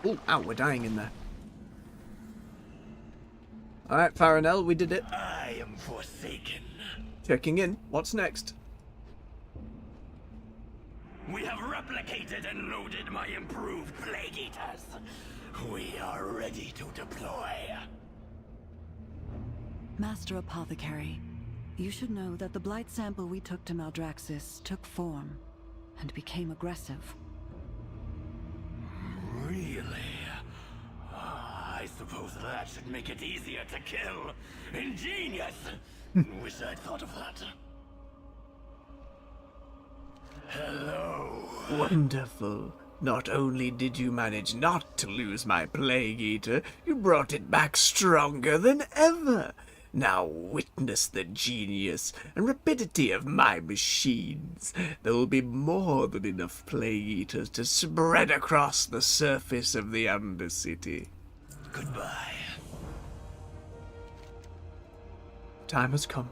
Oh, ow, we're dying in there. Alright, Farinell, we did it. I am forsaken. Checking in. What's next? We have replicated and loaded my improved Plague Eaters. We are ready to deploy. Master Apothecary, you should know that the blight sample we took to Maldraxxus took form and became aggressive. Really? I suppose that should make it easier to kill. Ingenious! Wish I'd thought of that. Hello. Wonderful. Not only did you manage not to lose my Plague Eater, you brought it back stronger than ever. Now witness the genius and rapidity of my machines. There will be more than enough Plague Eaters to spread across the surface of the Undercity. Goodbye. Time has come.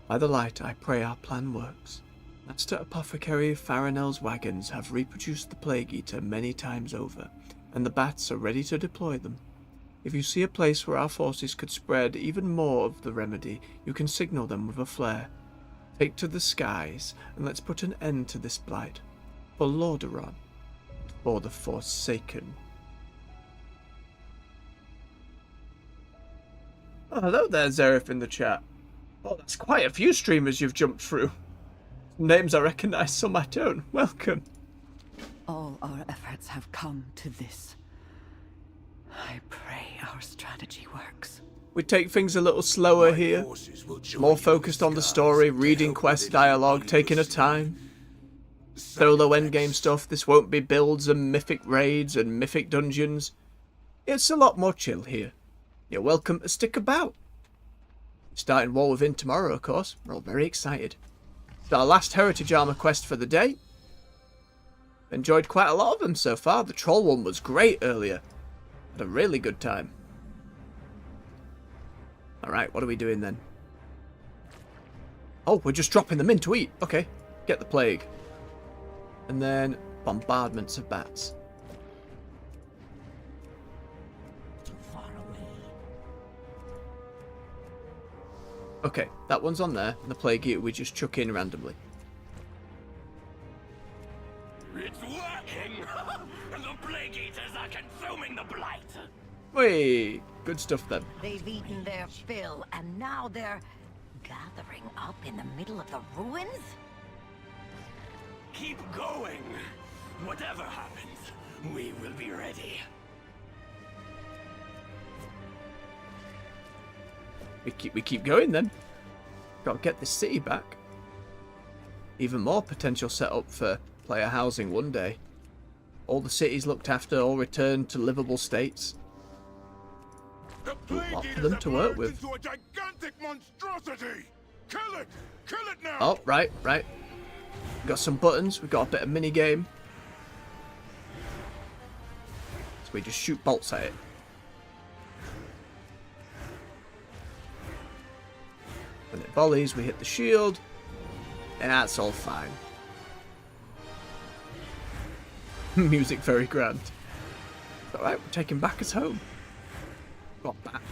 By the light, I pray our plan works. Master Apothecary Farinell's wagons have reproduced the Plague Eater many times over, and the bats are ready to deploy them. If you see a place where our forces could spread even more of the remedy, you can signal them with a flare. Take to the skies, and let's put an end to this blight. For Lordaeron, for the Forsaken. Oh, hello there, Zerif in the chat. Oh, that's quite a few streamers you've jumped through. Some names I recognise, some I don't. Welcome. All our efforts have come to this. I pray our strategy works. We take things a little slower here. More focused on the story, reading quest dialogue, taking our time. Solo endgame stuff. This won't be builds and mythic raids and mythic dungeons. It's a lot more chill here. You're welcome to stick about. Starting War Within tomorrow, of course. We're all very excited. It's our last Heritage Armour quest for the day. Enjoyed quite a lot of them so far. The troll one was great earlier. Had a really good time. Alright, what are we doing then? Oh, we're just dropping them in to eat. Okay, get the plague. And then bombardments of bats. Okay, that one's on there, and the plague eater we just chuck in randomly. It's working! The Plague Eaters are consuming the blight! Wait, good stuff then. They've eaten their fill, and now they're gathering up in the middle of the ruins? Keep going! Whatever happens, we will be ready. We keep going then. Gotta get this city back. Even more potential setup for player housing one day. All the cities looked after, all returned to livable states. A lot for them to work with. Into a gigantic monstrosity. Kill it! Kill it now! Oh, right. Got some buttons, we've got a bit of mini game. So we just shoot bolts at it. When it volleys, we hit the shield. And that's all fine. Music very grand. Alright, we're taking back us home. Got back.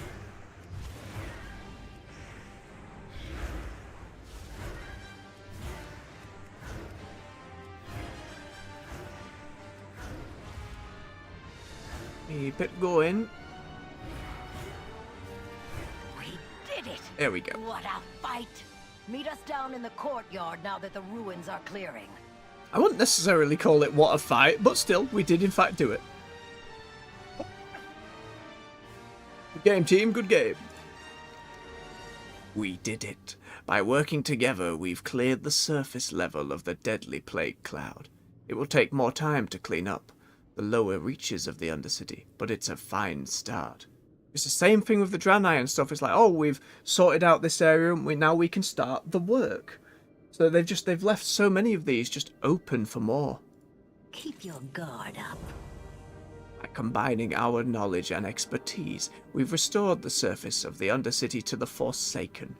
Keep it going. We did it! There we go. What a fight! Meet us down in the courtyard now that the ruins are clearing. I wouldn't necessarily call it what a fight, but still, we did in fact do it. Good game, team, good game. We did it. By working together, we've cleared the surface level of the deadly plague cloud. It will take more time to clean up the lower reaches of the Undercity, but it's a fine start. It's the same thing with the Draenei and stuff. It's like, oh, we've sorted out this area, and now we can start the work. So they've left so many of these just open for more. Keep your guard up. By combining our knowledge and expertise, we've restored the surface of the Undercity to the Forsaken.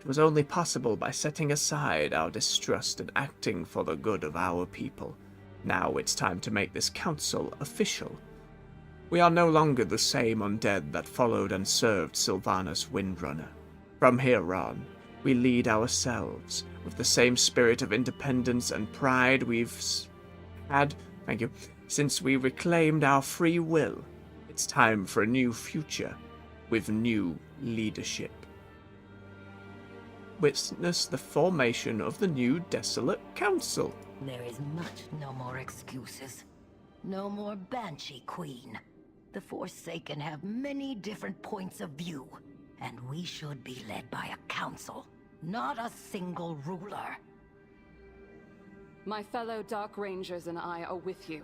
It was only possible by setting aside our distrust and acting for the good of our people. Now it's time to make this council official. We are no longer the same undead that followed and served Sylvanas Windrunner. From here on, we lead ourselves with the same spirit of independence and pride we've had, since we reclaimed our free will. It's time for a new future with new leadership. Witness the formation of the new Desolate Council. There is no more excuses. No more Banshee Queen. The Forsaken have many different points of view, and we should be led by a council, not a single ruler. My fellow Dark Rangers and I are with you.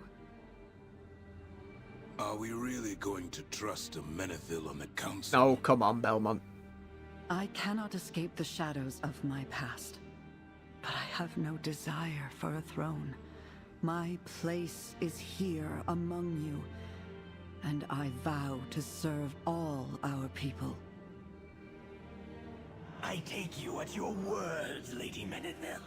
Are we really going to trust a Menethil on the council? Oh, come on, Belmont. I cannot escape the shadows of my past, but I have no desire for a throne. My place is here among you, and I vow to serve all our people. I take you at your words, Lady Menethil.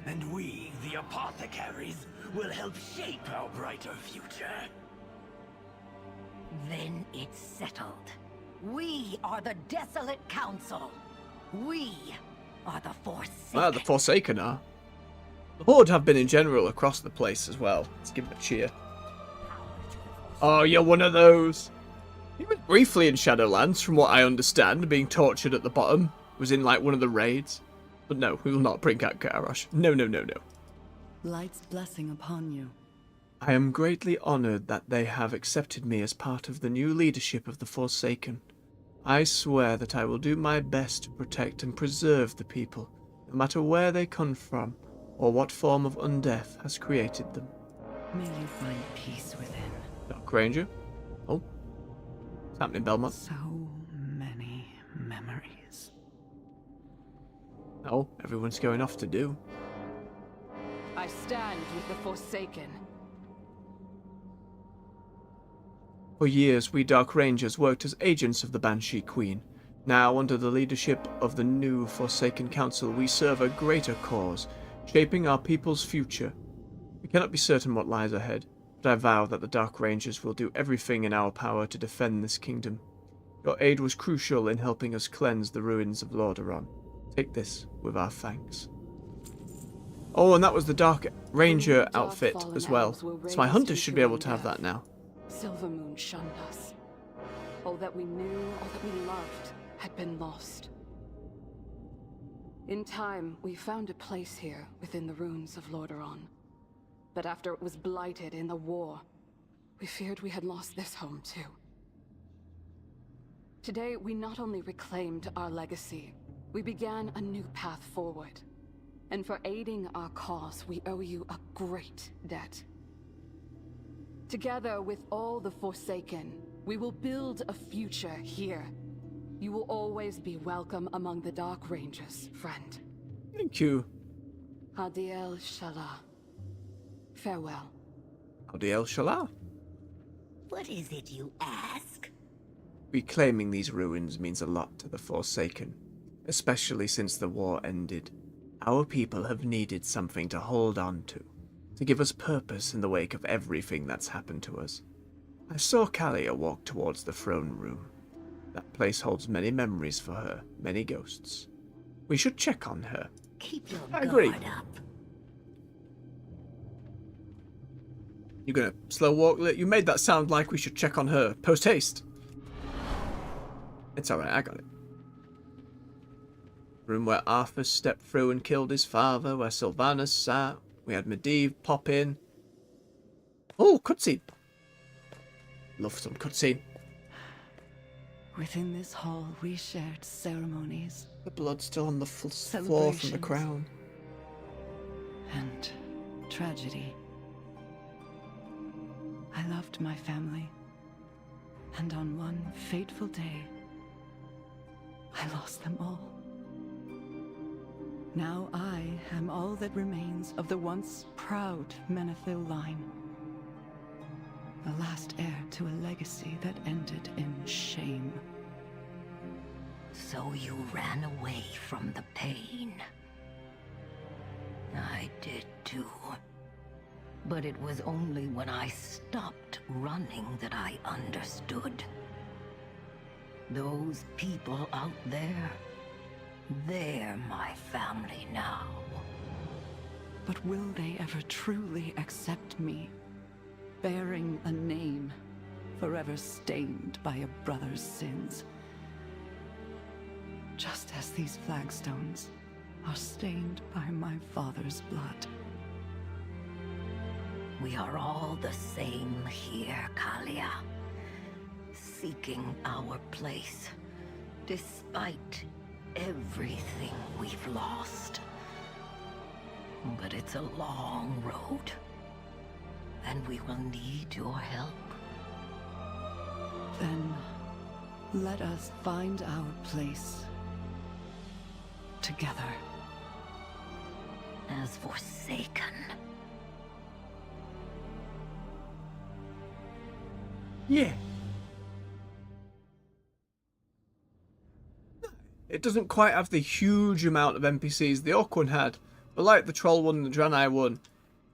And we, the apothecaries, will help shape our brighter future. Then it's settled. We are the Desolate Council. We are the Forsaken. Well, the Forsaken are. The Horde have been in general across the place as well. Let's give them a cheer. Oh, you're one of those. He was briefly in Shadowlands, from what I understand, being tortured at the bottom. Was in, like, one of the raids. But no, we will not bring out Karash. No, no, no, no. Light's blessing upon you. I am greatly honored that they have accepted me as part of the new leadership of the Forsaken. I swear that I will do my best to protect and preserve the people, no matter where they come from, or what form of undeath has created them. May you find peace within. Dark Ranger? Oh. What's happening, Belmont? So many memories. Oh, everyone's going off to do. I stand with the Forsaken. For years, we Dark Rangers worked as agents of the Banshee Queen. Now, under the leadership of the new Forsaken Council, we serve a greater cause, shaping our people's future. We cannot be certain what lies ahead, but I vow that the Dark Rangers will do everything in our power to defend this kingdom. Your aid was crucial in helping us cleanse the ruins of Lordaeron. Take this with our thanks. Oh, and that was the Dark Ranger outfit as well. So my hunters should be able to have that now. Silvermoon shunned us. All that we knew, all that we loved, had been lost. In time, we found a place here within the ruins of Lordaeron. But after it was blighted in the war, we feared we had lost this home too. Today, we not only reclaimed our legacy, we began a new path forward. And for aiding our cause, we owe you a great debt. Together with all the Forsaken, we will build a future here. You will always be welcome among the Dark Rangers, friend. Thank you. Hadiel Shalah. Farewell. Hadiel Shalah. What is it you ask? Reclaiming these ruins means a lot to the Forsaken, especially since the war ended. Our people have needed something to hold on to give us purpose in the wake of everything that's happened to us. I saw Kalia walk towards the throne room. That place holds many memories for her, many ghosts. We should check on her. Keep your I agree. guard up. You're gonna slow walk? You made that sound like we should check on her. Post haste. It's alright, I got it. Room where Arthur stepped through and killed his father, where Sylvanas sat. We had Medivh pop in. Oh, cutscene. Love some cutscene. Within this hall, we shared ceremonies. The blood still on the floor from the crown. And tragedy. I loved my family. And on one fateful day, I lost them all. Now I am all that remains of the once proud Menethil line. The last heir to a legacy that ended in shame. So you ran away from the pain. I did too. But it was only when I stopped running that I understood. Those people out there, they're my family now. But will they ever truly accept me, bearing a name forever stained by a brother's sins? Just as these flagstones are stained by my father's blood. We are all the same here, Kalia. Seeking our place, despite everything we've lost. But it's a long road, and we will need your help. Then, let us find our place together. As Forsaken. Yeah. It doesn't quite have the huge amount of NPCs the Orc one had, but like the Troll one and the Draenei one,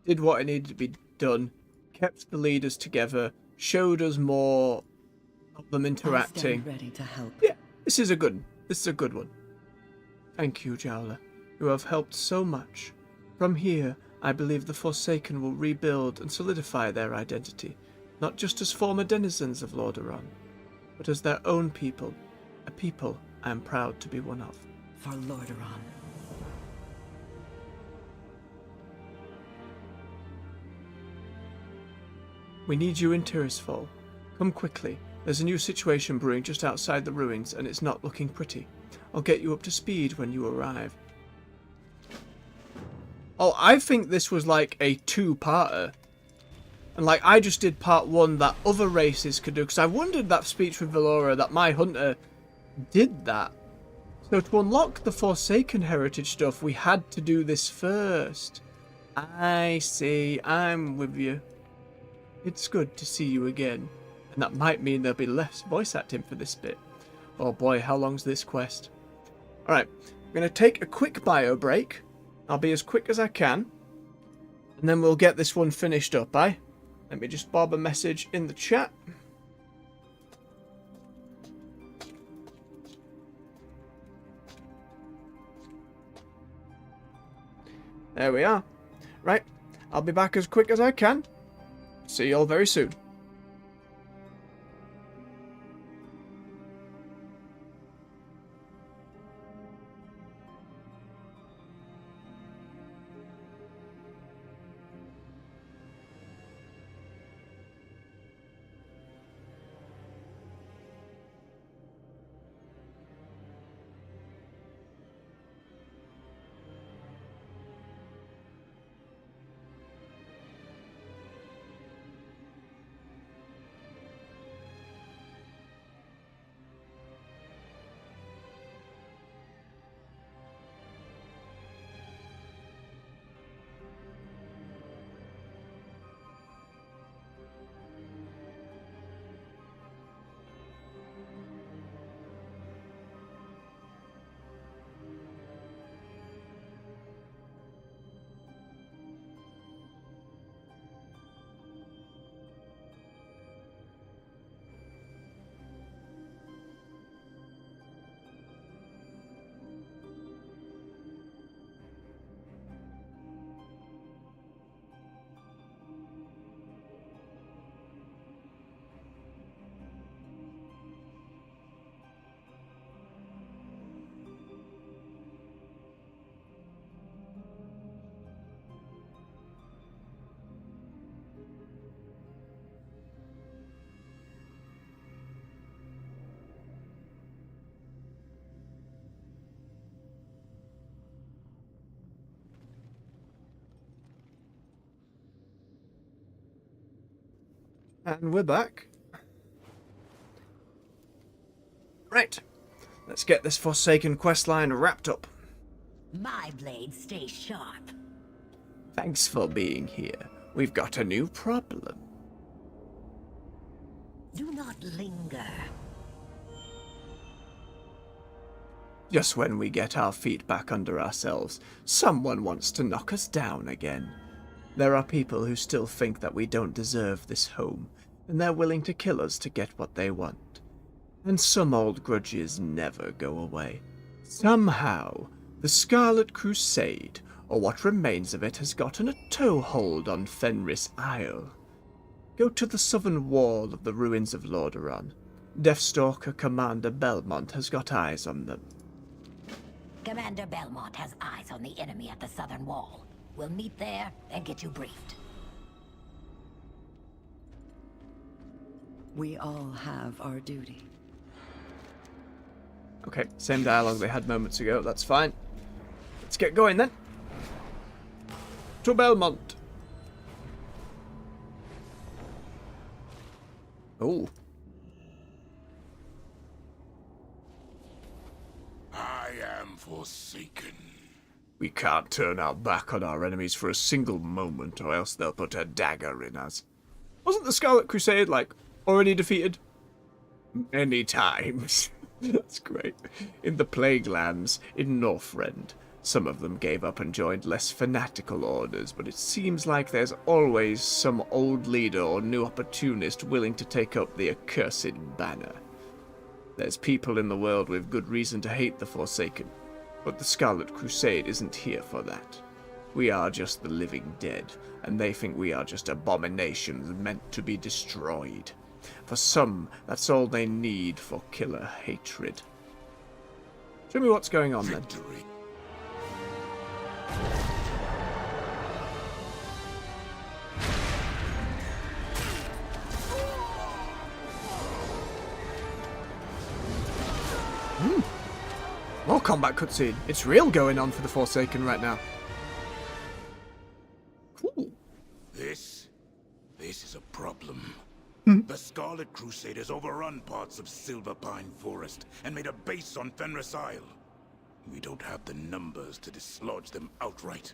did what it needed to be done, kept the leaders together, showed us more of them interacting. I stand ready to help. Yeah, this is a good one. Thank you, Jowler. You have helped so much. From here, I believe the Forsaken will rebuild and solidify their identity, not just as former denizens of Lordaeron, but as their own people, a people I am proud to be one of. For Lordaeron. We need you in Tirisfal. Come quickly. There's a new situation brewing just outside the ruins, and it's not looking pretty. I'll get you up to speed when you arrive. Oh, I think this was like a two-parter. And like, I just did part one that other races could do, because I wondered that speech with Valora, that my hunter did that. So to unlock the Forsaken heritage stuff, we had to do this first. I see, I'm with you. It's good to see you again. And that might mean there'll be less voice acting for this bit. Oh boy, how long's this quest? Alright, I'm going to take a quick bio break. I'll be as quick as I can. And then we'll get this one finished up, eh? Let me just bob a message in the chat. There we are. Right, I'll be back as quick as I can. See you all very soon. And we're back. Right, let's get this Forsaken questline wrapped up. My blade stays sharp. Thanks for being here. We've got a new problem. Do not linger. Just when we get our feet back under ourselves, someone wants to knock us down again. There are people who still think that we don't deserve this home, and they're willing to kill us to get what they want. And some old grudges never go away. Somehow, the Scarlet Crusade, or what remains of it, has gotten a toehold on Fenris Isle. Go to the southern wall of the ruins of Lordaeron. Deathstalker Commander Belmont has got eyes on them. Commander Belmont has eyes on the enemy at the southern wall. We'll meet there and get you briefed. We all have our duty. Okay, same dialogue they had moments ago, that's fine. Let's get going then. To Belmont. Oh. I am forsaken. We can't turn our back on our enemies for a single moment, or else they'll put a dagger in us. Wasn't the Scarlet Crusade, like, already defeated? Many times. That's great. In the Plague Lands, in Northrend, some of them gave up and joined less fanatical orders, but it seems like there's always some old leader or new opportunist willing to take up the accursed banner. There's people in the world with good reason to hate the Forsaken, but the Scarlet Crusade isn't here for that. We are just the living dead, and they think we are just abominations meant to be destroyed. For some, that's all they need for killer hatred. Show me what's going on then. More combat cutscene. It's real going on for the Forsaken right now. Cool. This is a problem. Hmm. The Scarlet Crusade has overrun parts of Silverpine Forest and made a base on Fenris Isle. We don't have the numbers to dislodge them outright.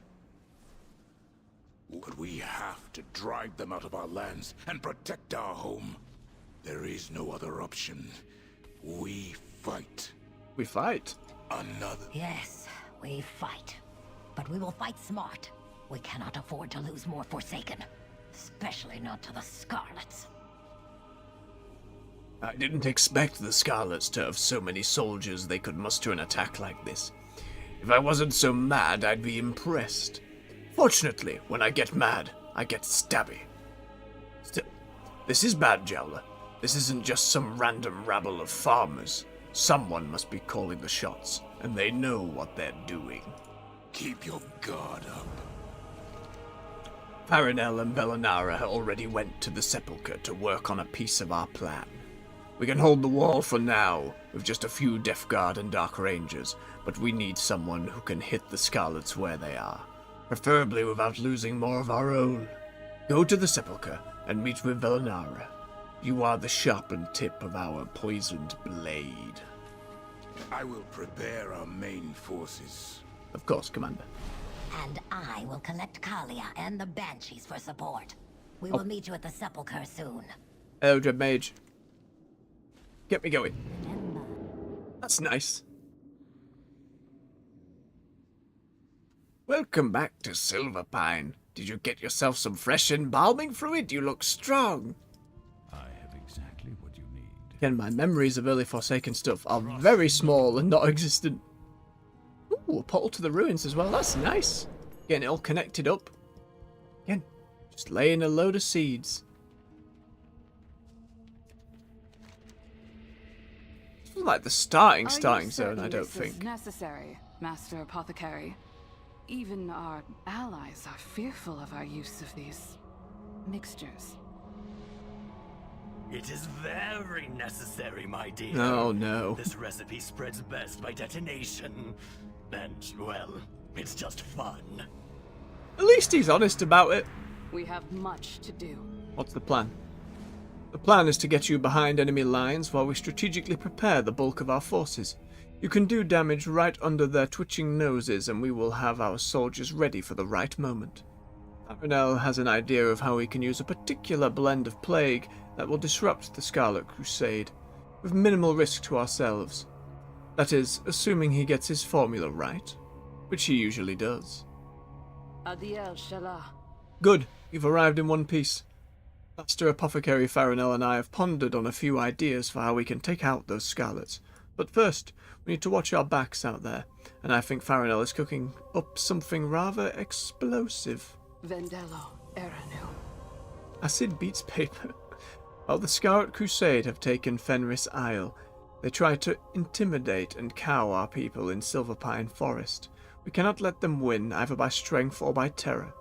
But we have to drive them out of our lands and protect our home. There is no other option. We fight. We fight? Another. Yes, we fight. But we will fight smart. We cannot afford to lose more Forsaken. Especially not to the Scarlets. I didn't expect the Scarlets to have so many soldiers they could muster an attack like this. If I wasn't so mad, I'd be impressed. Fortunately, when I get mad, I get stabby. Still, this is bad, Jowler. This isn't just some random rabble of farmers. Someone must be calling the shots, and they know what they're doing. Keep your guard up. Farinell and Bellinara already went to the Sepulchre to work on a piece of our plan. We can hold the wall for now, with just a few Death Guard and Dark Rangers, but we need someone who can hit the Scarlets where they are, preferably without losing more of our own. Go to the Sepulchre and meet with Bellinara. You are the sharpened tip of our poisoned blade. I will prepare our main forces. Of course, Commander. And I will collect Kalia and the Banshees for support. We will meet you at the Sepulchre soon. Eldred Mage. Get me going. That's nice. Welcome back to Silverpine. Did you get yourself some fresh embalming fluid? You look strong. I have exactly what you need. Again, my memories of early Forsaken stuff are very small and not existent. Ooh, a portal to the ruins as well. That's nice. Getting it all connected up. Again, just laying a load of seeds. It's like the starting zone, I don't think. Necessary, Master Apothecary. Even our allies are fearful of our use of these mixtures. It is very necessary, my dear. Oh, no. This recipe spreads best by detonation. And, well, it's just fun. At least he's honest about it. We have much to do. What's the plan? The plan is to get you behind enemy lines while we strategically prepare the bulk of our forces. You can do damage right under their twitching noses, and we will have our soldiers ready for the right moment. Farinell has an idea of how we can use a particular blend of plague that will disrupt the Scarlet Crusade, with minimal risk to ourselves. That is, assuming he gets his formula right, which he usually does. Adiel Shalah. Good, you've arrived in one piece. Master Apothecary Farinell and I have pondered on a few ideas for how we can take out those Scarlets. But first, we need to watch our backs out there, and I think Farinell is cooking up something rather explosive. Vendello, Eranu. Acid beats paper. While the Scarlet Crusade have taken Fenris Isle, they try to intimidate and cow our people in Silverpine Forest. We cannot let them win, either by strength or by terror.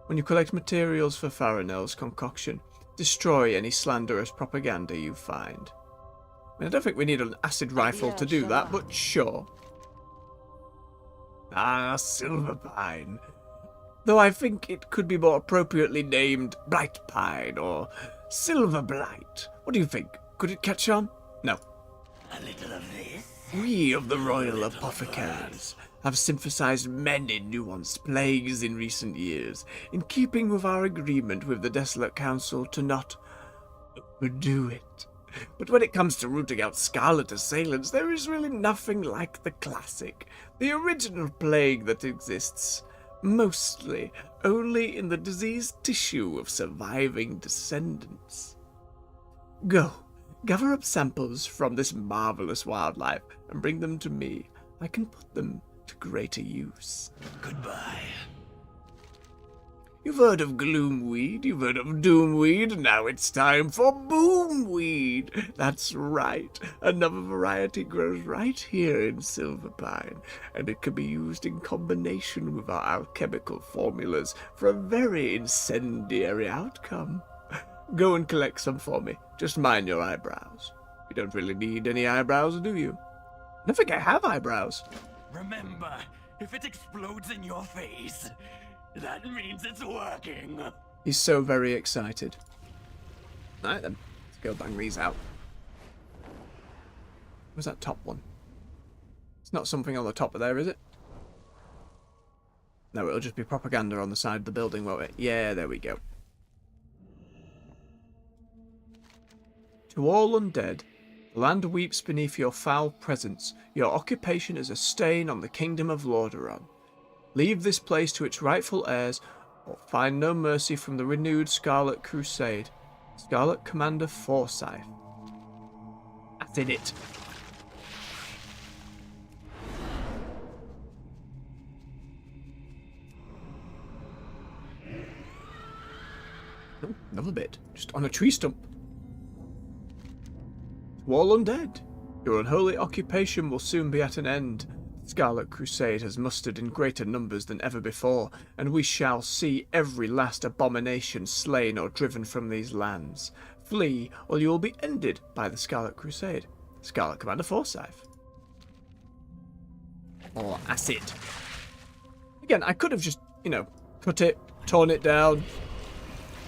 When you collect materials for Farinell's concoction, destroy any slanderous propaganda you find. I mean, I don't think we need an acid rifle to do that, but sure. Ah, Silverpine. Though I think it could be more appropriately named Blight Pine or Silver Blight. What do you think? Could it catch on? No. A little of this. We of the Royal Apothecaries have synthesized many nuanced plagues in recent years, in keeping with our agreement with the Desolate Council to not overdo it. But when it comes to rooting out Scarlet Assailants, there is really nothing like the classic, the original plague that exists, mostly only in the diseased tissue of surviving descendants. Go, gather up samples from this marvelous wildlife and bring them to me. I can put them to greater use. Goodbye. You've heard of Gloomweed, you've heard of Doomweed, now it's time for Boomweed. That's right, another variety grows right here in Silverpine, and it can be used in combination with our alchemical formulas for a very incendiary outcome. Go and collect some for me, just mind your eyebrows. You don't really need any eyebrows, do you? I don't think I have eyebrows. Remember, if it explodes in your face, that means it's working. He's so very excited. Alright then, let's go bang these out. Where's that top one? It's not something on the top of there, is it? No, it'll just be propaganda on the side of the building, won't it? Yeah, there we go. To all undead, the land weeps beneath your foul presence. Your occupation is a stain on the kingdom of Lordaeron. Leave this place to its rightful heirs, or find no mercy from the renewed Scarlet Crusade. Scarlet Commander Forsyth. That's in it. Oh, another bit. Just on a tree stump. To all undead, your unholy occupation will soon be at an end. Scarlet Crusade has mustered in greater numbers than ever before, and we shall see every last abomination slain or driven from these lands. Flee, or you will be ended by the Scarlet Crusade. Scarlet Commander Forsyth. Or acid. Again, I could have just, you know, cut it, torn it down,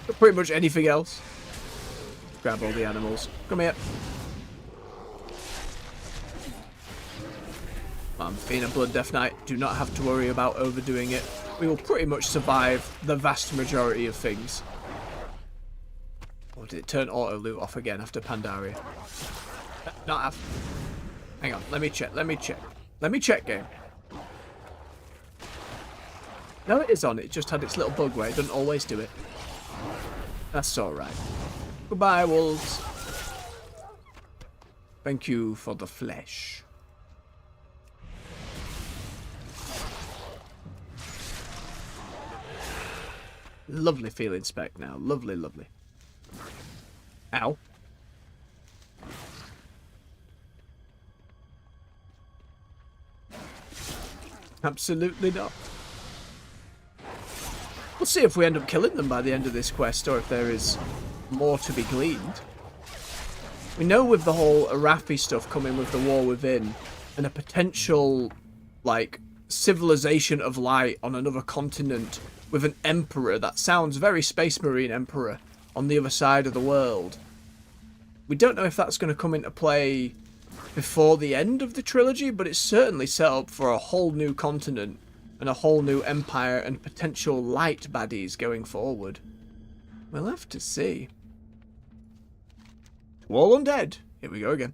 but pretty much anything else. Grab all the animals. Come here. Being a Blood Death Knight, do not have to worry about overdoing it. We will pretty much survive the vast majority of things. Or did it turn auto loot off again after Pandaria? Not have. Hang on, let me check, let me check. Let me check, game. No, it is on, it just had its little bug where it doesn't always do it. That's alright. Goodbye, wolves. Thank you for the flesh. Lovely feeling spec now. Lovely, lovely. Ow. Absolutely not. We'll see if we end up killing them by the end of this quest, or if there is more to be gleaned. We know with the whole Arathi stuff coming with the War Within, and a potential, like, civilization of light on another continent with an emperor that sounds very Space Marine Emperor on the other side of the world. We don't know if that's going to come into play before the end of the trilogy, but it's certainly set up for a whole new continent and a whole new empire and potential light baddies going forward. We'll have to see. To all undead, here we go again.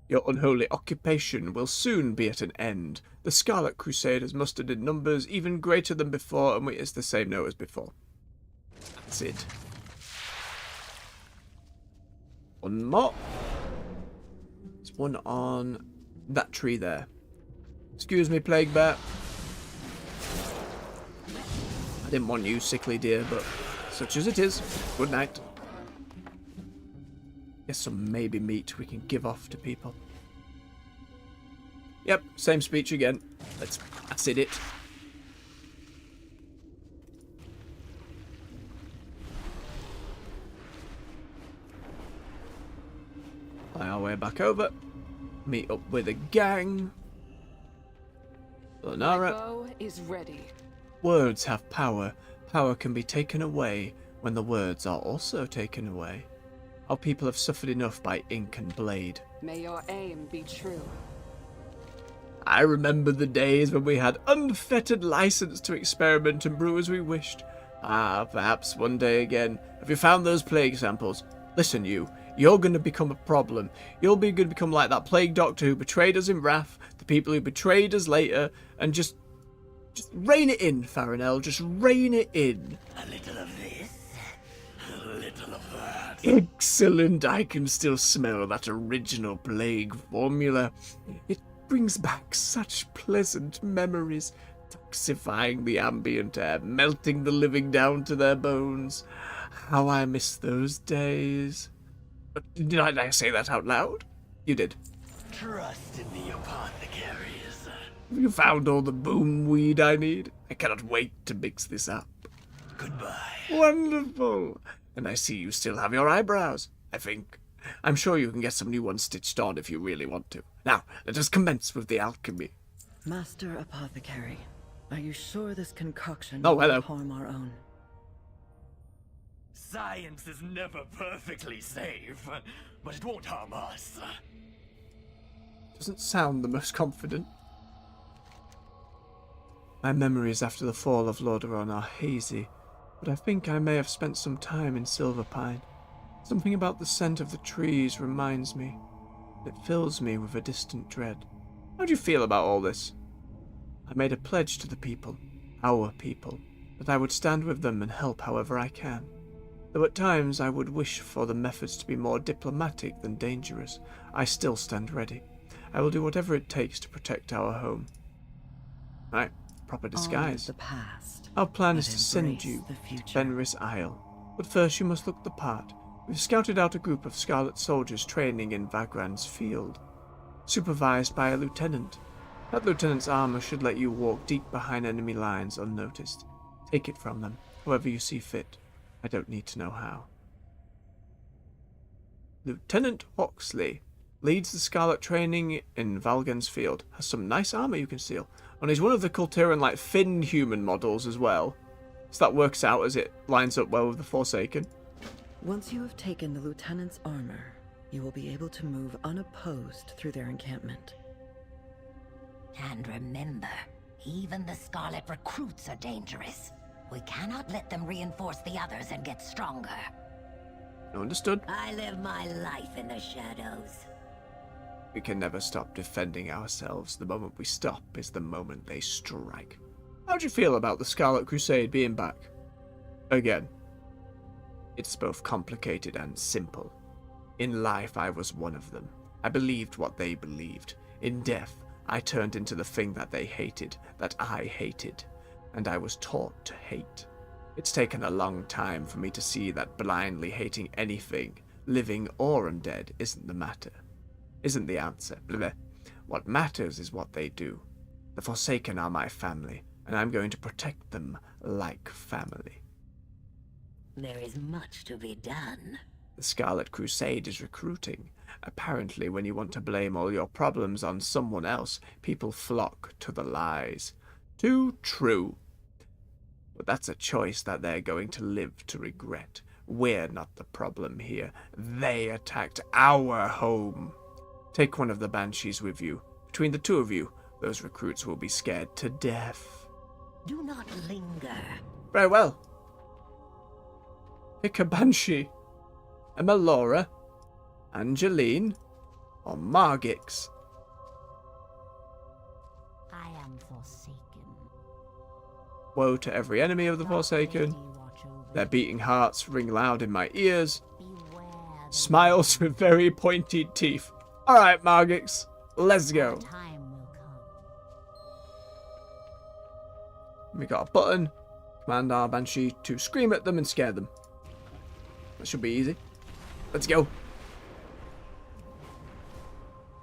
Your unholy occupation will soon be at an end. The Scarlet Crusade has mustered in numbers even greater than before, and it's the same note as before. That's it. One more. There's one on that tree there. Excuse me, plague bear. I didn't want you, sickly dear, but such as it is. Good night. Guess some maybe meat we can give off to people. Yep, same speech again. Let's acid it. Fly our way back over. Meet up with a gang. My Lunara. bow is ready. Words have power. Power can be taken away when the words are also taken away. Our people have suffered enough by ink and blade. May your aim be true. I remember the days when we had unfettered license to experiment and brew as we wished. Ah, perhaps one day again. Have you found those plague samples? Listen, you're going to become a problem. You're going to become like that plague doctor who betrayed us in Wrath, the people who betrayed us later, and just rein it in, Farinell. Just rein it in. A little of this, a little of that. Excellent. I can still smell that original plague formula. It brings back such pleasant memories, toxifying the ambient air, melting the living down to their bones. How I miss those days. Did I say that out loud? You did. Trust in the apothecaries. Have you found all the boom weed I need? I cannot wait to mix this up. Goodbye. Wonderful. And I see you still have your eyebrows, I think. I'm sure you can get some new ones stitched on if you really want to. Now, let us commence with the alchemy. Master Apothecary, are you sure this concoction Oh, hello. won't harm our own? Science is never perfectly safe, but it won't harm us. Doesn't sound the most confident. My memories after the fall of Lordaeron are hazy, but I think I may have spent some time in Silverpine. Something about the scent of the trees reminds me. It fills me with a distant dread. How do you feel about all this? I made a pledge to the people, our people, that I would stand with them and help however I can. Though at times I would wish for the methods to be more diplomatic than dangerous, I still stand ready. I will do whatever it takes to protect our home. Right, proper disguise. The past, our plan but is to send embrace you the to future. Fenris Isle, but first you must look the part. We've scouted out a group of Scarlet soldiers training in Vagrant's field, supervised by a lieutenant. That lieutenant's armor should let you walk deep behind enemy lines unnoticed. Take it from them, however you see fit. I don't need to know how. Lieutenant Oxley leads the Scarlet training in Valgan's field. Has some nice armor you can steal. And he's one of the Kultiran Finn human models as well. So that works out as it lines up well with the Forsaken. Once you have taken the lieutenant's armor, you will be able to move unopposed through their encampment. And remember, even the Scarlet recruits are dangerous. We cannot let them reinforce the others and get stronger. Understood. I live my life in the shadows. We can never stop defending ourselves. The moment we stop is the moment they strike. How do you feel about the Scarlet Crusade being back? Again. It's both complicated and simple. In life, I was one of them. I believed what they believed. In death, I turned into the thing that they hated, that I hated. And I was taught to hate. It's taken a long time for me to see that blindly hating anything, living or undead, isn't the matter. Isn't the answer. Bleh. What matters is what they do. The Forsaken are my family, and I'm going to protect them like family. There is much to be done. The Scarlet Crusade is recruiting. Apparently, when you want to blame all your problems on someone else, people flock to the lies. Too true. But that's a choice that they're going to live to regret. We're not the problem here. They attacked our home. Take one of the Banshees with you. Between the two of you, those recruits will be scared to death. Do not linger. Very well. Pick a Banshee. Emma Laura, Angeline, or Margix. I am Forsaken. Woe to every enemy of the Forsaken. Their beating hearts ring loud in my ears. Beware Smiles with very pointed teeth. Alright, Margix, let's go. We got a button. Command our Banshee to scream at them and scare them. That should be easy. Let's go.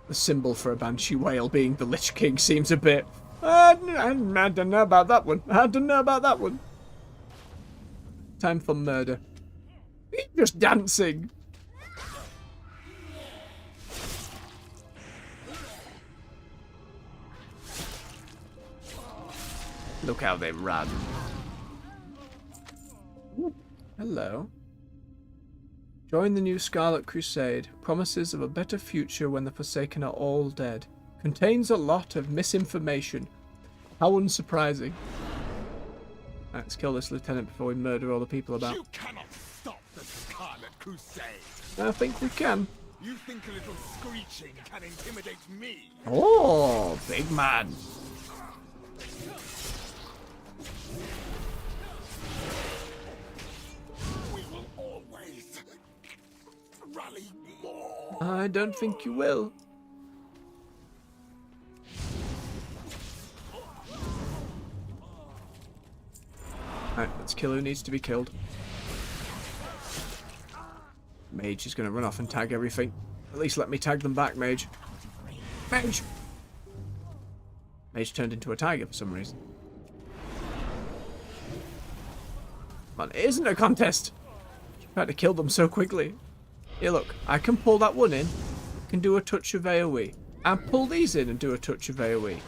The symbol for a Banshee whale being the Lich King seems a bit... I don't know about that one. I don't know about that one. Time for murder. He's just dancing. Look how they run. Ooh, hello. Join the new Scarlet Crusade. Promises of a better future when the Forsaken are all dead. Contains a lot of misinformation. How unsurprising. Right, let's kill this lieutenant before we murder all the people about. You cannot stop the Scarlet Crusade. I think we can. You think a little screeching can intimidate me? Oh, big man. We will always rally more. I don't think you will. Right, let's kill who needs to be killed. Mage is going to run off and tag everything. At least let me tag them back, Mage. Mage! Mage turned into a tiger for some reason. Man, it isn't a contest! I had to kill them so quickly. Here, look. I can pull that one in. Can do a touch of AoE. And pull these in and do a touch of AoE.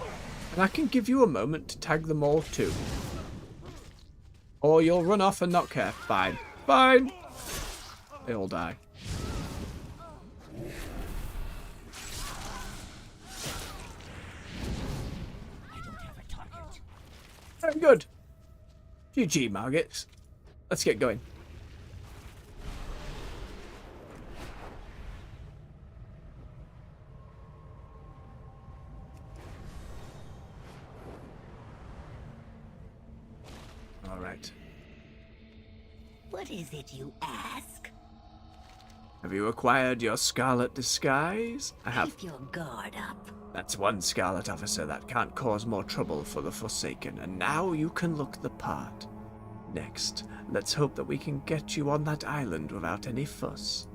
And I can give you a moment to tag them all too. Or you'll run off and not care. Fine. Fine! They all die. Very good. GG, Margits. Let's get going. All right. What is it you ask? Have you acquired your Scarlet Disguise? I have. Keep your guard up. That's one Scarlet officer that can't cause more trouble for the Forsaken, and now you can look the part. Next, let's hope that we can get you on that island without any fuss.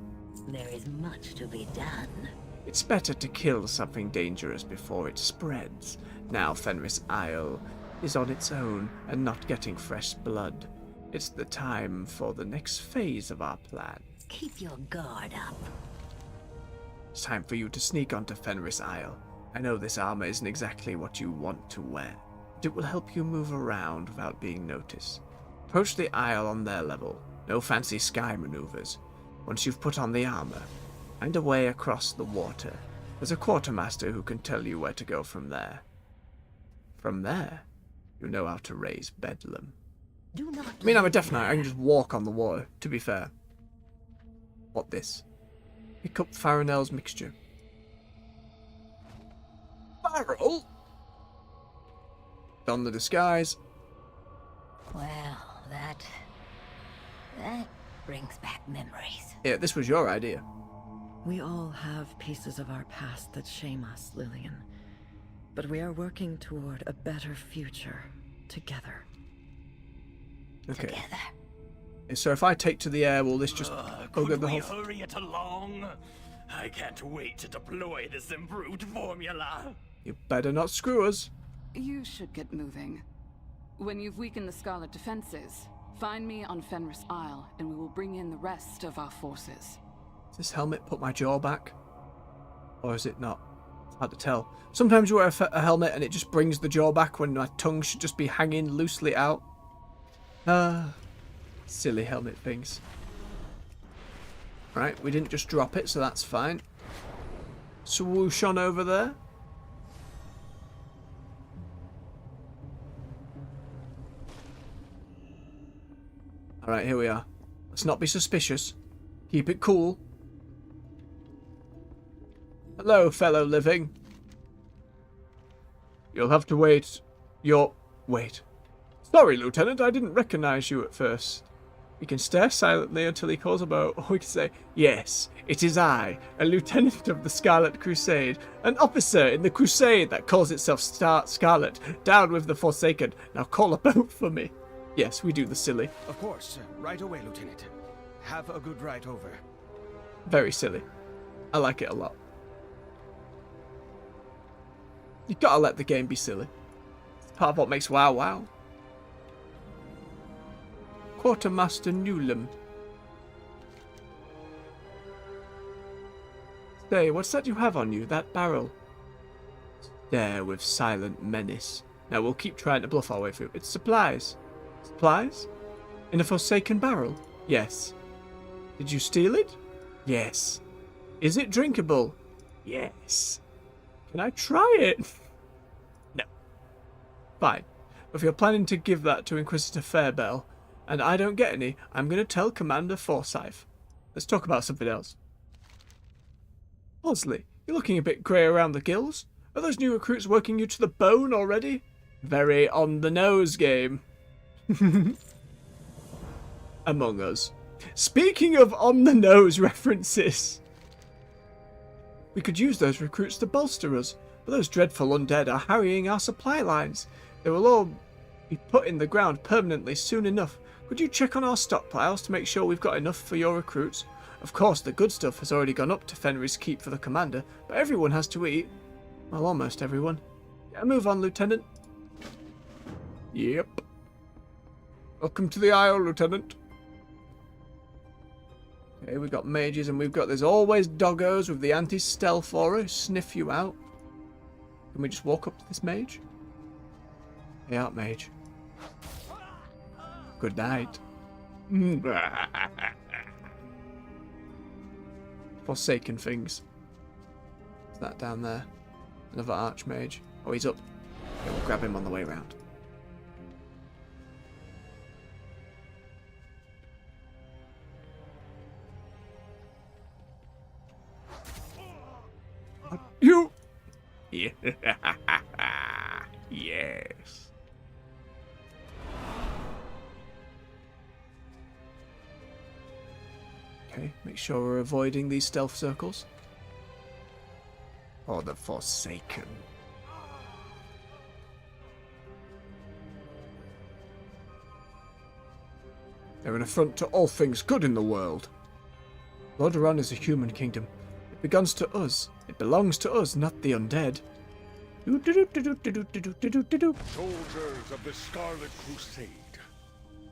There is much to be done. It's better to kill something dangerous before it spreads. Now Fenris Isle is on its own and not getting fresh blood. It's the time for the next phase of our plan. Keep your guard up. It's time for you to sneak onto Fenris Isle. I know this armor isn't exactly what you want to wear, but it will help you move around without being noticed. Approach the Isle on their level. No fancy sky maneuvers. Once you've put on the armor, find a way across the water. There's a quartermaster who can tell you where to go from there. From there, you know how to raise bedlam. I mean, I'm a Death Knight. I can just walk on the water, to be fair. What this? Pick up Farinel's mixture. Barrel? Don the disguise. Well, that brings back memories. Yeah, this was your idea. We all have pieces of our past that shame us, Lillian. But we are working toward a better future together. Okay. Together. So if I take to the air, will this just Could the we whole... hurry it along? I can't wait to deploy this improved formula. You better not screw us. You should get moving. When you've weakened the Scarlet defenses, find me on Fenris Isle, and we will bring in the rest of our forces. Does this helmet put my jaw back? Or is it not? It's hard to tell. Sometimes you wear a helmet and it just brings the jaw back when my tongue should just be hanging loosely out. Silly helmet things. Right, we didn't just drop it, so that's fine. Swoosh on over there. Alright, here we are. Let's not be suspicious. Keep it cool. Hello, fellow living. You'll have to wait. Wait. Sorry, Lieutenant, I didn't recognize you at first. We can stare silently until he calls about, or we can say, "Yes, it is I, a lieutenant of the Scarlet Crusade, an officer in the crusade that calls itself Scarlet, down with the Forsaken, now call a boat for me." Yes, we do the silly. Of course. Right away, Lieutenant. Have a good ride over. Very silly. I like it a lot. You gotta let the game be silly. It's part of what makes WoW WoW. Quartermaster Newlam. Say, what's that you have on you? That barrel? Stare with silent menace. Now we'll keep trying to bluff our way through. It's supplies. Supplies? In a Forsaken barrel? Yes. Did you steal it? Yes. Is it drinkable? Yes. Can I try it? No. Fine. If you're planning to give that to Inquisitor Fairbell, and I don't get any, I'm going to tell Commander Forsyth. Let's talk about something else. Bosley, you're looking a bit grey around the gills. Are those new recruits working you to the bone already? Very on-the-nose game. Among Us. Speaking of on-the-nose references, we could use those recruits to bolster us, but those dreadful undead are harrying our supply lines. They will all be put in the ground permanently soon enough. Could you check on our stockpiles to make sure we've got enough for your recruits? Of course, the good stuff has already gone up to Fenris Keep for the commander, but everyone has to eat. Well, almost everyone. Yeah, move on, Lieutenant. Yep. Welcome to the Isle, Lieutenant. Okay, we've got mages, and we've got... There's always doggos with the anti-stealth aura who sniff you out. Can we just walk up to this mage? Hey, out, mage. Good night. Forsaken things. Is that down there? Another archmage. Oh, he's up. Okay, we'll grab him on the way round. You! Yeah. Yes. Okay, make sure we're avoiding these stealth circles. Or the Forsaken. They're an affront to all things good in the world. Lordaeron is a human kingdom. It belongs to us. It belongs to us, not the undead. Soldiers of the Scarlet Crusade,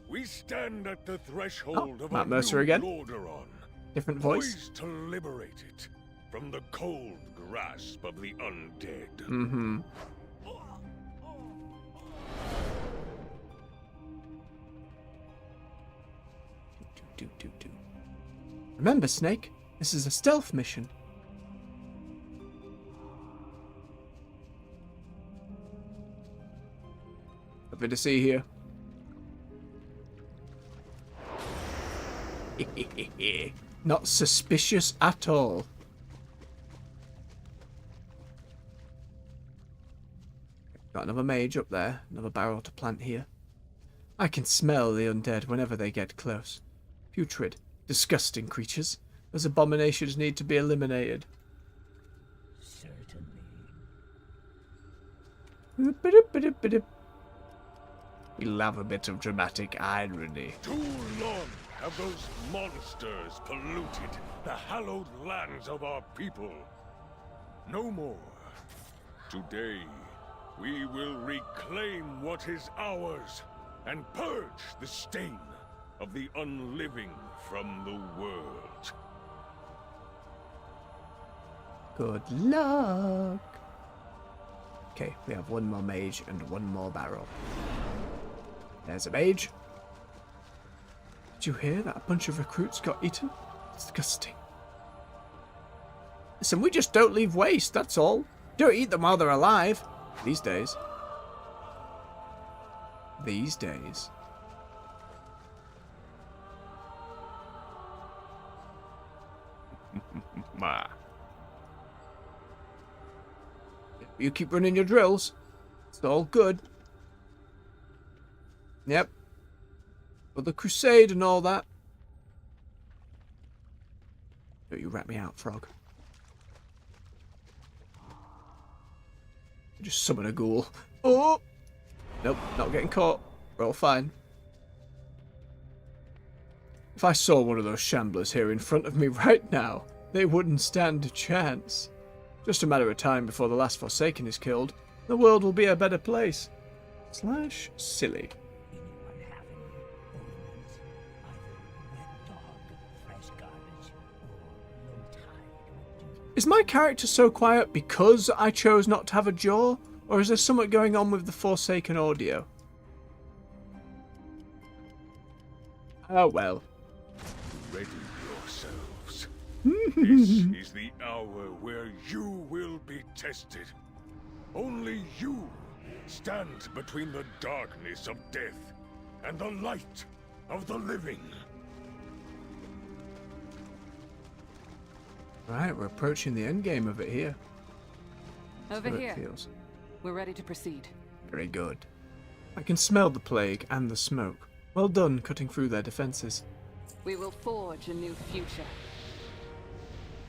we stand at the threshold of Matt a Mercer new again. Lordaeron, Different voice. poised to liberate it from the cold grasp of the undead. Mm-hmm. Remember, Snake, this is a stealth mission. Nothing to see here. Not suspicious at all. Got another mage up there. Another barrel to plant here. I can smell the undead whenever they get close. Putrid, disgusting creatures. Those abominations need to be eliminated. Certainly. We love a bit of dramatic irony. Too long have those monsters polluted the hallowed lands of our people. No more. Today, we will reclaim what is ours and purge the stain of the unliving from the world. Good luck. Okay, we have one more mage and one more barrel. There's a mage. Did you hear that a bunch of recruits got eaten? Disgusting. Listen, we just don't leave waste, that's all. Don't eat them while they're alive. These days. These days. You keep running your drills. It's all good. Yep. For the crusade and all that. Don't you rat me out, frog. Just summon a ghoul. Oh! Nope, not getting caught. We're all fine. If I saw one of those shamblers here in front of me right now, they wouldn't stand a chance. Just a matter of time before the last Forsaken is killed. The world will be a better place. / silly. Is my character so quiet because I chose not to have a jaw? Or is there something going on with the Forsaken audio? Oh well. Ready yourselves. This is the hour where you will be tested. Only you stand between the darkness of death and the light of the living. Right, we're approaching the end game of it here. Over So it here. feels. We're ready to proceed. Very good. I can smell the plague and the smoke. Well done cutting through their defences. We will forge a new future.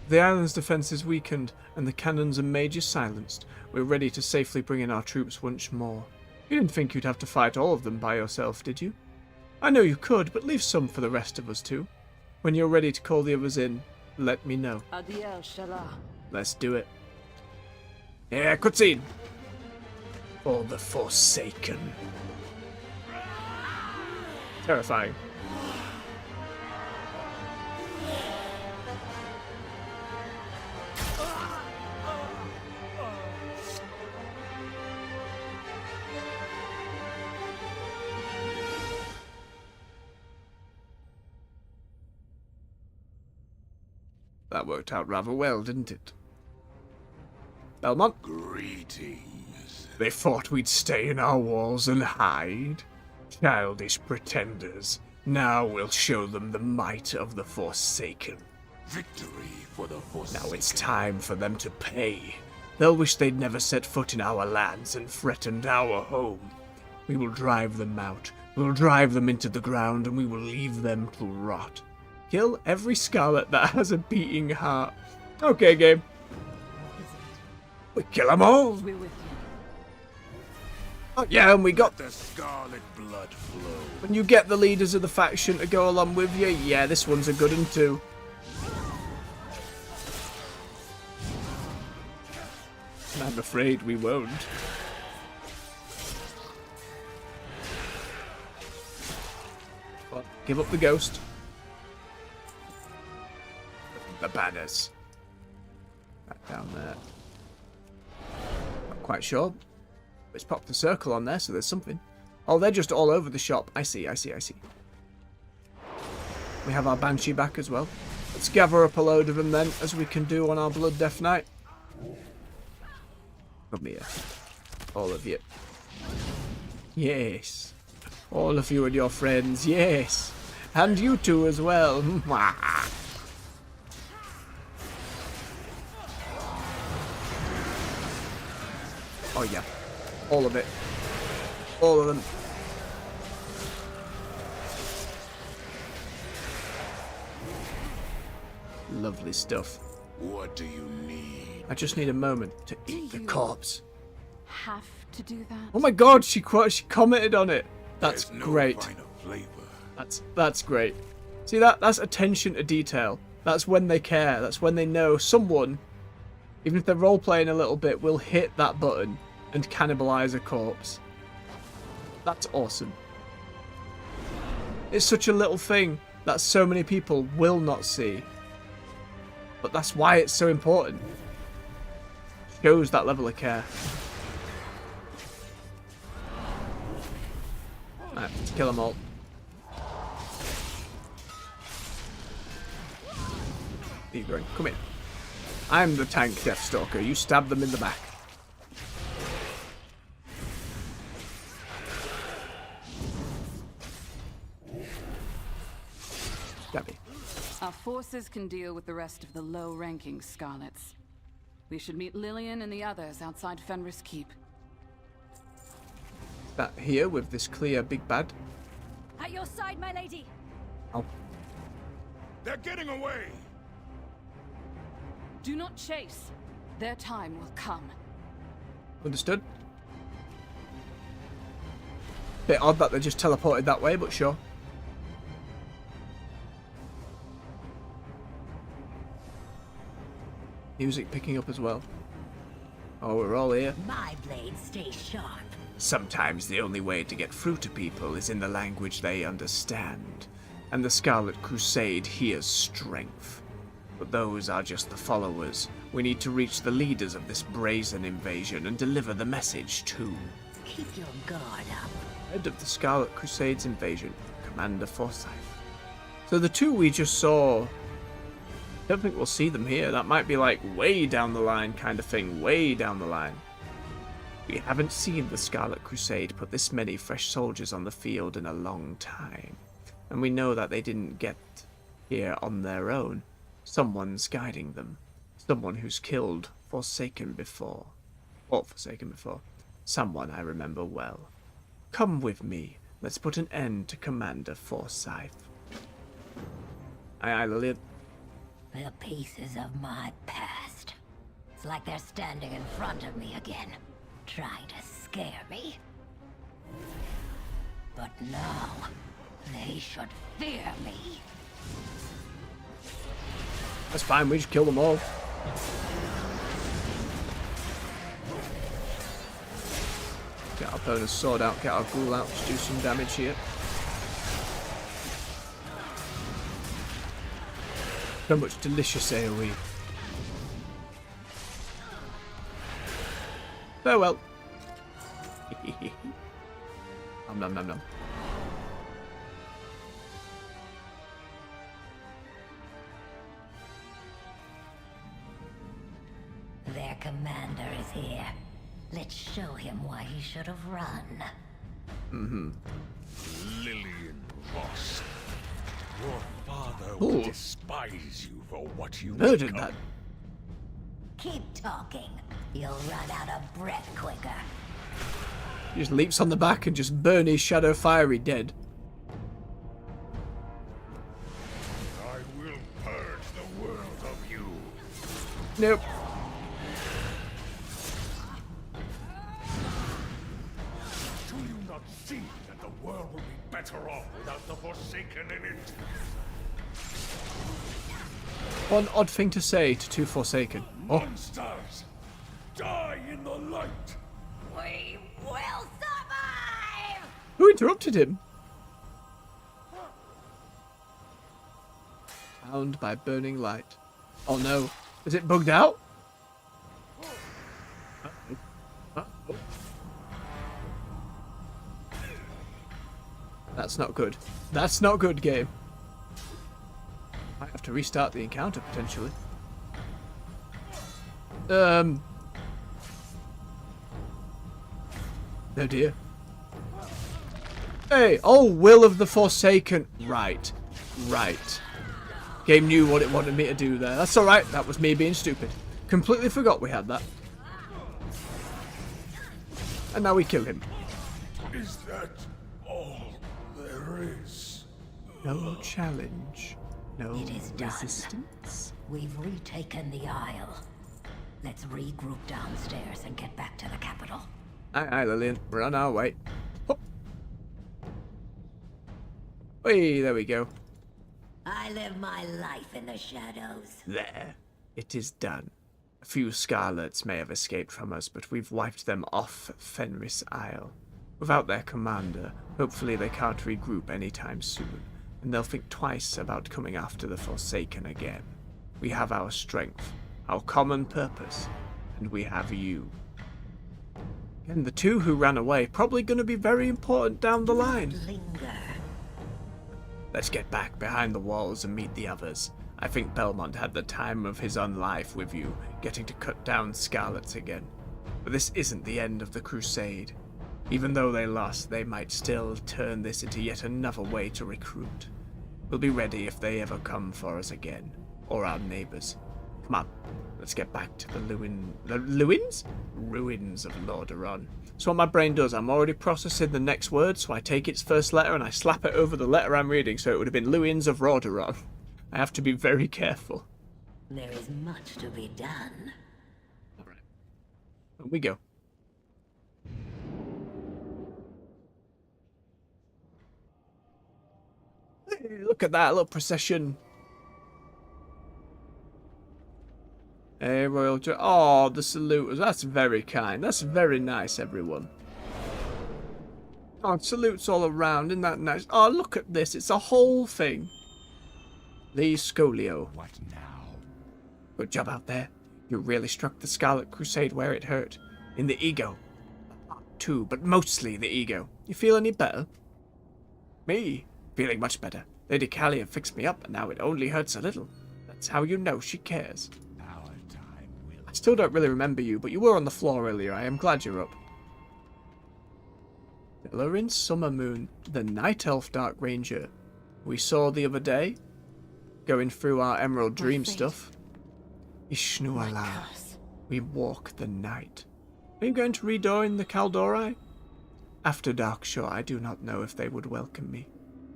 The island's defences weakened and the cannons and mages silenced. We're ready to safely bring in our troops once more. You didn't think you'd have to fight all of them by yourself, did you? I know you could, but leave some for the rest of us too. When you're ready to call the others in, let me know. Adiel Shalah. Let's do it. Yeah, cutscene! For the Forsaken. Terrifying. That worked out rather well, didn't it? Belmont? Greetings. They thought we'd stay in our walls and hide? Childish pretenders. Now we'll show them the might of the Forsaken. Victory for the Forsaken. Now it's time for them to pay. They'll wish they'd never set foot in our lands and threatened our home. We will drive them out. We'll drive them into the ground and we will leave them to rot. Kill every Scarlet that has a beating heart. Okay, game. We kill them all. We're with you. Oh, yeah, and we got the scarlet blood flow. When you get the leaders of the faction to go along with you, yeah, this one's a good one too. I'm afraid we won't. Well, give up the ghost. The banners. Back down there. Not quite sure. It's popped a circle on there, so there's something. Oh, they're just all over the shop. I see. We have our Banshee back as well. Let's gather up a load of them then, as we can do on our Blood Death Night. Come here. All of you. Yes. All of you and your friends, yes. And you two as well. Oh yeah. All of it. All of them. Lovely stuff. What do you need? I just need a moment to eat the corpse. Have to do that? Oh my god, she commented on it. That's There's no great. finer flavor. That's great. See that's attention to detail. That's when they care. That's when they know someone, even if they're role playing a little bit, will hit that button and cannibalize a corpse. That's awesome. It's such a little thing that so many people will not see. But that's why it's so important. Shows that level of care. Alright, let's kill them all. Where you going? Come here. I'm the tank Deathstalker. You stab them in the back. Stab me. Our forces can deal with the rest of the low-ranking Scarlets. We should meet Lillian and the others outside Fenris Keep. That here with this clear big bad. At your side, my lady. Oh. They're getting away! Do not chase. Their time will come. Understood. Bit odd that they just teleported that way, but sure. Music picking up as well. Oh, we're all here. My blade stays sharp. Sometimes the only way to get through to people is in the language they understand, and the Scarlet Crusade hears strength. But those are just the followers. We need to reach the leaders of this brazen invasion and deliver the message too. Keep your guard up. Head of the Scarlet Crusade's invasion, Commander Forsyth. So the two we just saw, I don't think we'll see them here. That might be like way down the line kind of thing, way down the line. We haven't seen the Scarlet Crusade put this many fresh soldiers on the field in a long time. And we know that they didn't get here on their own. Someone's guiding them. Someone who's killed Forsaken before. Or Forsaken before. Someone I remember well. Come with me. Let's put an end to Commander Forsyth. Aye, Lillian. The pieces of my past. It's like they're standing in front of me again, trying to scare me. But now, they should fear me. That's fine, we just kill them all. Get our bonus sword out, get our ghoul out, just do some damage here. So much delicious AoE. Farewell. Nom nom nom nom. Their commander is here. Let's show him why he should have run. Mm-hmm. Lillian Ross. Your father will despise you for what you murdered that. Keep talking. You'll run out of breath quicker. He just leaps on the back and just burn his Shadow Fiery dead. I will purge the world of you. Nope. Do you not see that the world will be better off without the Forsaken in it? One odd thing to say to two Forsaken. Oh. Monsters! Die in the light! We will survive! Who interrupted him? Bound by burning light. Oh no. Is it bugged out? Uh-oh. That's not good. That's not good, game. Might have to restart the encounter, potentially. Oh dear. Hey! Oh, Will of the Forsaken. Right. Right. Game knew what it wanted me to do there. That's alright. That was me being stupid. Completely forgot we had that. And now we kill him. Is that all there is? No challenge. No It is done. resistance. We've retaken the Isle. Let's regroup downstairs and get back to the capital. Aye, aye, Lillian. We're on our way. Hop. Hey, there we go. I live my life in the shadows. There. It is done. A few Scarlets may have escaped from us, but we've wiped them off Fenris Isle. Without their commander, hopefully they can't regroup anytime soon, and they'll think twice about coming after the Forsaken again. We have our strength, our common purpose, and we have you. And the two who ran away probably going to be very important down the line. Linger. Let's get back behind the walls and meet the others. I think Belmont had the time of his own life with you, getting to cut down Scarlets again. But this isn't the end of the Crusade. Even though they lost, they might still turn this into yet another way to recruit. We'll be ready if they ever come for us again, or our neighbors. Come on, let's get back to the Ruins of Lordaeron. So what my brain does, I'm already processing the next word, so I take its first letter and I slap it over the letter I'm reading, so it would have been Ruins of Lordaeron. I have to be very careful. There is much to be done. Alright. Here we go. Hey, look at that little procession. Hey, Royal Oh, the salute. That's very kind. That's very nice, everyone. Oh, salutes all around. Isn't that nice? Oh, look at this. It's a whole thing. Lee Scolio. What now? Good job out there. You really struck the Scarlet Crusade where it hurt. In the ego. Too, but mostly the ego. You feel any better? Me? Feeling much better. Lady Callia fixed me up, and now it only hurts a little. That's how you know she cares. I still don't really remember you, but you were on the floor earlier. I am glad you're up. Pillarin Summermoon, the Night Elf Dark Ranger. We saw the other day. Going through our Emerald Dream stuff. Ishnuala. We walk the night. Are you going to rejoin the Kaldori? After dark, sure, I do not know if they would welcome me.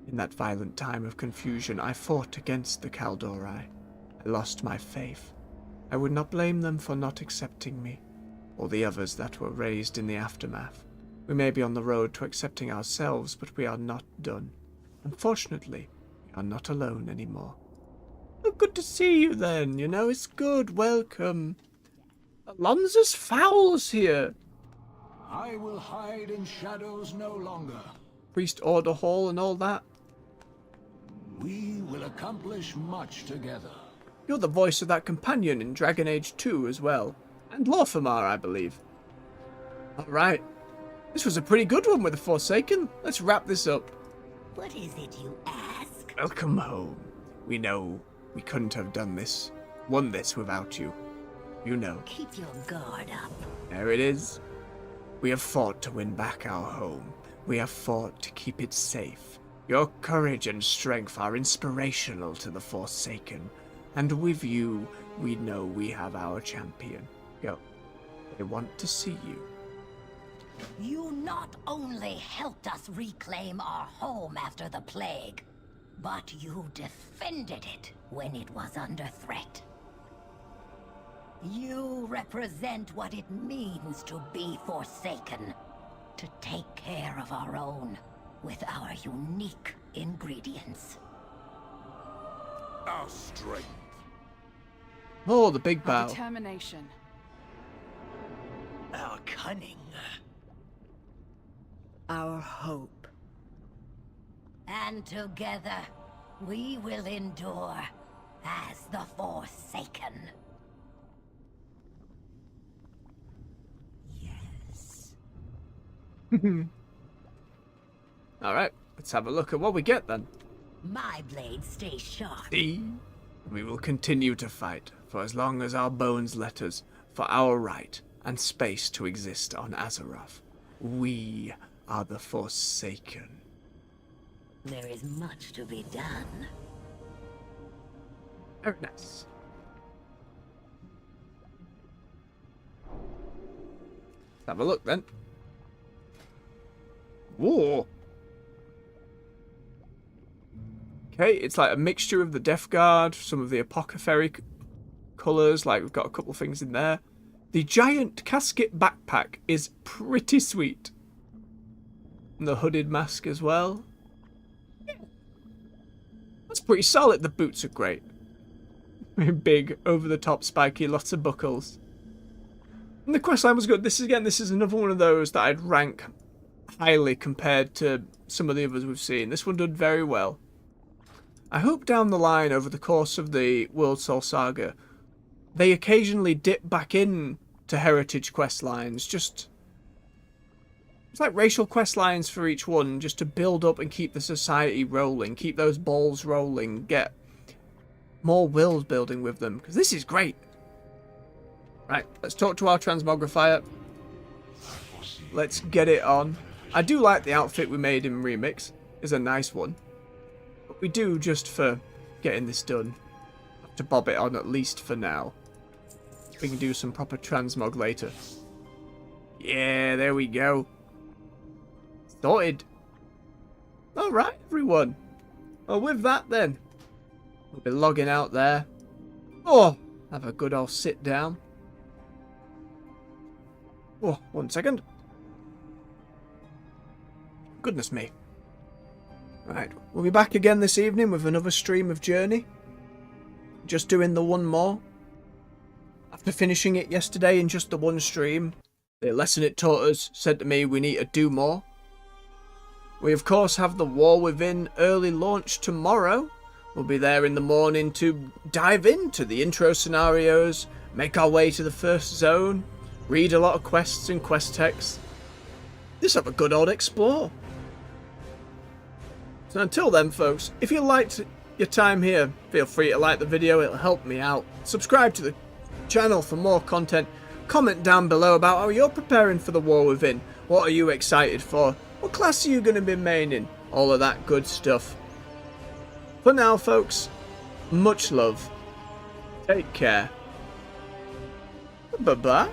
In that violent time of confusion, I fought against the Kaldori. I lost my faith. I would not blame them for not accepting me, or the others that were raised in the aftermath. We may be on the road to accepting ourselves, but we are not done. Unfortunately, we are not alone anymore. Oh, good to see you then, you know, it's good, welcome. Alonza's Fowl's here. I will hide in shadows no longer. Priest Order Hall and all that. We will accomplish much together. You're the voice of that companion in Dragon Age 2 as well. And Lorfamar, I believe. Alright. This was a pretty good one with the Forsaken. Let's wrap this up. What is it you ask? Welcome home. We know we couldn't have won this without you. You know. Keep your guard up. There it is. We have fought to win back our home. We have fought to keep it safe. Your courage and strength are inspirational to the Forsaken. And with you, we know we have our champion. Go. They want to see you. You not only helped us reclaim our home after the plague, but you defended it when it was under threat. You represent what it means to be Forsaken, to take care of our own with our unique ingredients. Our strength. Oh, the big bow. Our determination. Our cunning. Our hope. And together, we will endure as the Forsaken. Yes. Alright, let's have a look at what we get then. My blade stays sharp. See? We will continue to fight, for as long as our bones let us, for our right and space to exist on Azeroth. We are the Forsaken. There is much to be done. Very nice. Let's have a look then. Whoa! Okay, it's like a mixture of the Death Guard, some of the Apothecary colours, like we've got a couple of things in there. The giant casket backpack is pretty sweet. And the hooded mask as well. That's pretty solid. The boots are great. Big, over-the-top, spiky, lots of buckles. And the questline was good. This is another one of those that I'd rank highly compared to some of the others we've seen. This one did very well. I hope down the line, over the course of the World Soul Saga, they occasionally dip back in to heritage quest lines. Just, it's like racial quest lines for each one, just to build up and keep the society rolling, keep those balls rolling, get more world building with them, because this is great. Right, let's talk to our transmogrifier. Let's get it on. I do like the outfit we made in Remix. It's a nice one. But we do, just for getting this done, have to bob it on at least for now. we can do some proper transmog later. Yeah, there we go. Sorted. Alright, everyone. Well, with that then, we'll be logging out there. Oh, have a good old sit down. Oh, 1 second. Goodness me. Right, we'll be back again this evening with another stream of Journey. Just doing the one more. After finishing it yesterday in just the one stream, the lesson it taught us said to me we need to do more. We of course have the War Within early launch tomorrow. We'll be there in the morning to dive into the intro scenarios, make our way to the first zone, read a lot of quests and quest texts. Just have a good old explore. So until then, folks, if you liked your time here, feel free to like the video, it'll help me out. Subscribe to the channel for more content. Comment down below about how you're preparing for the War Within. What are you excited for? What class are you going to be maining? All of that good stuff. For now, folks, much love. Take care. Bye-bye.